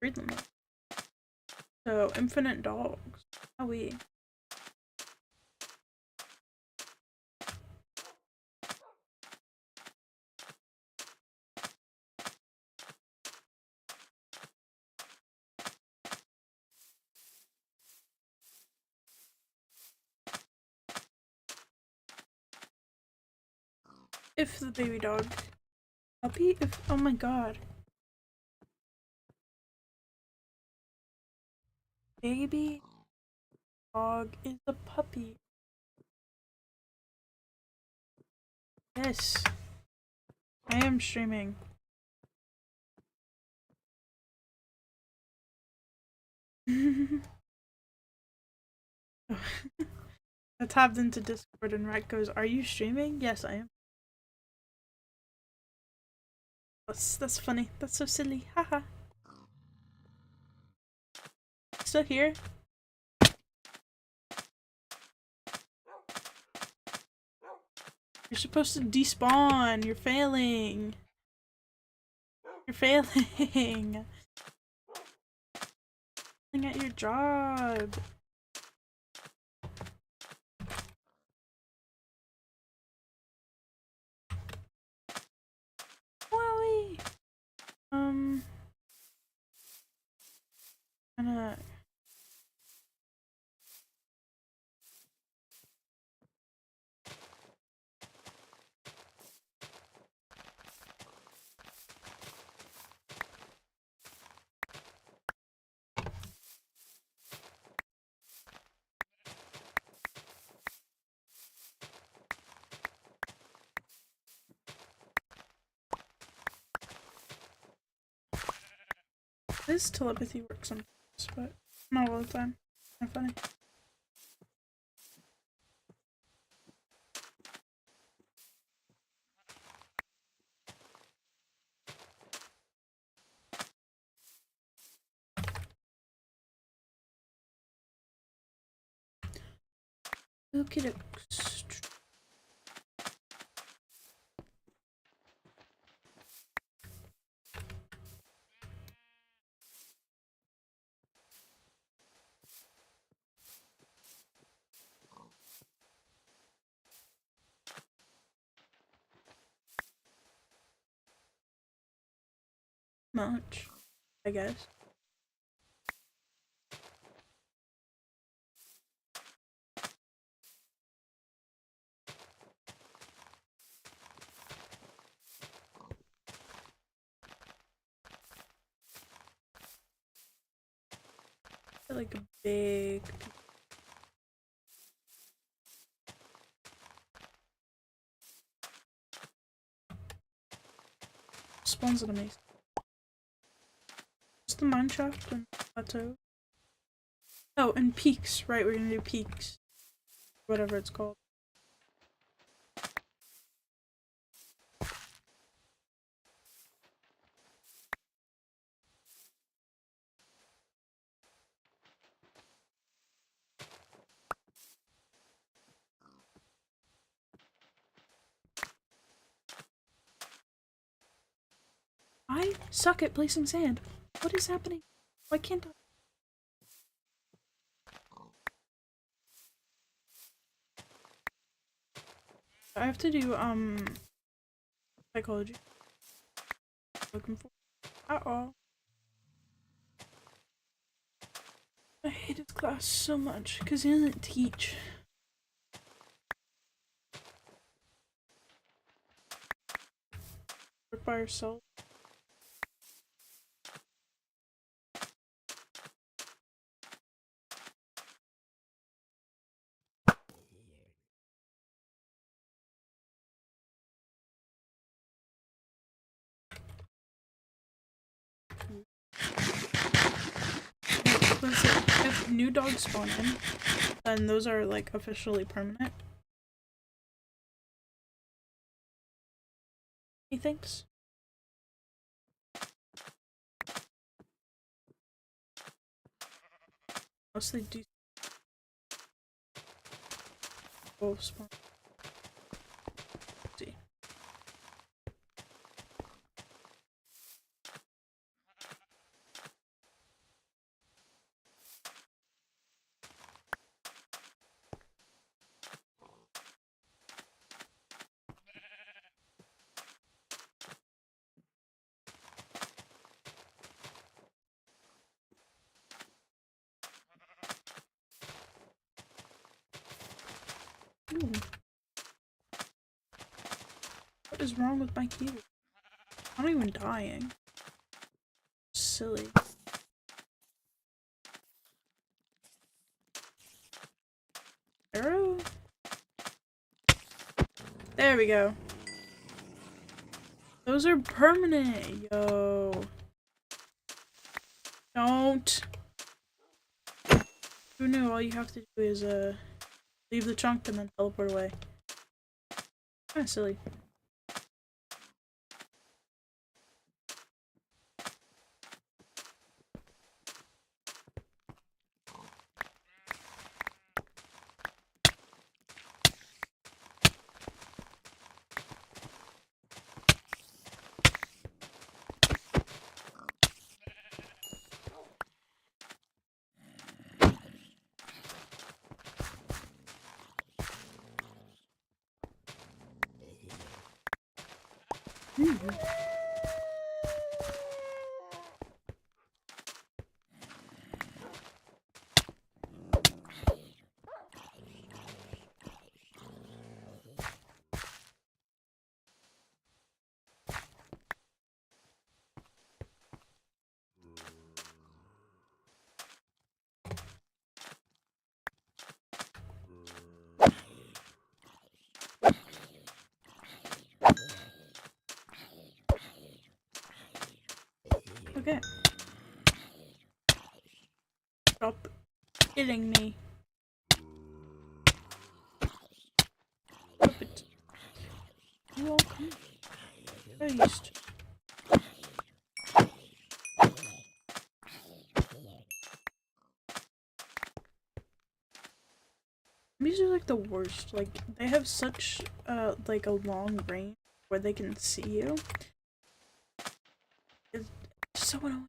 Breed them up. So, infinite dogs. How we? If the baby dog puppy, if, oh my god. Baby dog is a puppy. Yes. I am streaming. I tapped into Discord and Rat goes, "Are you streaming?" Yes, I am. That's funny. That's so silly. Haha. Still here? You're supposed to despawn. You're failing. You're failing. Failing at your job. Wowie. Kinda. This telepathy works sometimes, but not all the time. Not funny. Okie dokes. Much, I guess. Like a big spawns at a mesa. Just the mineshaft and plateau. Oh, and peaks, right? We're gonna do peaks. Whatever it's called. I suck at placing sand. What is happening? Why can't I? I have to do, psychology. Looking for. Uh-oh. I hate his class so much because he doesn't teach. Work by yourself. Listen, if new dogs spawn in, then those are like officially permanent. He thinks. Unless they do both spawn. Let's see. Ooh. What is wrong with my keyboard? I'm not even dying. Silly. Arrow? There we go. Those are permanent, yo. Don't. Who knew all you have to do is leave the chunk and then teleport away. Kinda silly. Okay. Stop hitting me. Stop it. You all come. Christ. These are like the worst. Like they have such like a long range where they can see you. It's so annoying.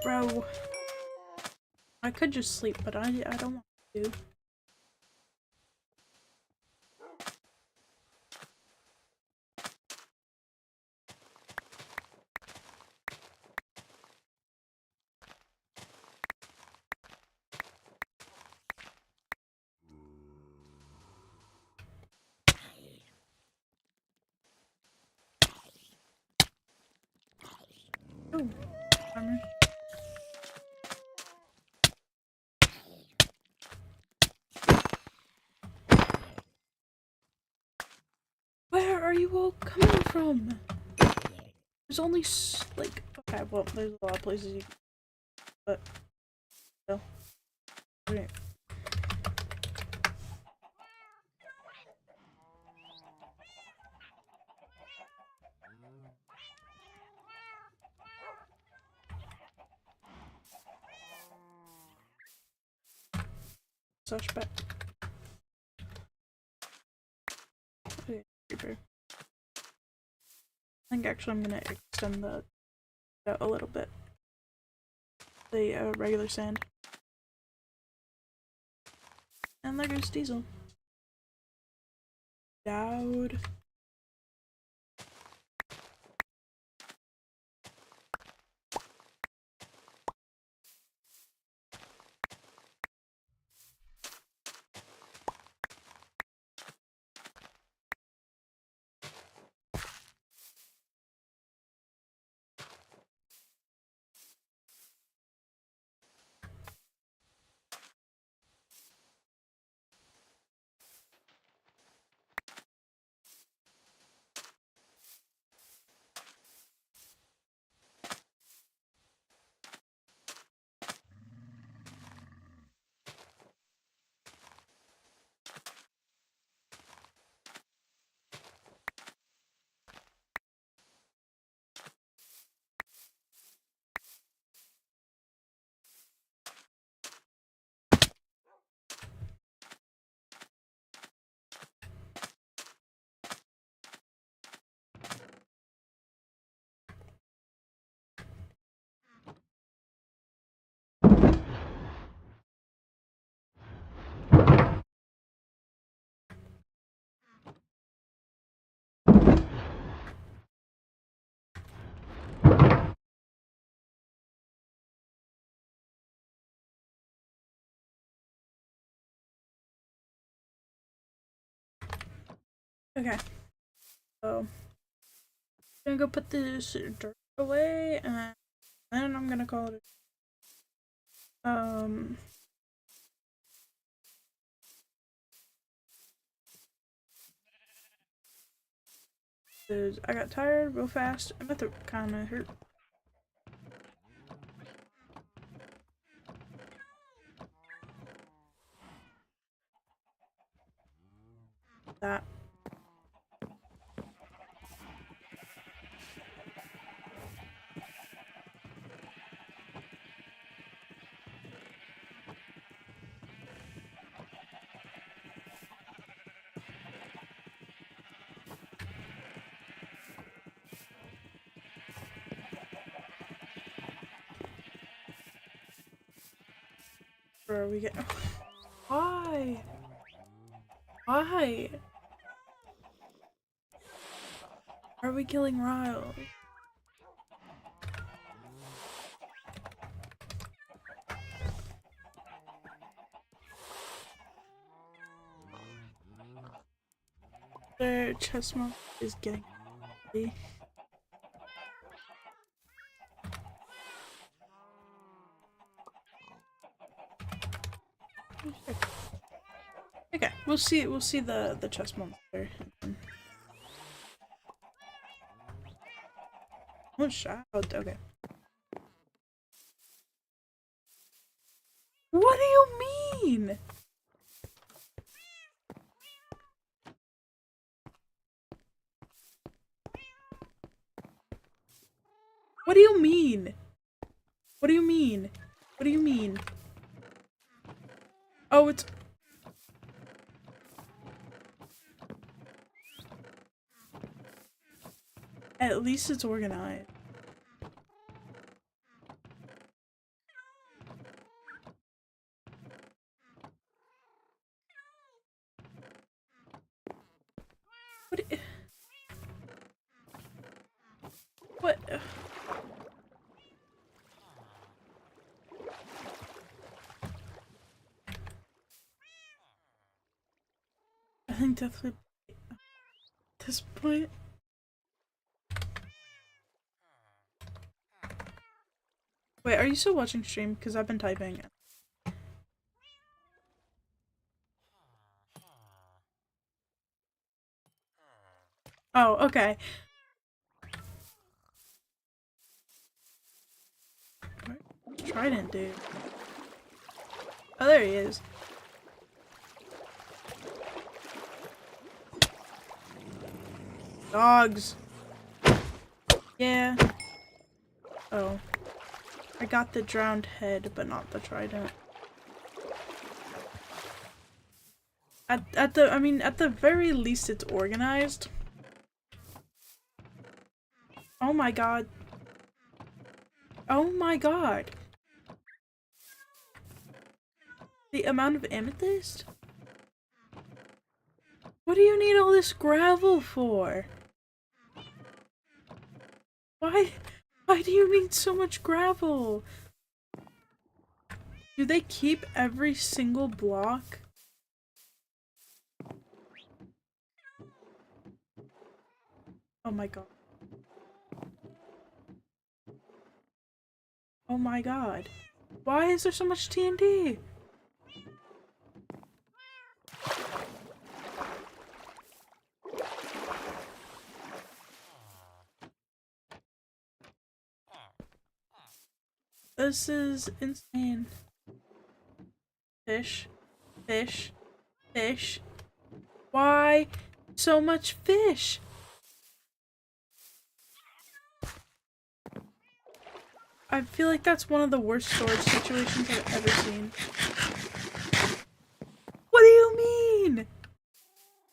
Bro, I could just sleep, but I don't want to. Oh, armor. Where are you all coming from? There's only like okay, well, there's a lot of places you can, but still. Okay. Such bad. Okay, creeper. I think actually I'm gonna extend the out a little bit. The regular sand. And there goes Diesel. Dowd. Okay. So I'm gonna go put this dirt away and then I'm gonna call it I got tired real fast and my throat kinda hurt. that. Where are we getting? Why? Why? Are we killing Ryle? Their chest monk is getting ready. Okay, we'll see the chest monster. Oh, shout. Okay. What do you mean? What do you mean? What do you mean? What do you mean? Oh, it's... At least it's organized. What? I think definitely at this point. Wait, are you still watching stream? Because I've been typing. Oh, okay. Trident, dude. Oh, there he is. Dogs. Yeah. Oh. I got the drowned head, but not the trident. At the very least it's organized. Oh my god. Oh my god. The amount of amethyst? What do you need all this gravel for? Why do you need so much gravel? Do they keep every single block? Oh my god. Oh my god. Why is there so much TNT? This is insane. Fish. Fish. Fish. Why so much fish? I feel like that's one of the worst storage situations I've ever seen. What do you mean?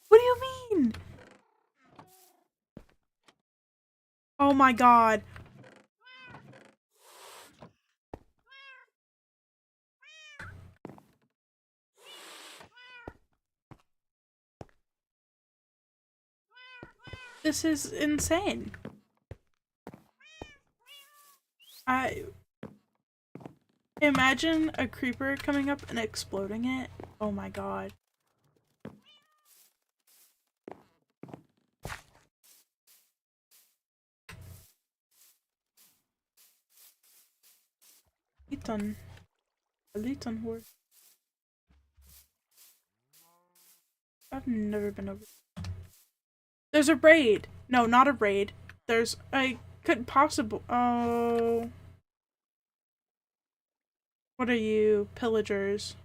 What do you mean? Oh my god. This is insane. I imagine a creeper coming up and exploding it. Oh my god. Liton. A Liton horse. I've never been over. There's a raid. No, not a raid. There's I couldn't possible. Oh. What are you, pillagers?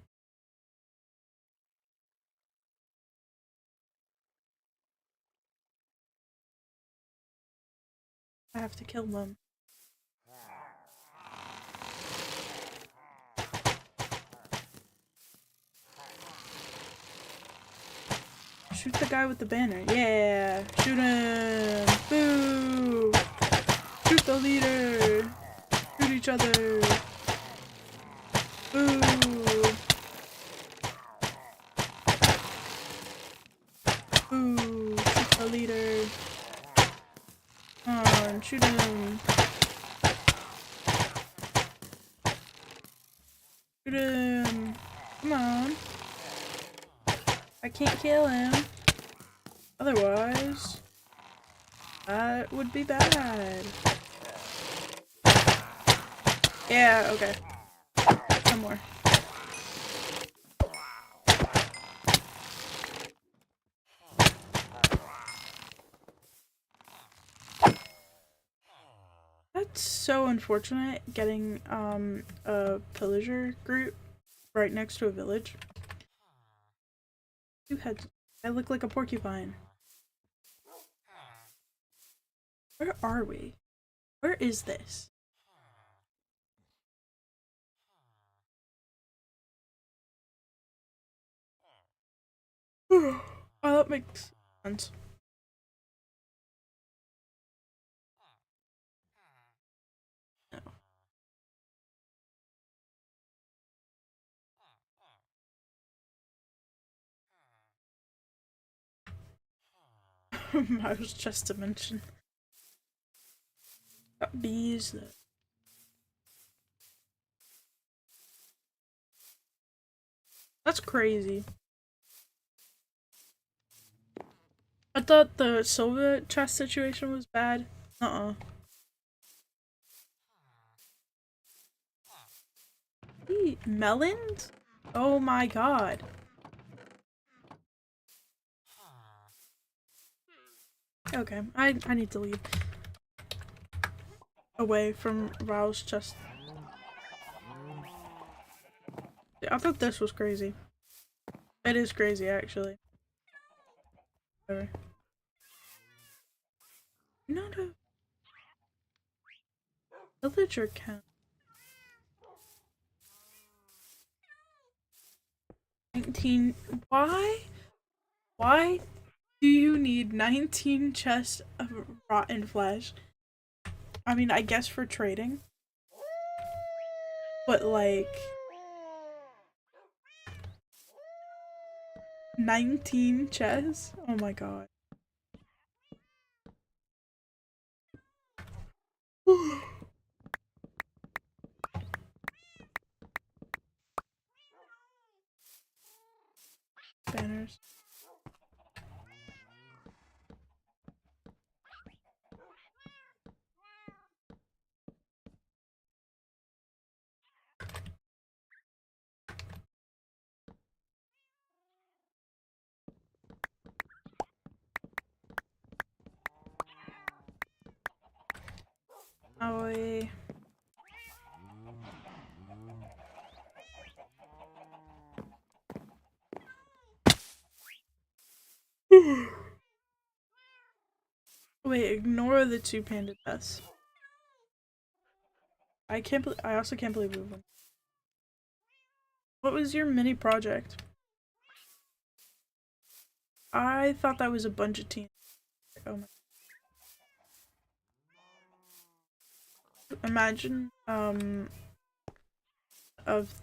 I have to kill them. Shoot the guy with the banner. Yeah! Shoot him! Boo! Shoot the leader! Shoot each other! Boo! Boo! Shoot the leader! Come on, shoot him! Shoot him! Come on! I can't kill him. Otherwise, that would be bad. Yeah, okay. One more. That's so unfortunate getting a pillager group right next to a village. Two heads. I look like a porcupine. Where are we? Where is this? Oh, that makes sense. No. I was just to mention. Got bees though. That's crazy. I thought the silver chest situation was bad. Melons? Oh my god. Okay, I need to leave. Away from Rao's chest. I thought this was crazy. It is crazy, actually. Whatever. Not a villager count. 19. Why? Why do you need 19 chests of rotten flesh? I mean, I guess for trading. But like 19 chests? Oh my god. Banners. Oh, wait, ignore the two panda deaths. I also can't believe we won. What was your mini project? I thought that was a bunch of teams. Oh my. Imagine, of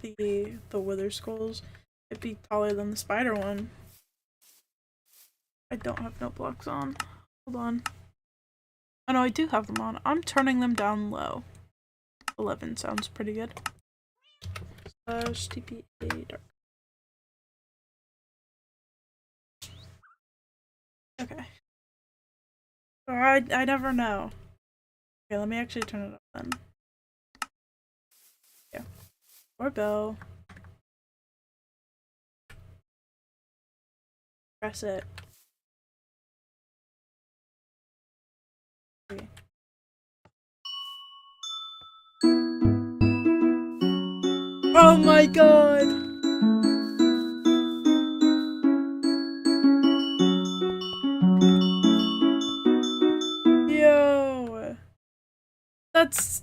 the wither skulls, it'd be taller than the spider one. I don't have no blocks on. Hold on. Oh no, I do have them on. I'm turning them down low. 11 sounds pretty good. TPA dark. Okay. So I never know. Okay, let me actually turn it up then. Yeah. Or bell. Press it. Okay. Oh my god! Yo! That's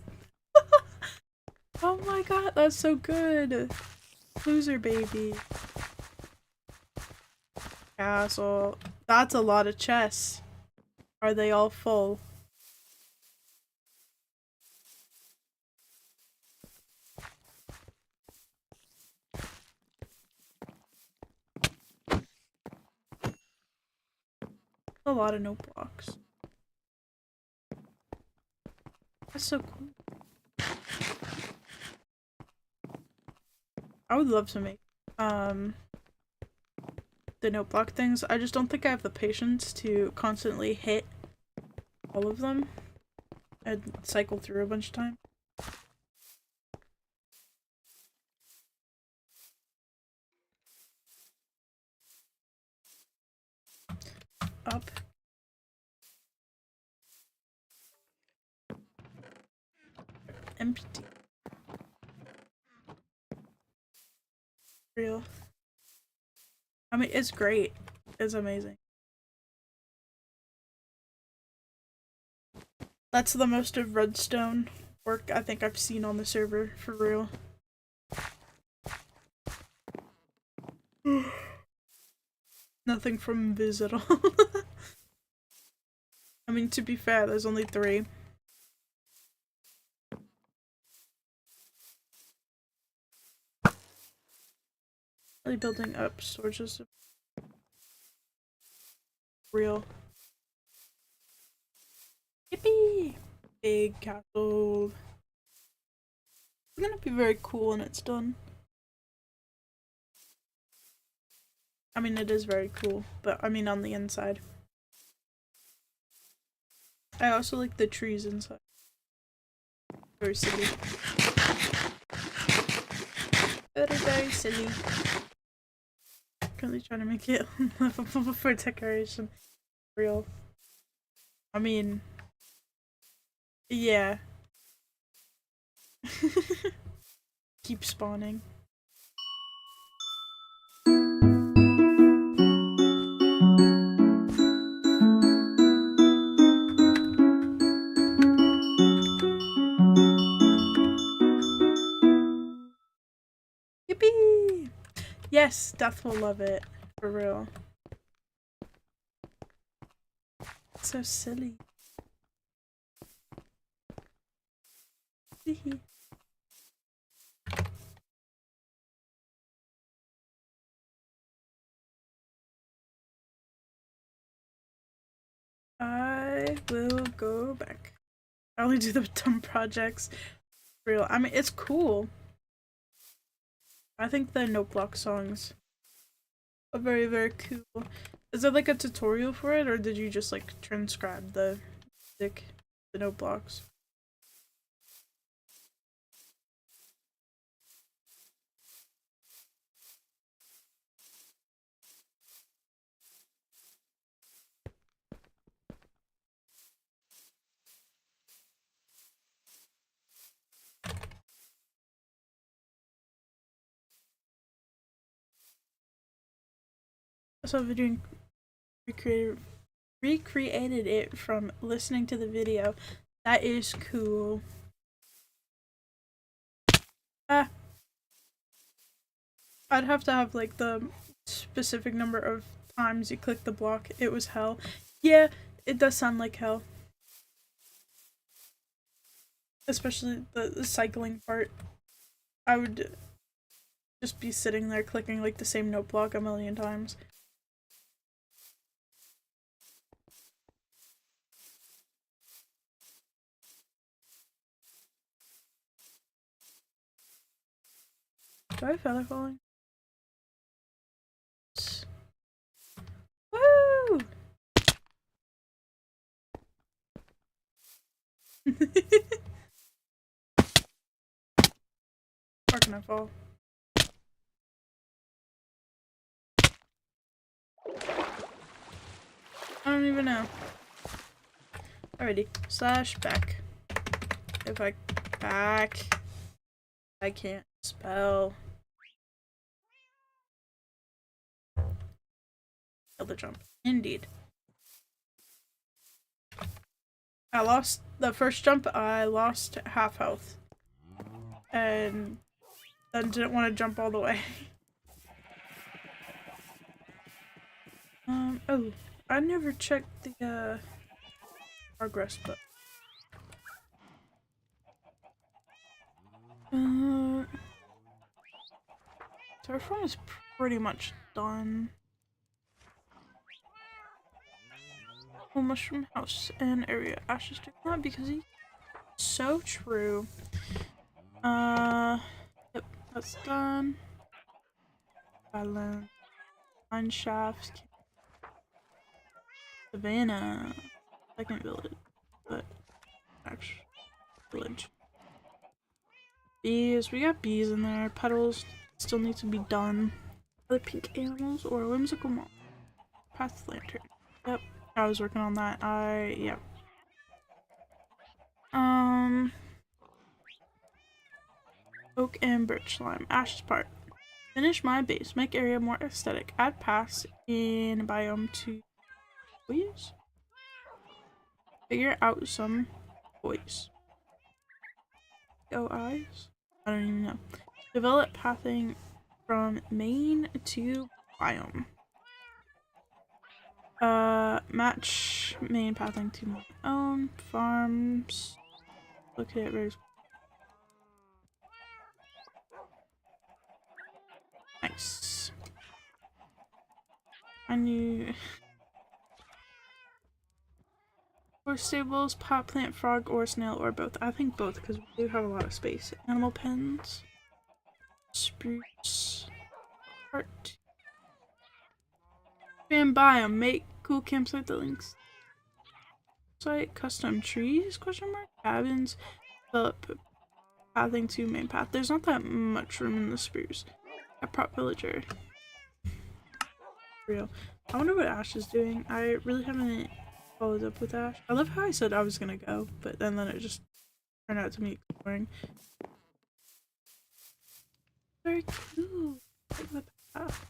oh my god, that's so good. Loser baby. Castle. That's a lot of chests. Are they all full? A lot of note blocks. That's so cool. I would love to make the note block things. I just don't think I have the patience to constantly hit all of them and cycle through a bunch of times. Up. Empty. Real. I mean, it's great. It's amazing. That's the most of redstone work I think I've seen on the server, for real. Nothing from Viz at all. I mean, to be fair, there's only 3. Really building up storage system. Real. Yippee! Big castle. It's gonna be very cool when it's done. I mean, it is very cool, but I mean on the inside. I also like the trees inside. Very silly. Very, very silly. Currently trying to make it livable for decoration. Real. I mean, yeah. Keep spawning. Yippee! Yes, Death will love it. For real. So silly. I will go back. I only do the dumb projects. For real. I mean, it's cool. I think the note block songs are very, very cool. Is there like a tutorial for it, or did you just like transcribe the music, the note blocks? So if you're doing recreated it from listening to the video. That is cool. Ah, I'd have to have like the specific number of times you click the block. It was hell. Yeah, it does sound like hell. Especially the cycling part. I would just be sitting there clicking like the same note block a million times. Do I have feather falling? Woo! Where can I fall? I don't even know. Alrighty. Slash back. If I back. I can't spell. Kill the jump. Indeed. I lost the first jump. I lost half health, and then didn't want to jump all the way. Oh, I never checked the progress button. Terraform is pretty much done. Oh, mushroom house and area. Ashes do that because he's so true. Yep, that's done. Balance. Mine shafts. Savannah. Second village. But actually, village. Bees. We got bees in there. Petals still need to be done. Other pink animals or whimsical moth. Path lantern. Yep. I was working on that. Yep. Oak and birch lime. Ashes part. Finish my base. Make area more aesthetic. Add paths in biome to boys. Figure out some boys. OIs? I don't even know. Develop pathing from main to biome. Match main pathing to my own. Farms. Located very nice. I knew. Or stables, pot plant, frog, or snail, or both. I think both because we do have a lot of space. Animal pens. Spruce. Heart. Fan biome. Make cool campsite that links. Site. Custom trees? Question mark. Cabins. Develop pathing to main path. There's not that much room in the spruce. A prop villager. Real. I wonder what Ash is doing. I really haven't followed up with Ash. I love how I said I was gonna go, but then it just turned out to me exploring. Very cool. Take the path.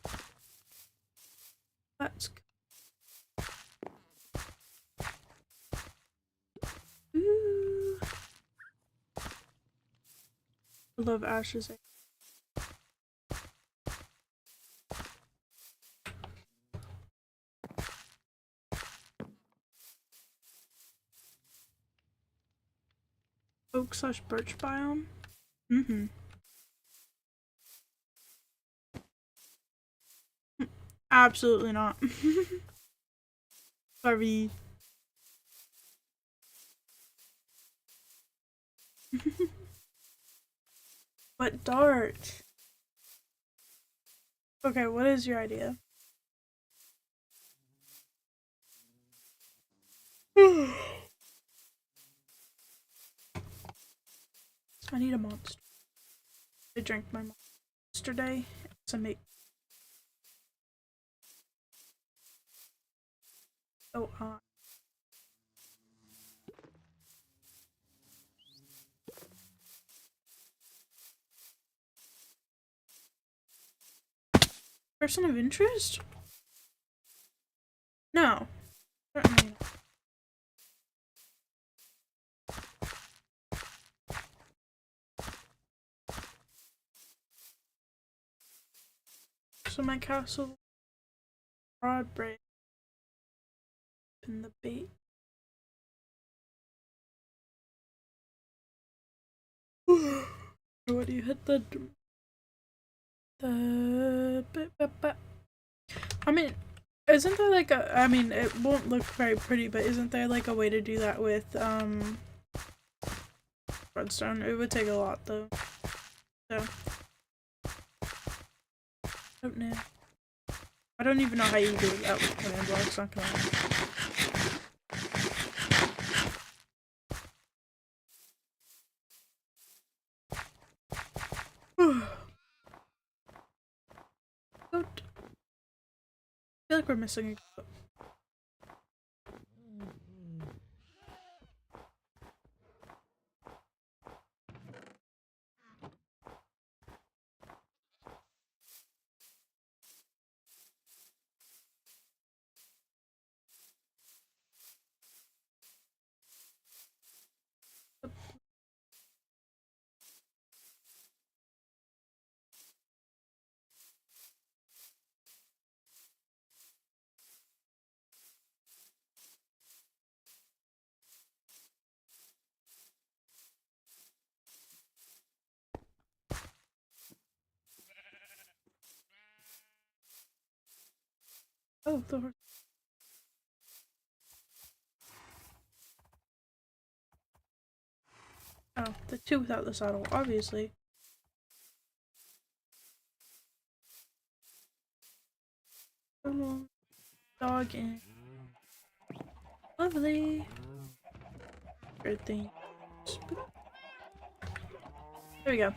Let's go. Ooh. I love Ash's. Oak slash birch biome. Absolutely not. Sorry. What dart? Okay, what is your idea? I need a monster. I drank my monster day to make. Oh, person of interest? No. Certainly not. So my castle broad break in the bait. What do you hit the I mean, isn't there like a I mean it won't look very pretty, but isn't there like a way to do that with redstone? It would take a lot though. So I don't know. I don't even know how you do that with command blocks, not gonna lie. Goat. I feel like we're missing a goat. Oh, the horse. Oh, the two without the saddle, obviously. Oh, dog in. Lovely. Good thing. There we go.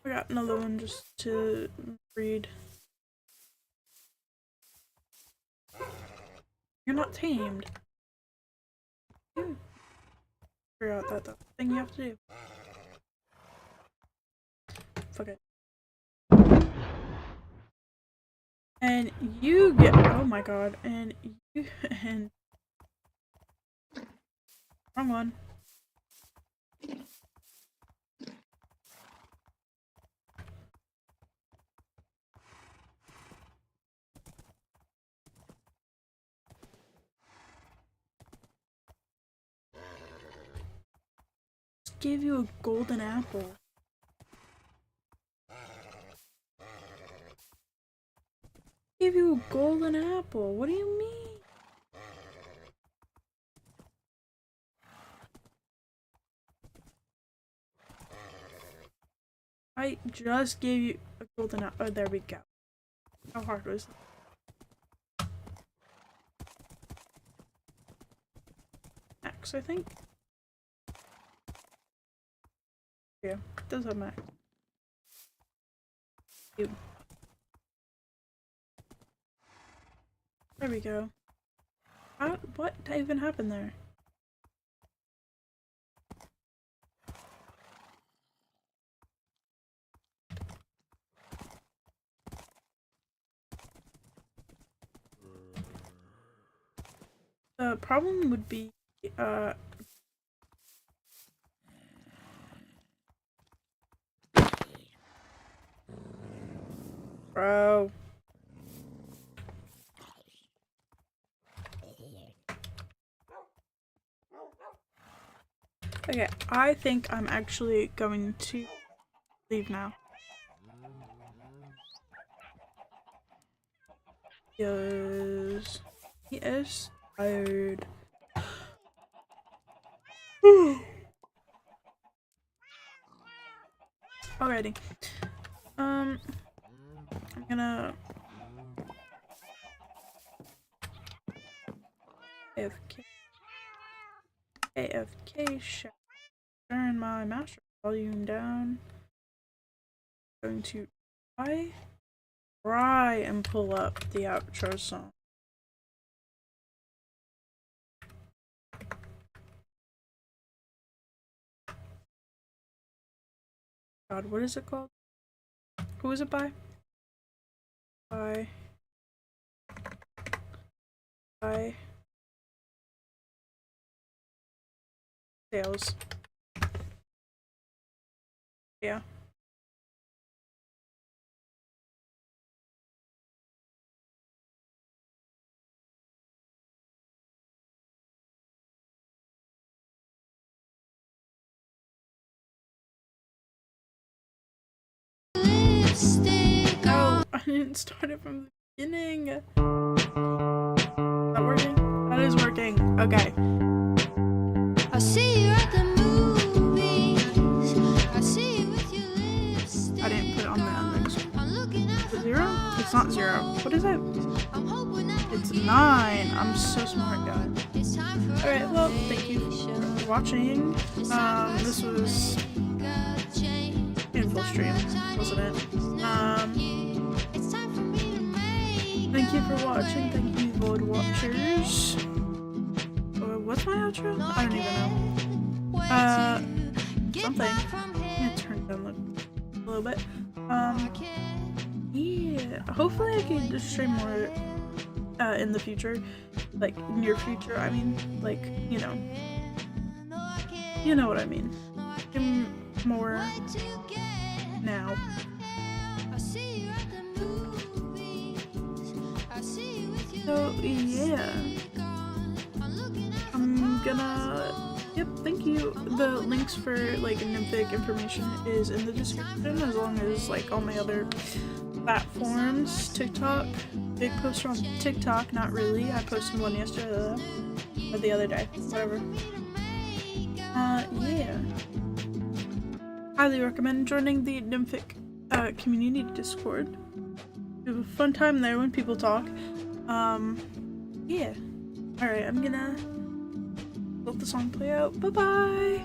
I got another one just to breed. You're not tamed. Figure out that thing you have to do. Fuck it. And you get. Oh my god. And you. And. Wrong one. Just gave you a golden apple. Give you a golden apple. What do you mean? I just gave you a golden apple. Oh, there we go. How hard was that? Max, I think. Yeah, it does have max. Ew. There we go. What even happened there? The problem would be, bro. Okay, I think I'm actually going to leave now. Yes. He is tired. Alrighty. I'm gonna AFK turn my master volume down. Going to try and pull up the outro song. God, what is it called? Who is it by? By Sales. Yeah. Oh, I didn't start it from the beginning. Is that working? That is working. Okay. I'll see you at the movies. I see you with your lipstick. I didn't put it on the endings. I'm looking at Is it 0? It's not 0. What is it? I'm hoping that It's 9. I'm so smart, guys. it's time for Alright, well, thank you for watching. This was painful stream, wasn't it? it's time for me to make Thank you for watching. Thank you, Void Watchers. What's my outro? I don't even know. Something. I'm gonna turn it down a little bit. Yeah. Hopefully I can just stream more in the future. Like, near future, I mean. Like, you know. You know what I mean. More now. So, yeah. I'm gonna... Yep, thank you. The links for, like, Nymphic information is in the description, as long as, like, all my other platforms. TikTok. Big poster on TikTok. Not really. I posted one yesterday though. Or the other day. Whatever. Yeah. Highly recommend joining the Nymphic community Discord. We have a fun time there when people talk. Yeah. Alright, I'm gonna let the song play out. Bye-bye!